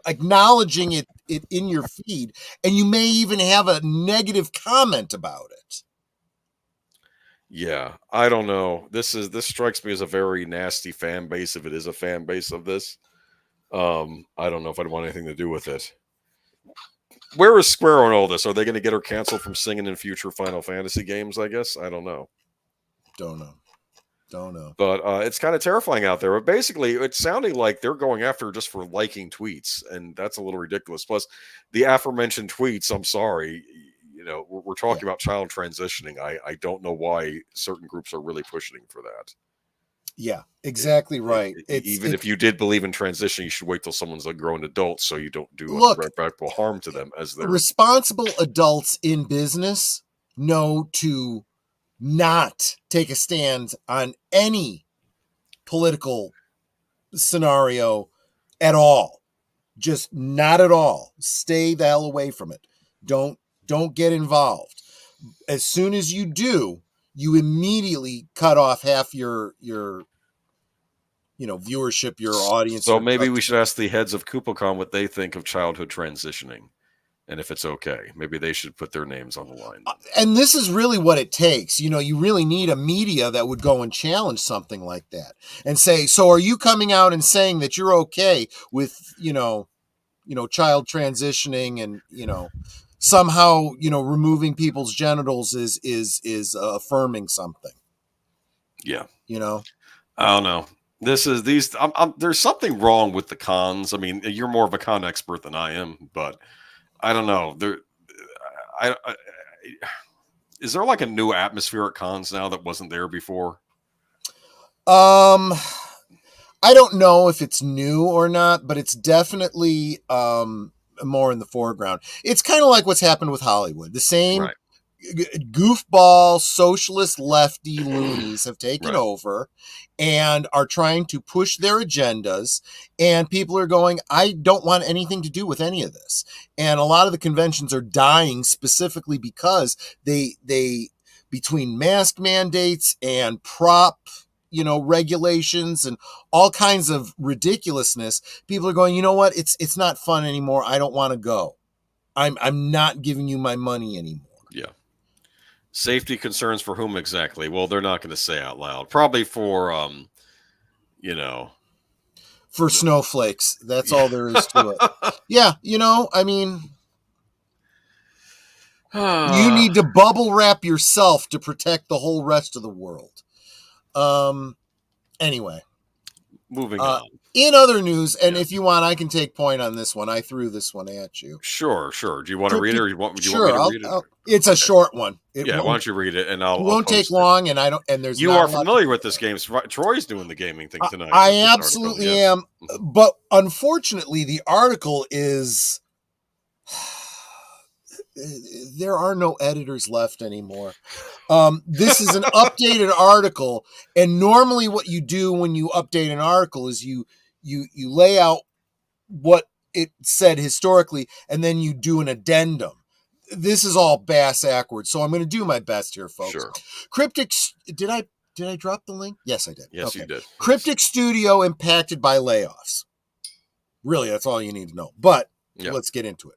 acknowledging it in your feed, and you may even have a negative comment about it. Yeah, I don't know. This strikes me as a very nasty fan base, if it is a fan base of this. I don't know if I'd want anything to do with it. Where is Square on all this? Are they going to get her canceled from singing in future Final Fantasy games? I guess I don't know. Don't know. But it's kind of terrifying out there. But basically, it's sounding like they're going after her just for liking tweets, and that's a little ridiculous. Plus, the aforementioned tweets. I'm sorry, we're talking about child transitioning. I don't know why certain groups are really pushing for that. Yeah, exactly right. Even if you did believe in transition, you should wait till someone's a grown adult so you don't do irreparable harm to them. As they're responsible adults in business know to not take a stand on any political scenario at all. Just not at all. Stay the hell away from it. Don't get involved. As soon as you do, you immediately cut off half your viewership, your audience. So maybe we should ask the heads of KupoCon what they think of childhood transitioning, and if it's okay. Maybe they should put their names on the line. And this is really what it takes. You really need a media that would go and challenge something like that and say, so are you coming out and saying that you're okay with, child transitioning and, somehow, removing people's genitals is affirming something. Yeah. I don't know. There's something wrong with the cons. I mean, you're more of a con expert than I am, but I don't know. Is there like a new atmosphere at cons now that wasn't there before? I don't know if it's new or not, but it's definitely more in the foreground. It's kind of like what's happened with Hollywood. The same goofball socialist lefty loonies have taken over and are trying to push their agendas, and people are going, I don't want anything to do with any of this. And a lot of the conventions are dying specifically because they between mask mandates and prop regulations and all kinds of ridiculousness, people are going, you know what, it's not fun anymore. I don't want to go. I'm not giving you my money anymore. Yeah. Safety concerns for whom exactly? Well, they're not going to say out loud. Probably for, for snowflakes. That's all there is to it. Yeah, I mean, you need to bubble wrap yourself to protect the whole rest of the world. Anyway. Moving on. In other news, and if you want, I can take point on this one. I threw this one at you. Sure. Do you want to read it, or do you want me to read it? It's a short one. Why don't you read it, and I'll. It won't take long, and I don't. And there's. You are familiar with this game. Troy's doing the gaming thing tonight. I absolutely am, but unfortunately, the article is. There are no editors left anymore. This is an updated article, and normally what you do when you update an article is you lay out what it said historically, and then you do an addendum. This is all bass-ackwards, so I'm going to do my best here, folks. Sure. Cryptic, did I drop the link? Yes, I did. Yes, you did. Cryptic Studio impacted by layoffs. Really, that's all you need to know. But let's get into it.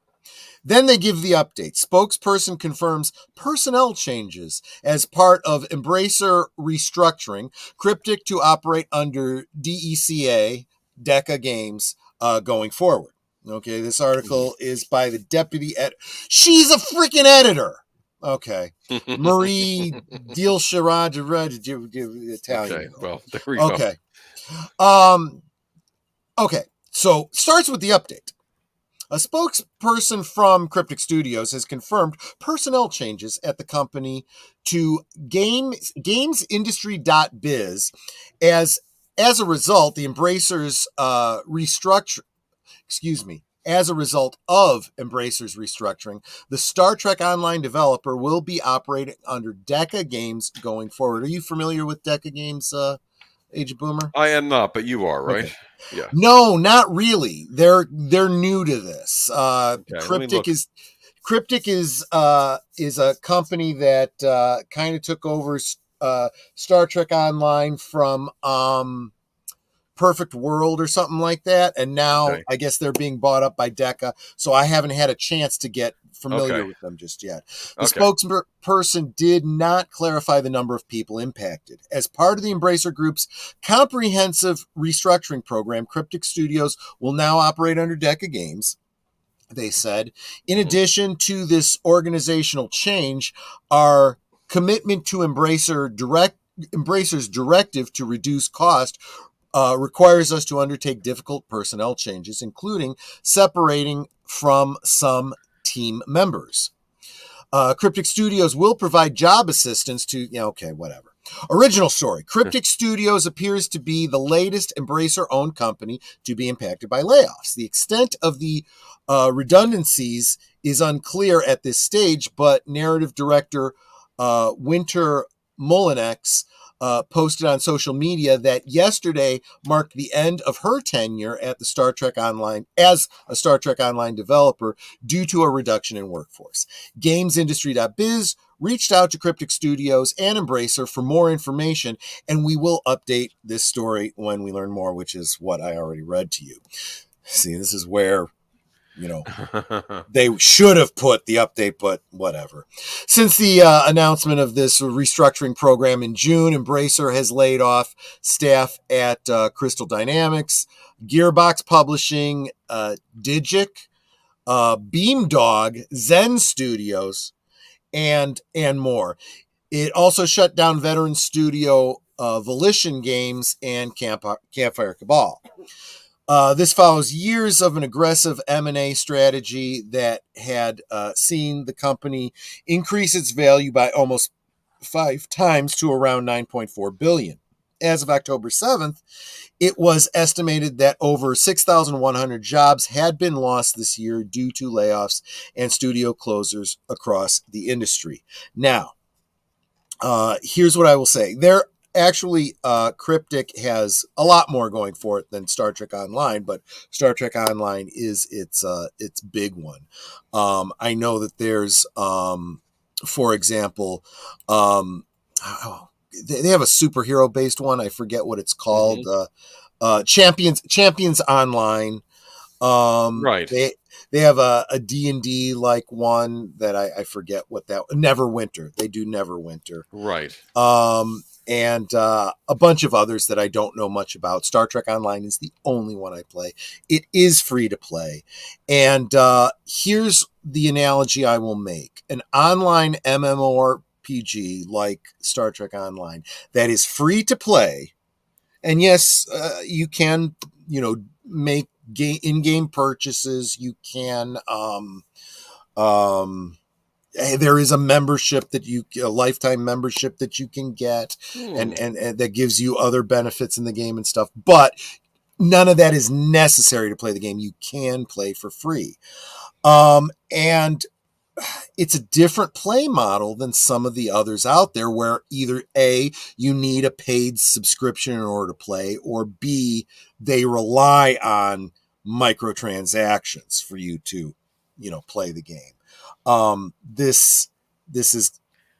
Then they give the update. Spokesperson confirms personnel changes as part of Embracer restructuring. Cryptic to operate under DECA, DECA Games, going forward. Okay, this article is by the deputy editor. She's a freaking editor. Okay. Marie Dilsharad, Italian. Okay, well, there we go. Okay. Okay, so starts with the update. A spokesperson from Cryptic Studios has confirmed personnel changes at the company to gamesindustry.biz as a result, the Embracer's as a result of Embracer's restructuring, the Star Trek Online developer will be operating under DECA Games going forward. Are you familiar with DECA Games, Age of Boomer? I am not, but you are, right? Okay. Yeah. No, not really. They're new to this. Cryptic is a company that kind of took over Star Trek Online from Perfect World or something like that. And now Okay. I guess they're being bought up by Decca. So I haven't had a chance to get familiar Okay. with them just yet. The Okay. spokesperson did not clarify the number of people impacted. As part of the Embracer Group's comprehensive restructuring program, Cryptic Studios will now operate under Decca Games, they said. In addition to this organizational change, our commitment to Embracer's directive to reduce cost requires us to undertake difficult personnel changes, including separating from some team members. Cryptic Studios will provide job assistance to, okay, whatever. Original story. Cryptic Studios appears to be the latest Embracer-owned company to be impacted by layoffs. The extent of the redundancies is unclear at this stage, but narrative director Winter Molinex posted on social media that yesterday marked the end of her tenure at the Star Trek Online as a Star Trek Online developer due to a reduction in workforce. GamesIndustry.biz reached out to Cryptic Studios and Embracer for more information, and we will update this story when we learn more, which is what I already read to you. See, this is where they should have put the update, but whatever. Since the announcement of this restructuring program in June, Embracer has laid off staff at Crystal Dynamics, Gearbox Publishing, Digic, Beamdog, Zen Studios, and more. It also shut down veteran studio Volition Games and Campfire Cabal. This follows years of an aggressive M&A strategy that had seen the company increase its value by almost 5 times to around $9.4 billion. As of October 7th, it was estimated that over 6,100 jobs had been lost this year due to layoffs and studio closures across the industry. Now, here's what I will say. Cryptic has a lot more going for it than Star Trek Online, but Star Trek Online is its big one. I know that there's, for example, they have a superhero based one. I forget what it's called. Champions Online. Right. They have a D&D like one that I forget what that. Neverwinter. They do Neverwinter. Right. And a bunch of others that I don't know much about. Star Trek Online is the only one I play. It is free to play. And here's the analogy I will make. An online MMORPG like Star Trek Online that is free to play. And yes, you can, make in-game purchases. You can... there is a membership a lifetime membership that you can get, and that gives you other benefits in the game and stuff. But none of that is necessary to play the game. You can play for free. And it's a different play model than some of the others out there where either A, you need a paid subscription in order to play, or B, they rely on microtransactions for you to, play the game. This is,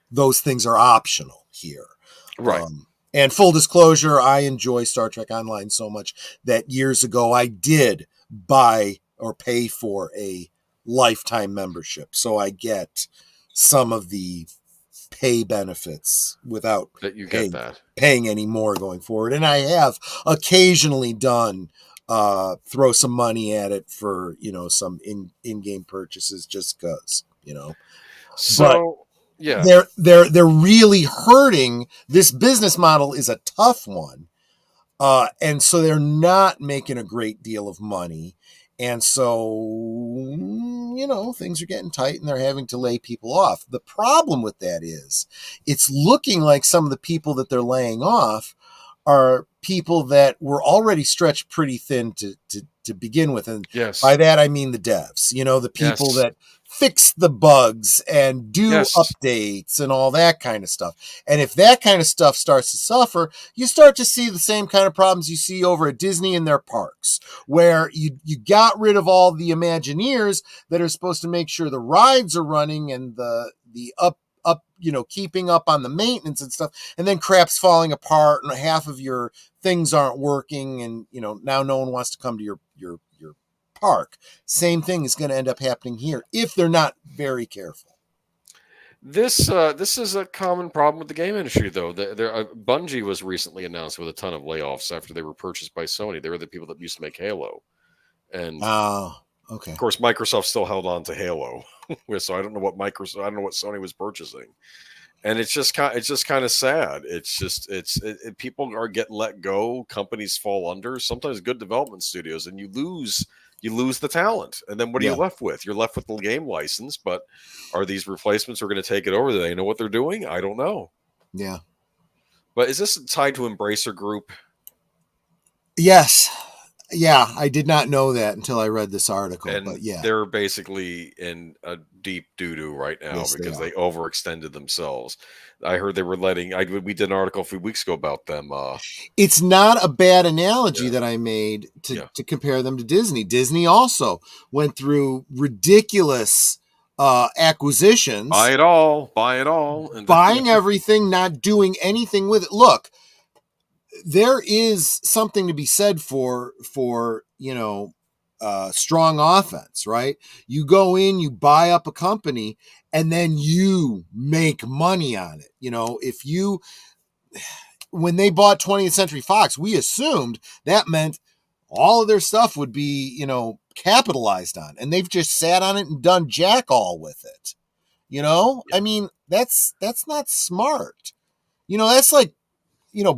those things are optional here. Right. And full disclosure, I enjoy Star Trek Online so much that years ago I did buy or pay for a lifetime membership. So I get some of the pay benefits without that you get paying any more going forward. And I have occasionally done throw some money at it for, some in-game purchases just because, So, but yeah. they're really hurting. This business model is a tough one. And so they're not making a great deal of money. And so, things are getting tight and they're having to lay people off. The problem with that is it's looking like some of the people that they're laying off are people that were already stretched pretty thin to begin with. And yes. by that, I mean the devs, the people that fix the bugs and do updates and all that kind of stuff. And if that kind of stuff starts to suffer, you start to see the same kind of problems you see over at Disney in their parks, where you got rid of all the Imagineers that are supposed to make sure the rides are running and the keeping up on the maintenance and stuff, and then crap's falling apart and half of your things aren't working, and now no one wants to come to your park. Same thing is going to end up happening here if they're not very careful. This is a common problem with the game industry, though. Bungie was recently announced with a ton of layoffs after they were purchased by Sony. They were the people that used to make Halo, and okay. Of course, Microsoft still held on to Halo, so I don't know what Sony was purchasing, and it's just kind of sad. People are getting let go, companies fall under. Sometimes good development studios, and you lose the talent, and then what are you left with? You're left with the game license, but are these replacements who are going to take it over? Do they know what they're doing? I don't know. Yeah, but is this tied to Embracer Group? Yes. Yeah, I did not know that until I read this article. And but yeah, they're basically in a deep doo-doo right now because they overextended themselves. I heard they were we did an article a few weeks ago about them. It's not a bad analogy that I made to compare them to Disney. Disney also went through ridiculous acquisitions. Buy it all. Buying everything, not doing anything with it. Look, there is something to be said for strong offense, right? You go in, you buy up a company, and then you make money on it. When they bought 20th Century Fox, we assumed that meant all of their stuff would be, capitalized on, and they've just sat on it and done jack all with it. I mean, that's not smart. That's like,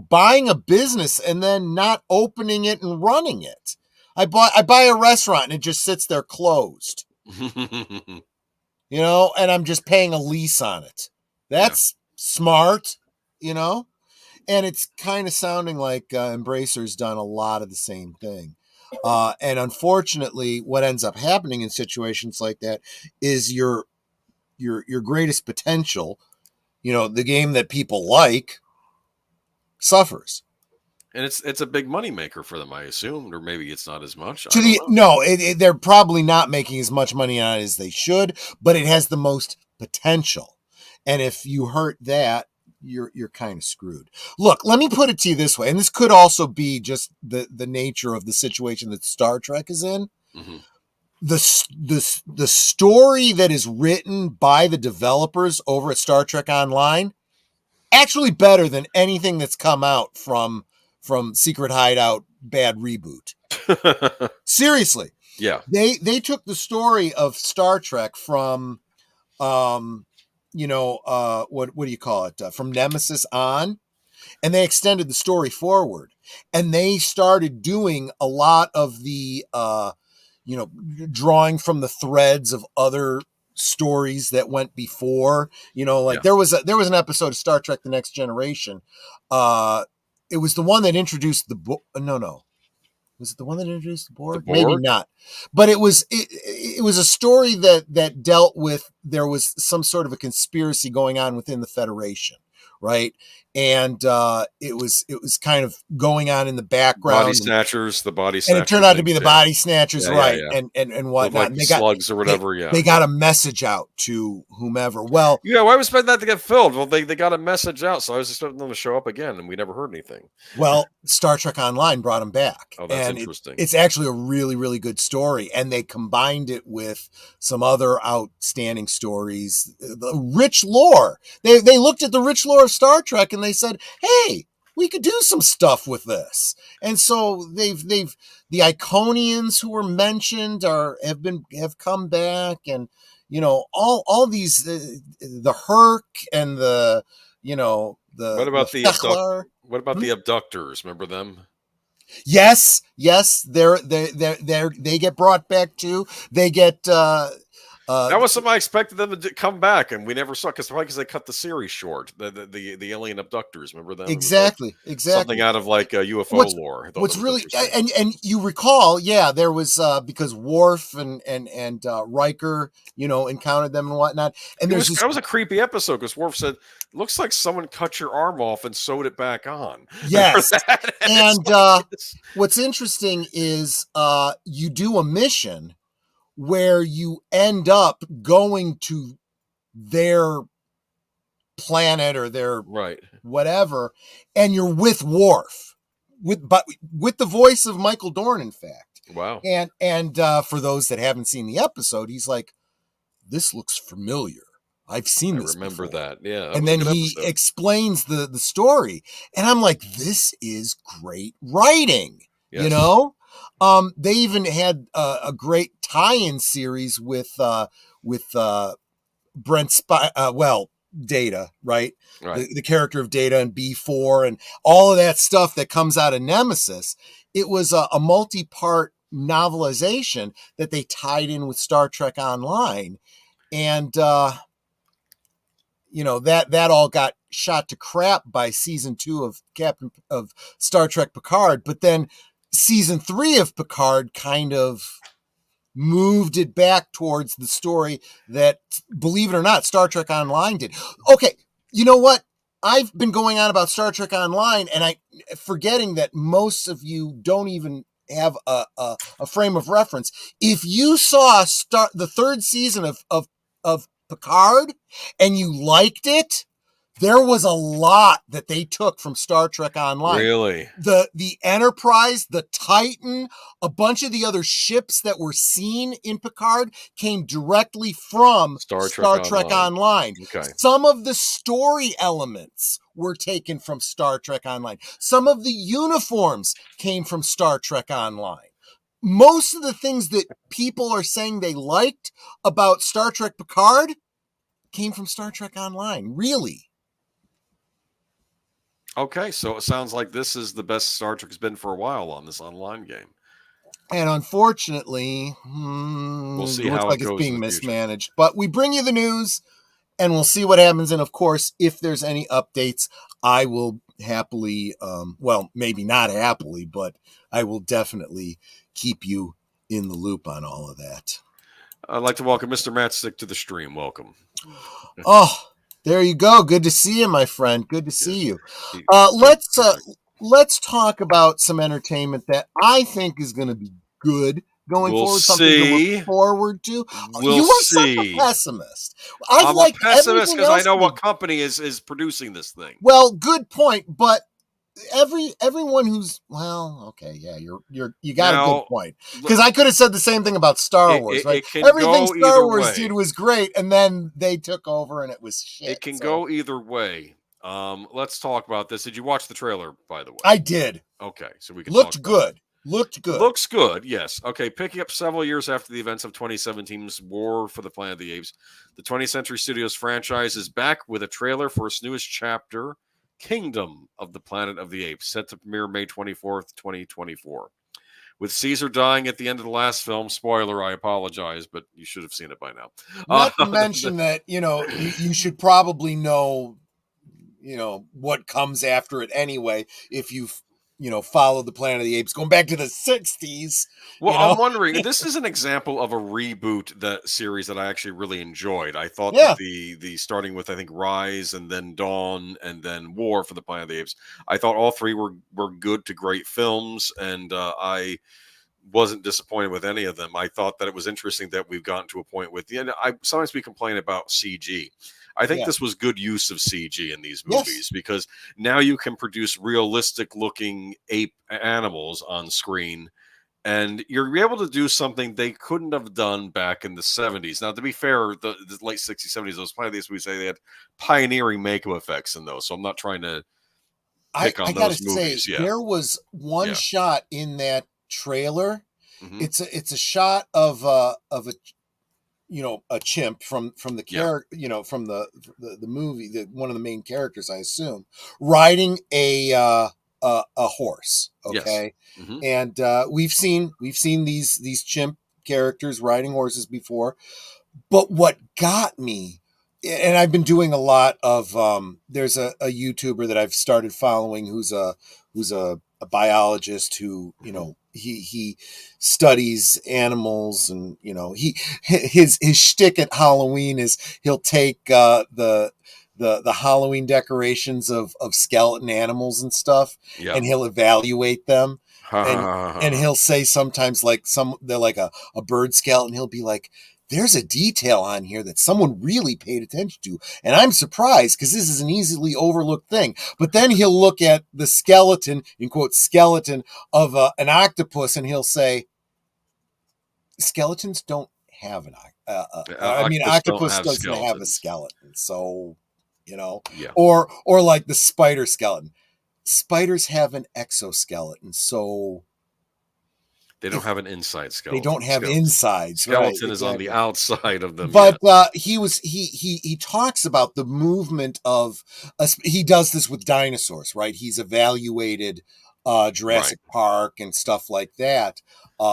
buying a business and then not opening it and running it. I buy a restaurant and it just sits there closed, and I'm just paying a lease on it. That's smart, and it's kind of sounding like Embracer's done a lot of the same thing. And unfortunately, what ends up happening in situations like that is your greatest potential, the game that people like, suffers. And it's a big money maker for them, I assumed, or maybe it's not as much. They're probably not making as much money on it as they should, but it has the most potential. And if you hurt that, you're kind of screwed. Look, let me put it to you this way, and this could also be just the nature of the situation that Star Trek is in. Mm-hmm. The story that is written by the developers over at Star Trek Online, actually better than anything that's come out from Secret Hideout bad reboot. Seriously. Yeah. They took the story of Star Trek from what do you call it? From Nemesis on, and they extended the story forward, and they started doing a lot of the drawing from the threads of other stories that went before. There was an episode of Star Trek The Next Generation. It was the one that introduced the book. No. Was it the one that introduced the Borg? Maybe not. But it was a story that dealt with, there was some sort of a conspiracy going on within the Federation, right? And it was kind of going on in the background. Body snatchers. And it turned out to be the body snatchers, right? Yeah. And whatnot. Like the slugs or whatever. They got a message out to whomever. Well, why was that to get filled? Well, they got a message out, so I was expecting them to show up again, and we never heard anything. Well, Star Trek Online brought them back. Oh, that's interesting. It's actually a really, really good story, and they combined it with some other outstanding stories. The rich lore. They looked at the rich lore of Star Trek, and they said, "Hey, we could do some stuff with this." And so the Iconians who were mentioned have come back, and all these the Herc and the what about the abductors? Remember them? Yes, they get brought back too. They get that was something I expected them to come back, and we never saw, because they cut the series short. The alien abductors, remember them? Exactly. Something out of like UFO lore. What's really and you recall, there was because Worf and Riker, encountered them and whatnot. And that was a creepy episode, because Worf said, "Looks like someone cut your arm off and sewed it back on." Yes, and what's interesting is you do a mission where you end up going to their planet or their Right. whatever, and you're with Worf, with the voice of Michael Dorn, in fact. Wow. And for those that haven't seen the episode, he's like, "This looks familiar. I've seen I this remember before." that. Yeah, that And was a then good he episode. explains the story, and I'm like, "This is great writing." Yes. You know, they even had a great tie-in series with Brent Data, right? Right. The character of Data and B4 and all of that stuff that comes out of Nemesis. It was a multi-part novelization that they tied in with Star Trek Online. And, that all got shot to crap by season 2 of Star Trek Picard. But then season 3 of Picard kind of moved it back towards the story that, believe it or not, Star Trek Online did. Okay, you know what? I've been going on about Star Trek Online, and I forgetting that most of you don't even have a frame of reference. If you saw the third season of Picard and you liked it, there was a lot that they took from Star Trek Online. Really? The Enterprise, the Titan, a bunch of the other ships that were seen in Picard came directly from Star Trek Online. Okay. Some of the story elements were taken from Star Trek Online. Some of the uniforms came from Star Trek Online. Most of the things that people are saying they liked about Star Trek Picard came from Star Trek Online. Really? Okay, so it sounds like this is the best Star Trek's been for a while on this online game. And unfortunately, We'll see it looks how like it it's goes in being the future. mismanaged. But we bring you the news, and we'll see what happens. And of course, if there's any updates, I will happily, maybe not happily, but I will definitely keep you in the loop on all of that. I'd like to welcome Mr. Matstick to the stream. Welcome. Oh, there you go. Good to see you, my friend. Good to see you. Let's talk about some entertainment that I think is going to be good going forward. Something to look forward to. We'll you are see. such a pessimist. I'm a pessimist because I know what company is producing this thing. Well, good point, but everyone who's you got a good point, because I could have said the same thing about Star Wars, right? Everything Star Wars did was great, and then they took over and it was shit. It can go either way. Let's talk about this. Did you watch the trailer, by the way? I did. Okay, so we can Looked good. Looks good, yes. Okay, picking up several years after the events of 2017's War for the Planet of the Apes, the 20th Century Studios franchise is back with a trailer for its newest chapter, Kingdom of the Planet of the Apes, set to premiere May 24th, 2024. With Caesar dying at the end of the last film, spoiler, I apologize, but you should have seen it by now. Not to mention that, you should probably know, what comes after it anyway, if you've follow the Planet of the Apes going back to the 60s. Well, I'm wondering, this is an example of a reboot that series that I actually really enjoyed. I thought that the starting with, I think, Rise and then Dawn and then War for the Planet of the Apes, I thought all three were good to great films, and I wasn't disappointed with any of them. I thought that it was interesting that we've gotten to a point with sometimes we complain about CG. I think this was good use of CG in these movies, because now you can produce realistic looking ape animals on screen, and you're able to do something they couldn't have done back in the 70s. Now, to be fair, the late 60s, 70s, those Planet of the Apes, we say they had pioneering makeup effects in those. So I'm not trying to pick on those movies. There was one shot in that trailer. Mm-hmm. It's a shot of a chimp from the character, from the movie, one of the main characters, I assume, riding a horse. Okay. Yes. Mm-hmm. And we've seen these chimp characters riding horses before, but what got me, and I've been doing a lot of, there's a YouTuber that I've started following who's a biologist who, he studies animals, and his shtick at Halloween is he'll take the Halloween decorations of skeleton animals and stuff, and he'll evaluate them, and he'll say sometimes, like, they're like a bird skeleton, he'll be like, there's a detail on here that someone really paid attention to. And I'm surprised because this is an easily overlooked thing. But then he'll look at the skeleton, in quote, skeleton of an octopus, and he'll say, skeletons don't have an Don't octopus have doesn't have a skeletons. skeleton. So, Yeah. or like the spider skeleton. Spiders have an exoskeleton. So They don't have an inside they skeleton. don't have insides. Skeleton Right, is on the exactly. outside of them. But he talks about the movement of he does this with dinosaurs, right? He's evaluated Jurassic Park and stuff like that.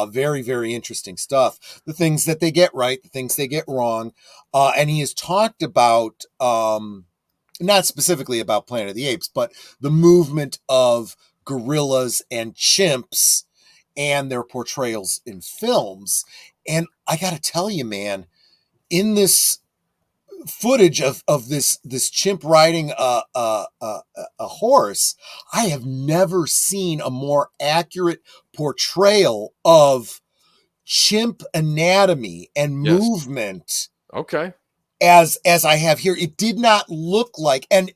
Very, very interesting stuff. The things that they get right, the things they get wrong. And he has talked about not specifically about Planet of the Apes, but the movement of gorillas and chimps and their portrayals in films. And I got to tell you, man, in this footage of this chimp riding a horse, I have never seen a more accurate portrayal of chimp anatomy and movement. Okay. As I have here, it did not look like, and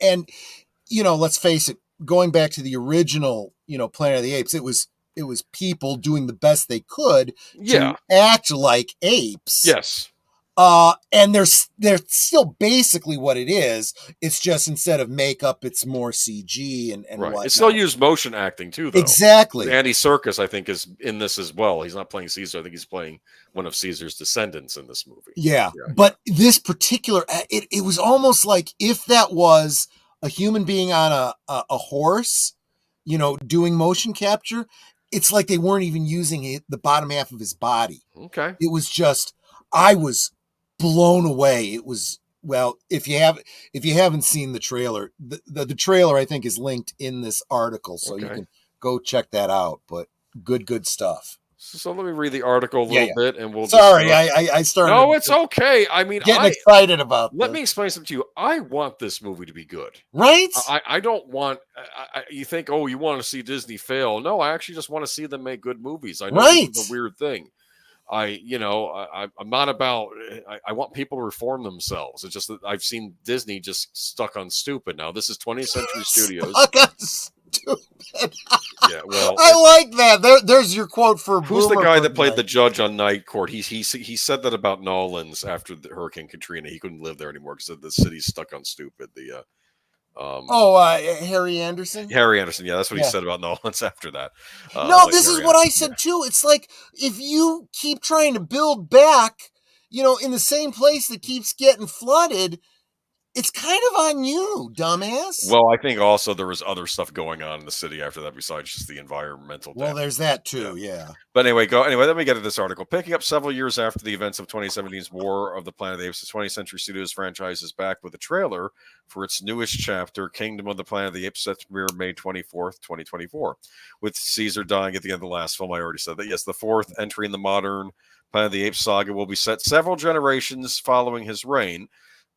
let's face it, going back to the original, Planet of the Apes, it was people doing the best they could to act like apes. Yes. And they're still basically what it is. It's just instead of makeup, it's more CG and right. whatnot. It still used motion acting too, though. Exactly. Andy Serkis, I think, is in this as well. He's not playing Caesar. I think he's playing one of Caesar's descendants in this movie. Yeah. But this particular, it was almost like if that was a human being on a horse, doing motion capture, it's like they weren't even using the bottom half of his body. Okay. It was just, I was blown away. It was, well, if you haven't seen the trailer, the trailer I think is linked in this article, so you can go check that out. But good stuff. So let me read the article a little bit, and we'll. Sorry, I started. No, it's okay. I mean, getting excited about. Let me explain something to you. I want this movie to be good, right? I don't want. You think, oh, you want to see Disney fail? No, I actually just want to see them make good movies. I know this is a weird thing. I'm not about. I want people to reform themselves. It's just that I've seen Disney just stuck on stupid. Now this is 20th Century Studios. Stupid. Yeah, well, I like that. There's your quote for. Who's the guy that played the judge on Night Court? He said that about Nolans after the Hurricane Katrina. He couldn't live there anymore because the city's stuck on stupid. Harry Anderson. Harry Anderson. Yeah, that's what he said about Nolans after that. No, this is what I said too. It's like if you keep trying to build back, in the same place that keeps getting flooded, it's kind of on you, dumbass. Well, I think also there was other stuff going on in the city after that besides just the environmental damage. Well, there's that too, yeah. But anyway, let me get to this article. Picking up several years after the events of 2017's War of the Planet of the Apes, the 20th Century Studios franchise is back with a trailer for its newest chapter, Kingdom of the Planet of the Apes, set to premiere May 24th, 2024. With Caesar dying at the end of the last film, I already said that. Yes, the fourth entry in the modern Planet of the Apes saga will be set several generations following his reign.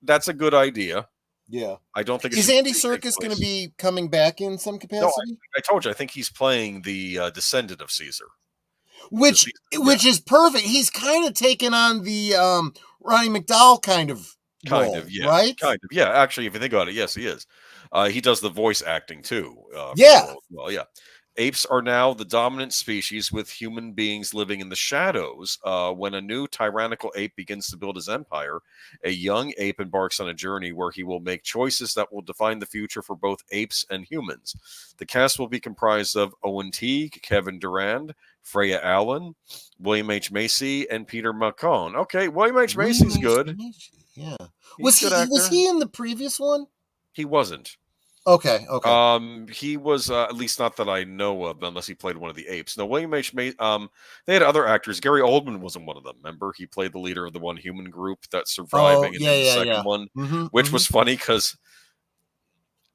That's a good idea. Yeah. I don't think is Andy Serkis going to be coming back in some capacity? No, I told you. I think he's playing the descendant of Caesar, which is perfect. He's kind of taken on the Ronnie McDowell kind of role, right? Kind of, yeah. Actually, if you think about it, yes, he is. He does the voice acting too. Well, yeah. Apes are now the dominant species, with human beings living in the shadows. When a new tyrannical ape begins to build his empire, a young ape embarks on a journey where he will make choices that will define the future for both apes and humans. The cast will be comprised of Owen Teague, Kevin Durand, Freya Allen, William H. Macy, and Peter McCone. Okay, William H. Macy's good. Yeah. Was he in the previous one? He wasn't. Okay. He was at least not that I know of, unless he played one of the apes. No, William H. Macy. They had other actors. Gary Oldman wasn't one of them. Remember, he played the leader of the one human group that's surviving in the second one, which was funny because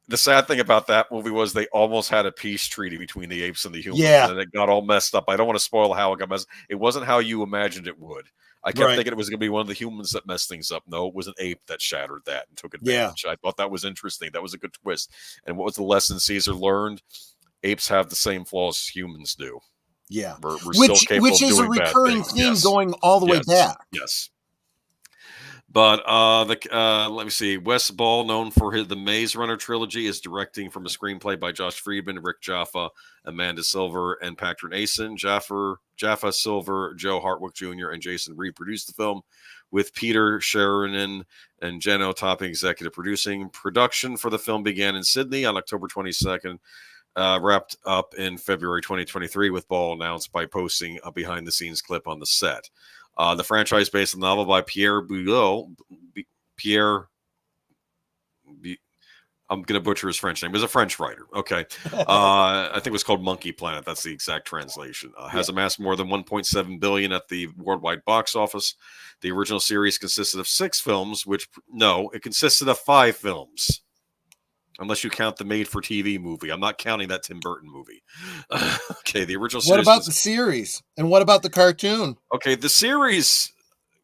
the sad thing about that movie was they almost had a peace treaty between the apes and the humans, and it got all messed up. I don't want to spoil how it got messed. It wasn't how you imagined it would. I kept thinking it was going to be one of the humans that messed things up. No, it was an ape that shattered that and took advantage. I thought that was interesting. That was a good twist. And what was the lesson Caesar learned? Apes have the same flaws as humans do. Yeah. We're still capable which is of a doing recurring bad theme going all the way back. Yes. But let me see. Wes Ball, known for the Maze Runner trilogy, is directing from a screenplay by Josh Friedman, Rick Jaffa, Amanda Silver, and Patrick Asen. Jaffa Silver, Joe Hartwick Jr., and Jason Reed produced the film, with Peter Sheridan and Jeno Topping executive producing. Production for the film began in Sydney on October 22nd, wrapped up in February 2023, with Ball announced by posting a behind-the-scenes clip on the set. The franchise based on the novel by Pierre Bouleau. Pierre, I'm going to butcher his French name. He was a French writer. Okay. I think it was called Monkey Planet. That's the exact translation. Has amassed more than 1.7 billion at the worldwide box office. The original series consisted of 6 films, it consisted of 5 films. Unless you count the made-for-TV movie. I'm not counting that Tim Burton movie. Okay, the original series. What about the series? And what about the cartoon? Okay, the series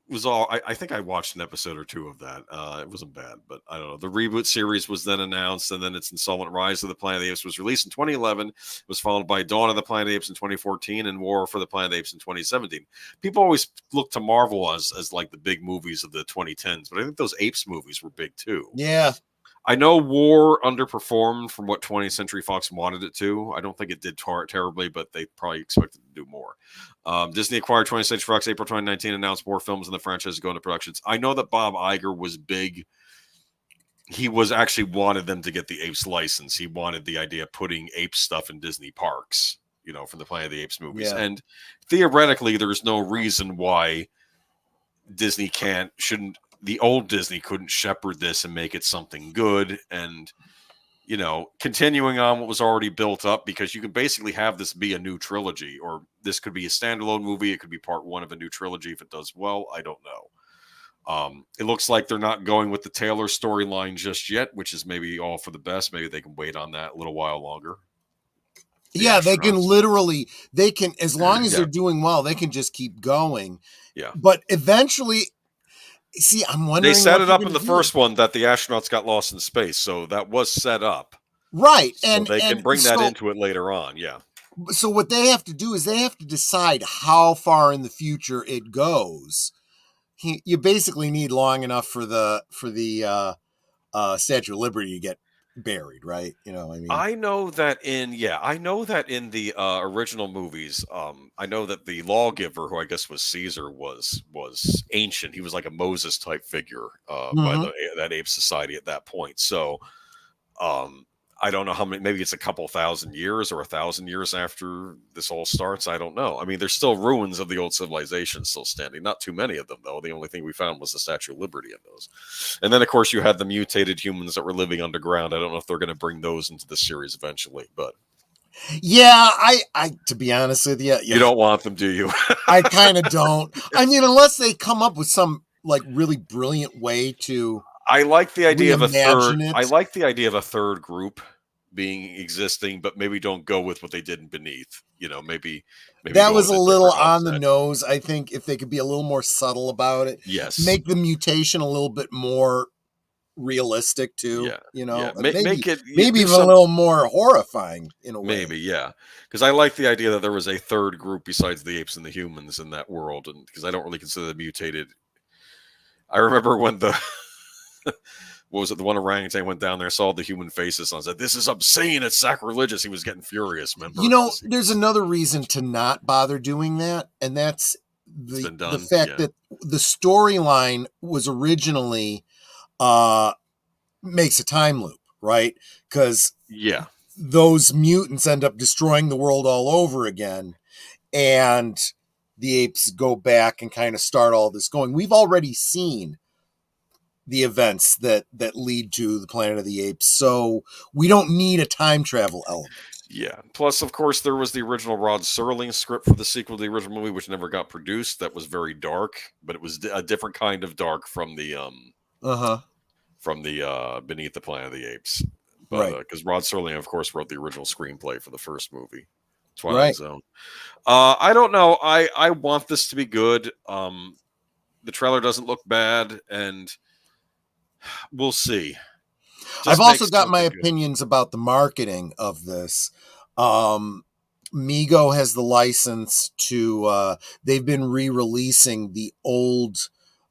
was all. I think I watched an episode or 2 of that. It wasn't bad, but I don't know. The reboot series was then announced, and then its installment Rise of the Planet of the Apes was released in 2011. It was followed by Dawn of the Planet of the Apes in 2014 and War for the Planet of the Apes in 2017. People always look to Marvel as like the big movies of the 2010s, but I think those Apes movies were big too. Yeah. I know War underperformed from what 20th Century Fox wanted it to. I don't think it did terribly, but they probably expected to do more. Disney acquired 20th Century Fox April 2019, announced more films in the franchise go into productions. I know that Bob Iger was big. He was actually wanted them to get the Apes license. He wanted the idea of putting ape stuff in Disney parks, from the Planet of the Apes movies. Yeah. And theoretically, there's no reason why Disney shouldn't. The old Disney couldn't shepherd this and make it something good and, continuing on what was already built up, because you can basically have this be a new trilogy, or this could be a standalone movie. It could be part 1 of a new trilogy if it does well. I don't know. It looks like they're not going with the Taylor storyline just yet, which is maybe all for the best. Maybe they can wait on that a little while longer. They can literally, as long as they're doing well, they can just keep going. Yeah. But eventually, see, I'm wondering. They set it up in the first one that the astronauts got lost in space, so that was set up, right? So and they can bring that into it later on. Yeah. So what they have to do is they have to decide how far in the future it goes. You basically need long enough for the Statue of Liberty to get buried, right? I know that in the original movies, I know that the lawgiver, who I guess was Caesar, was ancient. He was like a Moses type figure by that ape society at that point. So I don't know how many, maybe it's a couple thousand years or 1,000 years after this all starts. I don't know. I mean, there's still ruins of the old civilization still standing. Not too many of them, though. The only thing we found was the Statue of Liberty in those. And then, of course, you had the mutated humans that were living underground. I don't know if they're going to bring those into the series eventually, but. Yeah, I to be honest with you. You don't want them, do you? I kind of don't. I mean, unless they come up with some like really brilliant way to. I like the idea of a third. It. I like the idea of a third group existing, but maybe don't go with what they did in Beneath. Maybe that was a little on the nose. I think if they could be a little more subtle about it, yes, make the mutation a little bit more realistic too. Make it maybe even a little more horrifying in a way. Maybe, yeah, because I like the idea that there was a third group besides the apes and the humans in that world, and because I don't really consider the mutated. I remember when the what was it? The one orangutan went down there, saw the human faces, and said, "This is obscene. It's sacrilegious." He was getting furious. Remember? There's another reason to not bother doing that, and that's the fact that the storyline was originally makes a time loop, right? Because those mutants end up destroying the world all over again, and the apes go back and kind of start all this going. We've already seen the events that lead to the Planet of the Apes, so we don't need a time travel element. Yeah. Plus, of course, there was the original Rod Serling script for the sequel to the original movie, which never got produced. That was very dark, but it was a different kind of dark from the Beneath the Planet of the Apes. But because Rod Serling, of course, wrote the original screenplay for the first movie, Twilight Zone. I don't know. I want this to be good. The trailer doesn't look bad, and we'll see. I've also got my opinions about the marketing of this. Mego has the license to. They've been re-releasing the old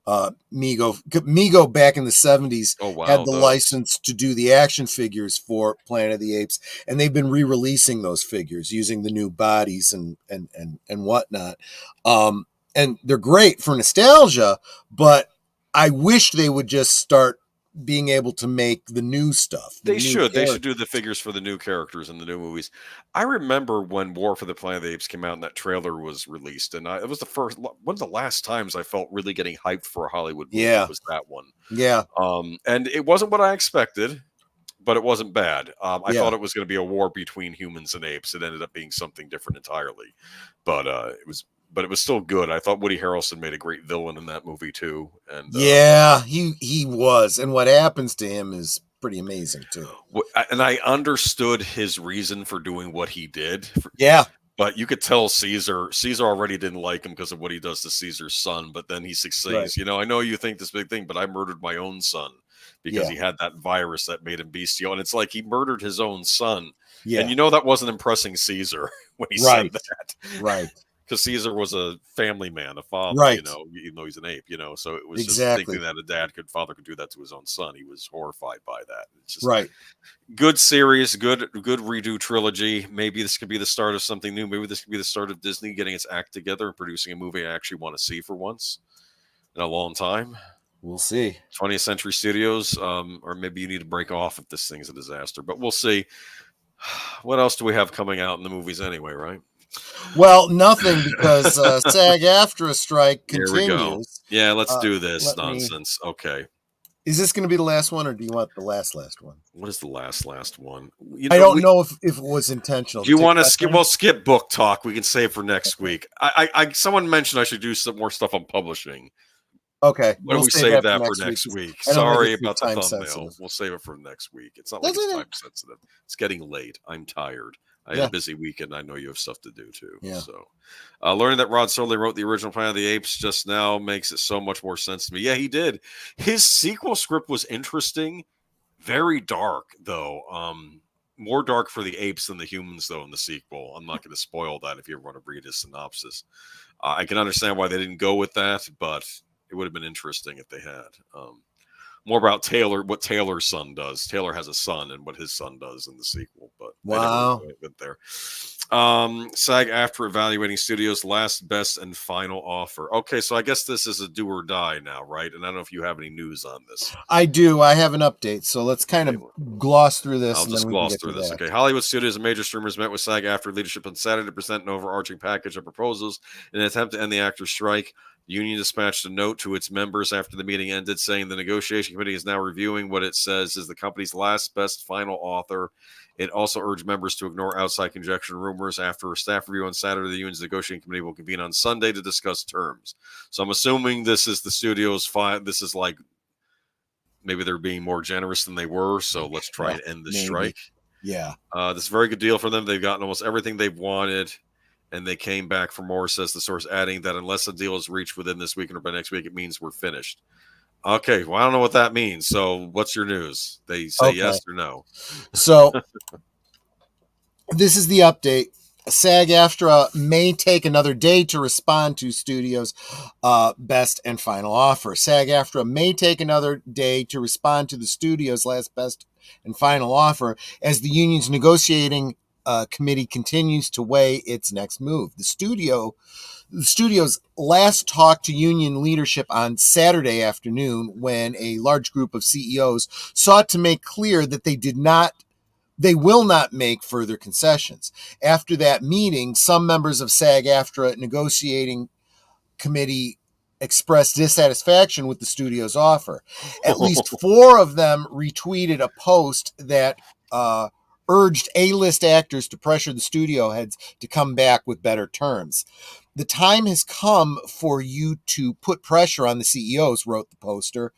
Mego back in the 70s Oh had wow, the those. license to do the action figures for Planet of the Apes, and they've been re-releasing those figures using the new bodies and whatnot. Um, and they're great for nostalgia, but I wish they would just start being able to make the new stuff, the They new should. They should do the characters. figures for the new characters in the new movies. I remember when War for the Planet of the Apes came out and that trailer was released, and it was the first one of the last times I felt really getting hyped for a Hollywood movie Yeah, was that one. yeah, And it wasn't what I expected, but it wasn't bad. I yeah. thought it was going to be a war between humans and apes. It ended up being something different entirely, but it was still good. I thought Woody Harrelson made a great villain in that movie too, and Yeah, he was, and what happens to him is pretty amazing too. and I understood his reason for doing what he did. Yeah, But you could tell Caesar already didn't like him because of what he does to Caesar's son. But then he right. succeeds. I know you think this big thing, but I murdered my own son because Yeah, he had that virus that made him bestial. And it's like he murdered his own son. And yeah. that wasn't impressing Caesar when he said Right, that. right, Because Caesar was a family man, a father, right. even though he's an ape, So it was just Exactly. thinking that father could do that to his own son. He was horrified by that. It's just Right. good series, good redo trilogy. Maybe this could be the start of something new. Maybe this could be the start of Disney getting its act together and producing a movie I actually want to see for once in a long time. We'll see. 20th Century Studios, or maybe you need to break off if this thing's a disaster. But we'll see. What else do we have coming out in the movies anyway? Right? Well, nothing because SAG-AFTRA strike Here we go. continues. Yeah, let's do this Let me. nonsense. Okay. Is this going to be the last one, or do you want the last one? What is the last one? I don't know if it was intentional. Do you to take want to last skip? one. Well, skip book talk. We can save for next week. Someone mentioned I should do some more stuff on publishing. Okay, Why don't we save that for next week? I don't think Sorry it's about the time thumbnail. sensitive. We'll save it for next week. It's not That's like it's okay. time sensitive. It's getting late. I'm tired. I had Yeah. a busy weekend. I know you have stuff to do too. Yeah. So, learning that Rod Serling wrote the original Planet of the Apes just now makes it so much more sense to me. Yeah, he did. His sequel script was interesting, very dark though. More dark for the apes than the humans though in the sequel. I'm not going to spoil that if you ever want to read his synopsis. I can understand why they didn't go with that, but it would have been interesting if they had. More about Taylor, what Taylor's son does. Taylor has a son and what his son does in the sequel, but Wow. they never went there. SAG after evaluating studios' last, best, and final offer. Okay, so I guess this is a do or die now, right? And I don't know if you have any news on this. I do. I have an update, so let's kind of gloss through this. I'll and just then we can gloss get through to this. that. Okay. Hollywood studios and major streamers met with SAG after leadership on Saturday to present an overarching package of proposals in an attempt to end the actors' strike. The union dispatched a note to its members after the meeting ended saying the negotiation committee is now reviewing what it says is the company's last best final author. It also urged members to ignore outside conjecture and rumors. After a staff review on Saturday, the union's negotiating committee will convene on Sunday to discuss terms. So I'm assuming this is the studio's this is like maybe they're being more generous than they were. So let's try and end the strike. Yeah. This is a very good deal for them. They've gotten almost everything they've wanted, and they came back for more, says the source, adding that unless a deal is reached within this week or by next week, it means we're finished. Okay, well, I don't know what that means. So what's your news? They say yes or no? So this is the update. SAG-AFTRA may take another day to respond to studios' best and final offer. SAG-AFTRA may take another day to respond to the studio's last best and final offer as the union's negotiating committee continues to weigh its next move. The studio's last talked to union leadership on Saturday afternoon when a large group of CEOs sought to make clear that they will not make further concessions. After that meeting, some members of SAG-AFTRA negotiating committee expressed dissatisfaction with the studio's offer. At least 4 of them retweeted a post that urged A-list actors to pressure the studio heads to come back with better terms. The time has come for you to put pressure on the CEOs, wrote the poster.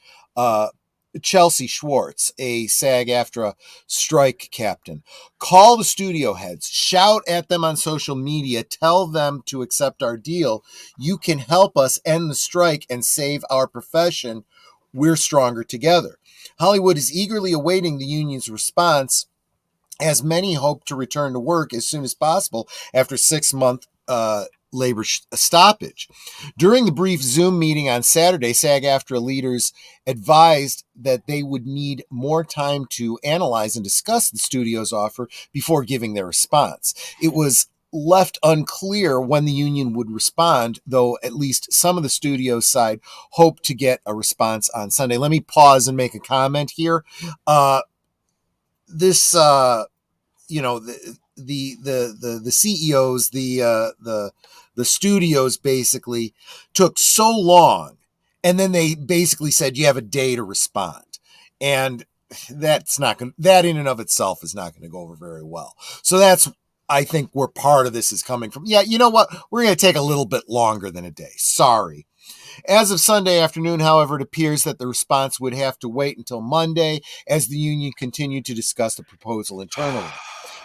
Chelsea Schwartz, a SAG-AFTRA strike captain. Call the studio heads, shout at them on social media, tell them to accept our deal. You can help us end the strike and save our profession. We're stronger together. Hollywood is eagerly awaiting the union's response, as many hope to return to work as soon as possible after 6-month labor stoppage. During the brief Zoom meeting on Saturday, SAG-AFTRA leaders advised that they would need more time to analyze and discuss the studio's offer before giving their response. It was left unclear when the union would respond, though at least some of the studio's side hoped to get a response on Sunday. Let me pause and make a comment here. This the CEOs, the studios basically took so long, and then they basically said you have a day to respond, and that's not going. That in and of itself is not going to go over very well. So that's, I think, where part of this is coming from. Yeah, you know what? We're going to take a little bit longer than a day. Sorry. As of Sunday afternoon, however, it appears that the response would have to wait until Monday as the union continued to discuss the proposal internally.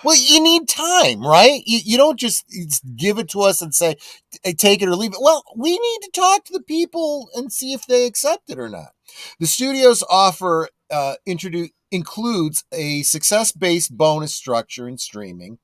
Well, you need time, right? You don't just give it to us and say, hey, take it or leave it. Well, we need to talk to the people and see if they accept it or not. The studio's offer includes a success-based bonus structure in streaming.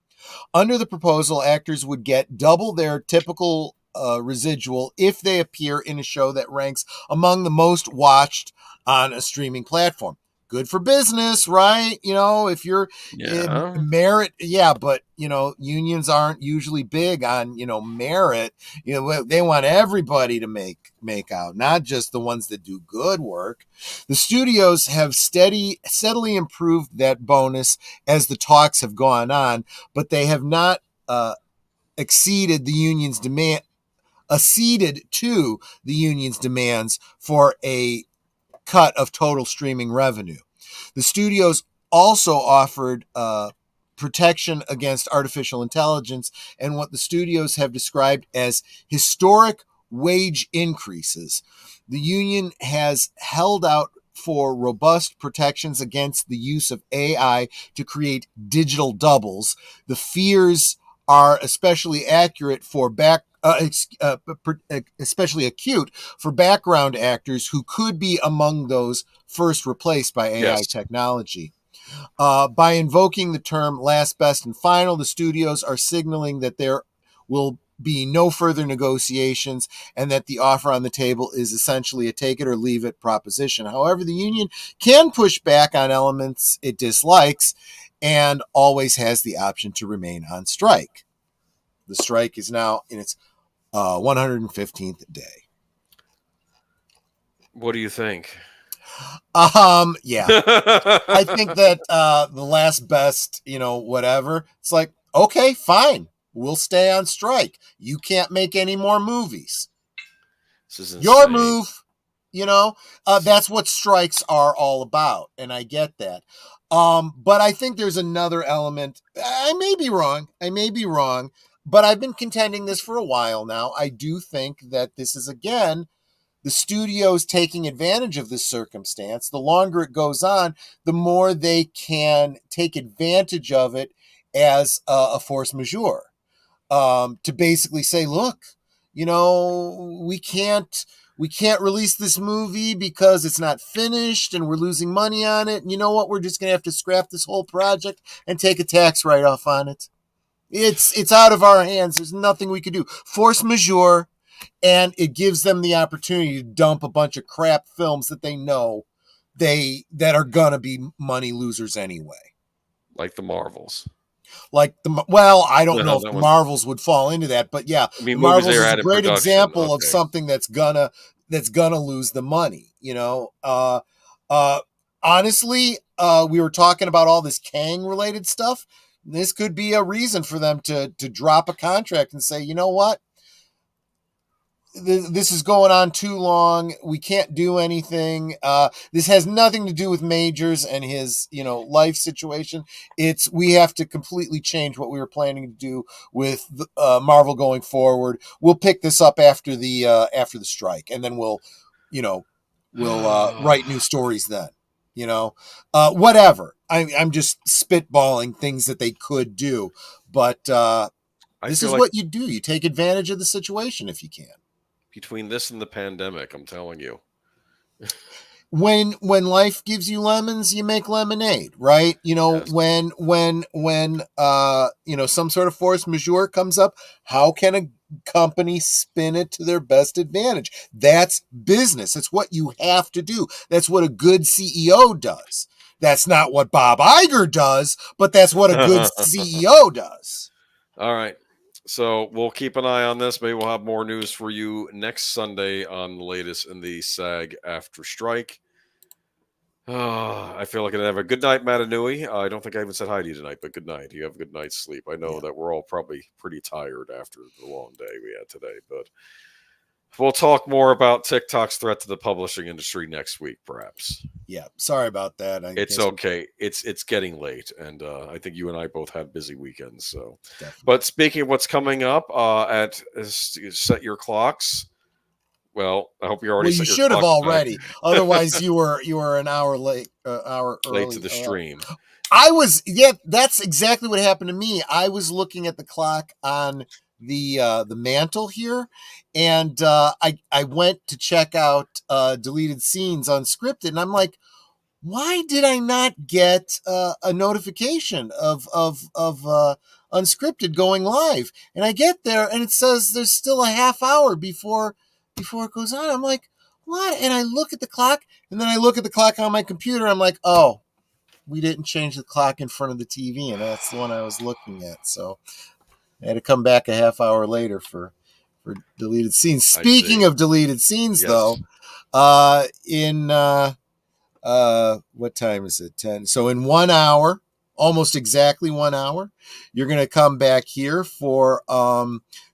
Under the proposal, actors would get double their typical residual if they appear in a show that ranks among the most watched on a streaming platform. Good for business, right? If you're merit, but unions aren't usually big on merit. They want everybody to make out, not just the ones that do good work. The studios have steadily improved that bonus as the talks have gone on, but they have not acceded to the union's demands for a cut of total streaming revenue. The studios also offered protection against artificial intelligence and what the studios have described as historic wage increases. The union has held out for robust protections against the use of AI to create digital doubles. The fears are especially acute for background actors who could be among those first replaced by AI technology. By invoking the term last, best, and final, the studios are signaling that there will be no further negotiations and that the offer on the table is essentially a take it or leave it proposition. However, the union can push back on elements it dislikes and always has the option to remain on strike. The strike is now in its 115th day. What do you think? Yeah. I think that the last best, whatever, it's like, okay, fine. We'll stay on strike. You can't make any more movies. This is insane. Your move, that's what strikes are all about. And I get that. But I think there's another element. I may be wrong, but I've been contending this for a while now. I do think that this is, again, the studios taking advantage of this circumstance. The longer it goes on, the more they can take advantage of it as a force majeure. To basically say, look, we can't release this movie because it's not finished and we're losing money on it. And you know what? We're just going to have to scrap this whole project and take a tax write-off on it. It's out of our hands. There's nothing we could do. Force majeure, and it gives them the opportunity to dump a bunch of crap films that they know that are gonna be money losers anyway. Like the Marvels. I don't know if the Marvels would fall into that, but yeah, I mean, Marvels is a great example of something that's gonna lose the money. Honestly, we were talking about all this Kang related stuff. This could be a reason for them to drop a contract and say, you know what? This is going on too long. We can't do anything. This has nothing to do with Majors and his, life situation. We have to completely change what we were planning to do with Marvel going forward. We'll pick this up after the strike, and then we'll write new stories then. Whatever. I'm just spitballing things that they could do, but this is what you do. You take advantage of the situation if you can. Between this and the pandemic, I'm telling you. When life gives you lemons, you make lemonade, right? Yes. When some sort of force majeure comes up, how can company spin it to their best advantage. That's business. That's what you have to do. That's what a good CEO does. That's not what Bob Iger does, but that's what a good CEO does. All right. So we'll keep an eye on this. Maybe we'll have more news for you next Sunday on the latest in the SAG after strike. I feel like I have a good night, Matanui. I don't think I even said hi to you tonight, but good night. You have a good night's sleep. I know that we're all probably pretty tired after the long day we had today, but we'll talk more about TikTok's threat to the publishing industry next week, perhaps. Yeah, sorry about that. It's okay. It's getting late, and I think you and I both had busy weekends. So, Definitely. But speaking of what's coming up, set your clocks. Well, I hope you already. Well, you should have already. Otherwise, you were an hour late. Hour late early to the stream. I was. Yeah, that's exactly what happened to me. I was looking at the clock on the mantle here, and I went to check out deleted scenes unscripted, and I'm like, why did I not get a notification of unscripted going live? And I get there, and it says there's still a half hour before it goes on. I'm like, what? And I look at the clock, and then I look at the clock on my computer. I'm like, oh, we didn't change the clock in front of the TV, and that's the one I was looking at. So I had to come back a half hour later for deleted scenes. Speaking of deleted scenes, though, in what time is it? 10. So in 1 hour, almost exactly 1 hour, you're going to come back here for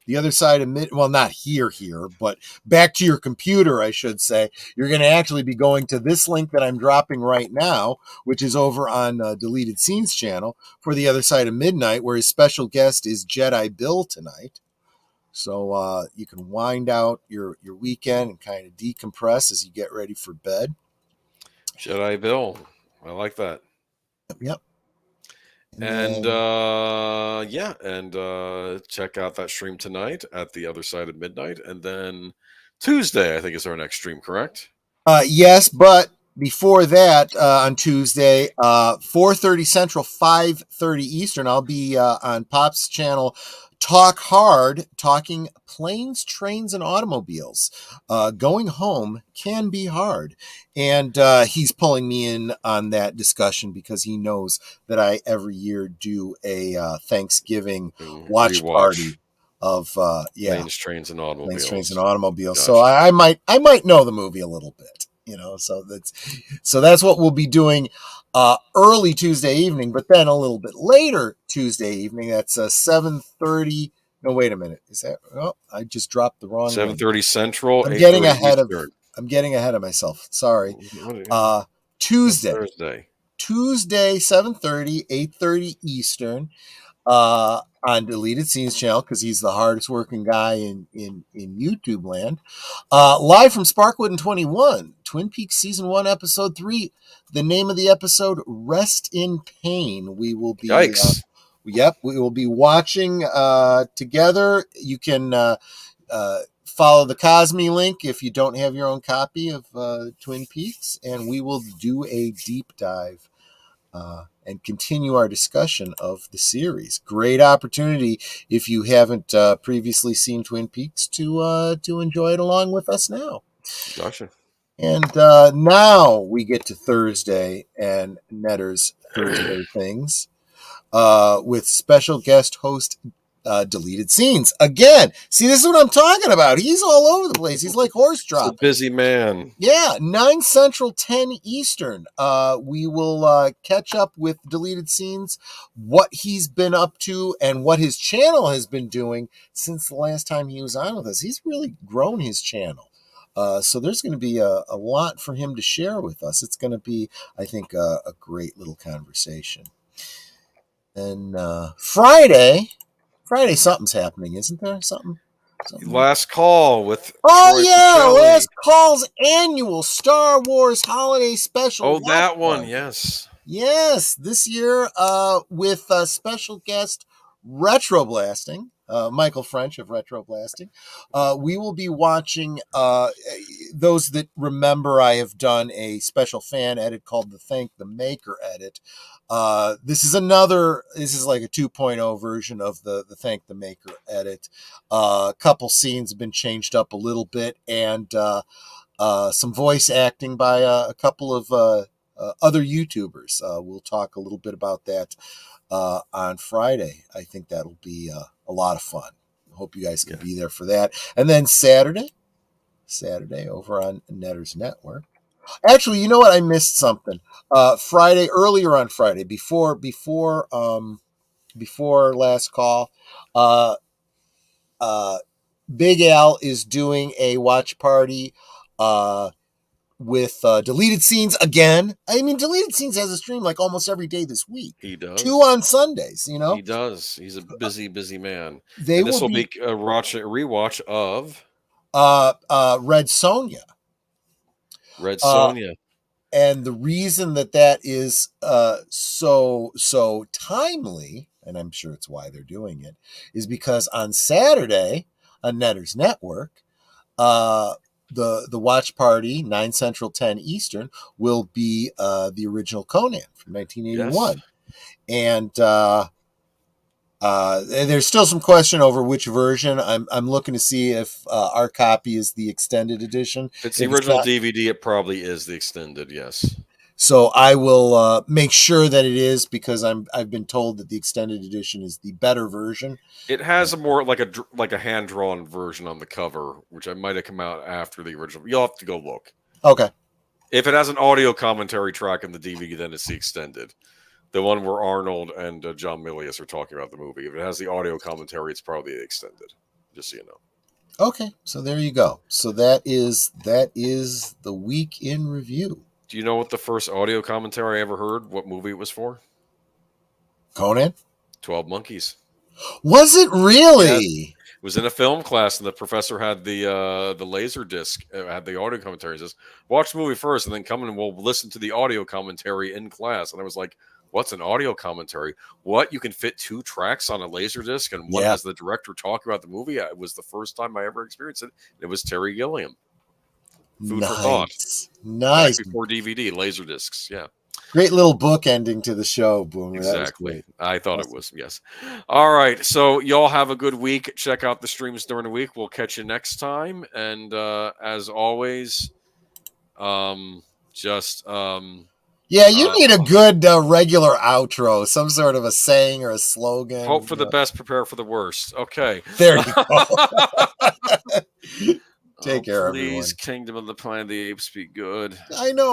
the other side of well, not here, but back to your computer, I should say. You're going to actually be going to this link that I'm dropping right now, which is over on Deleted Scenes channel for the other side of midnight, where his special guest is Jedi Bill tonight. So you can wind out your weekend and kind of decompress as you get ready for bed. Jedi Bill. I like that. Yep. And check out that stream tonight at the other side of midnight, and then Tuesday I think is our next stream, correct? Yes, but before that, on Tuesday, 4:30 Central, 5:30 Eastern, I'll be on Pop's channel, Talk Hard, talking planes, trains, and automobiles. Going home can be hard. And he's pulling me in on that discussion because he knows that I every year do a Thanksgiving watch party of planes, trains, and automobiles. Gotcha. So I might know the movie a little bit, so that's what we'll be doing early Tuesday evening, but then a little bit later Tuesday evening. That's 7:30. No, wait a minute. Is that? Oh, I just dropped the wrong. 7:30 Central. I'm getting ahead of myself. Sorry. Tuesday. Tuesday, 7:30, 8:30 Eastern. On Deleted Scenes channel, because he's the hardest working guy in YouTube land. Live from Sparkwood and 21, Twin Peaks Season 1, Episode 3. The name of the episode, Rest in Pain. We will be we will be watching together. You can follow the Cosme link if you don't have your own copy of Twin Peaks, and we will do a deep dive and continue our discussion of the series. Great opportunity if you haven't previously seen Twin Peaks to enjoy it along with us now. Gotcha. And now we get to Thursday and Netter's Thursday Things with special guest host Deleted Scenes. Again, see, this is what I'm talking about. He's all over the place. He's like horse dropping. He's a busy man. Yeah, 9 Central, 10 Eastern. We will catch up with Deleted Scenes, what he's been up to, and what his channel has been doing since the last time he was on with us. He's really grown his channel. So there's going to be a lot for him to share with us. It's going to be, I think, a great little conversation. And Friday, something's happening, isn't there? Something. Last Call with Last Call's annual Star Wars holiday special. Oh, that one, yes. Yes, this year with special guest Retroblasting, Michael French of Retroblasting. We will be watching, those that remember, I have done a special fan edit called the Thank the Maker edit. This is like a 2.0 version of the Thank the Maker edit. A couple scenes have been changed up a little bit, and some voice acting by a couple of other YouTubers. We'll talk a little bit about that on Friday. I think that'll be a lot of fun. Hope you guys can be there for that. And then Saturday over on Netters Network. Actually, you know what? I missed something. Earlier on Friday, before last call, uh, Big Al is doing a watch party with Deleted Scenes again. I mean, Deleted Scenes has a stream like almost every day this week. He does. 2 on Sundays, He does. He's a busy man. They and this will be a rewatch of Red Sonja. Red Sonja. And the reason that is so timely, and I'm sure it's why they're doing it, is because on Saturday on Netters Network, the watch party, 9 Central, 10 Eastern, will be the original Conan from 1981. Yes. And there's still some question over which version. I'm looking to see if our copy is the extended edition. If it's the original DVD, it probably is the extended, yes. So I will make sure that it is, because I've been told that the extended edition is the better version. It has a more like a hand drawn version on the cover, which I might have come out after the original. You'll have to go look. Okay. If it has an audio commentary track in the DVD, then it's the extended. The one where Arnold and John Milius are talking about the movie. If it has the audio commentary, it's probably the extended. Just so you know. Okay, so there you go. So that is the week in review. Do you know what the first audio commentary I ever heard? What movie it was for? Conan? 12 Monkeys. Was it really? Yeah. It was in a film class, and the professor had the laser disc, had the audio commentary. He says, watch the movie first, and then come in and we'll listen to the audio commentary in class. And I was like, what's an audio commentary? What? You can fit 2 tracks on a laser disc, and one has the director talk about the movie? It was the first time I ever experienced it. It was Terry Gilliam. Food for thought. Nice. Back before DVD, laser discs. Yeah. Great little book ending to the show, Boomer. Exactly. I thought it was. Yes. All right. So y'all have a good week. Check out the streams during the week. We'll catch you next time. And as always, yeah, you need a good regular outro, some sort of a saying or a slogan. Hope for the best, prepare for the worst. Okay. There you go. Take care, everyone. Please, Kingdom of the Planet of the Apes, be good. I know.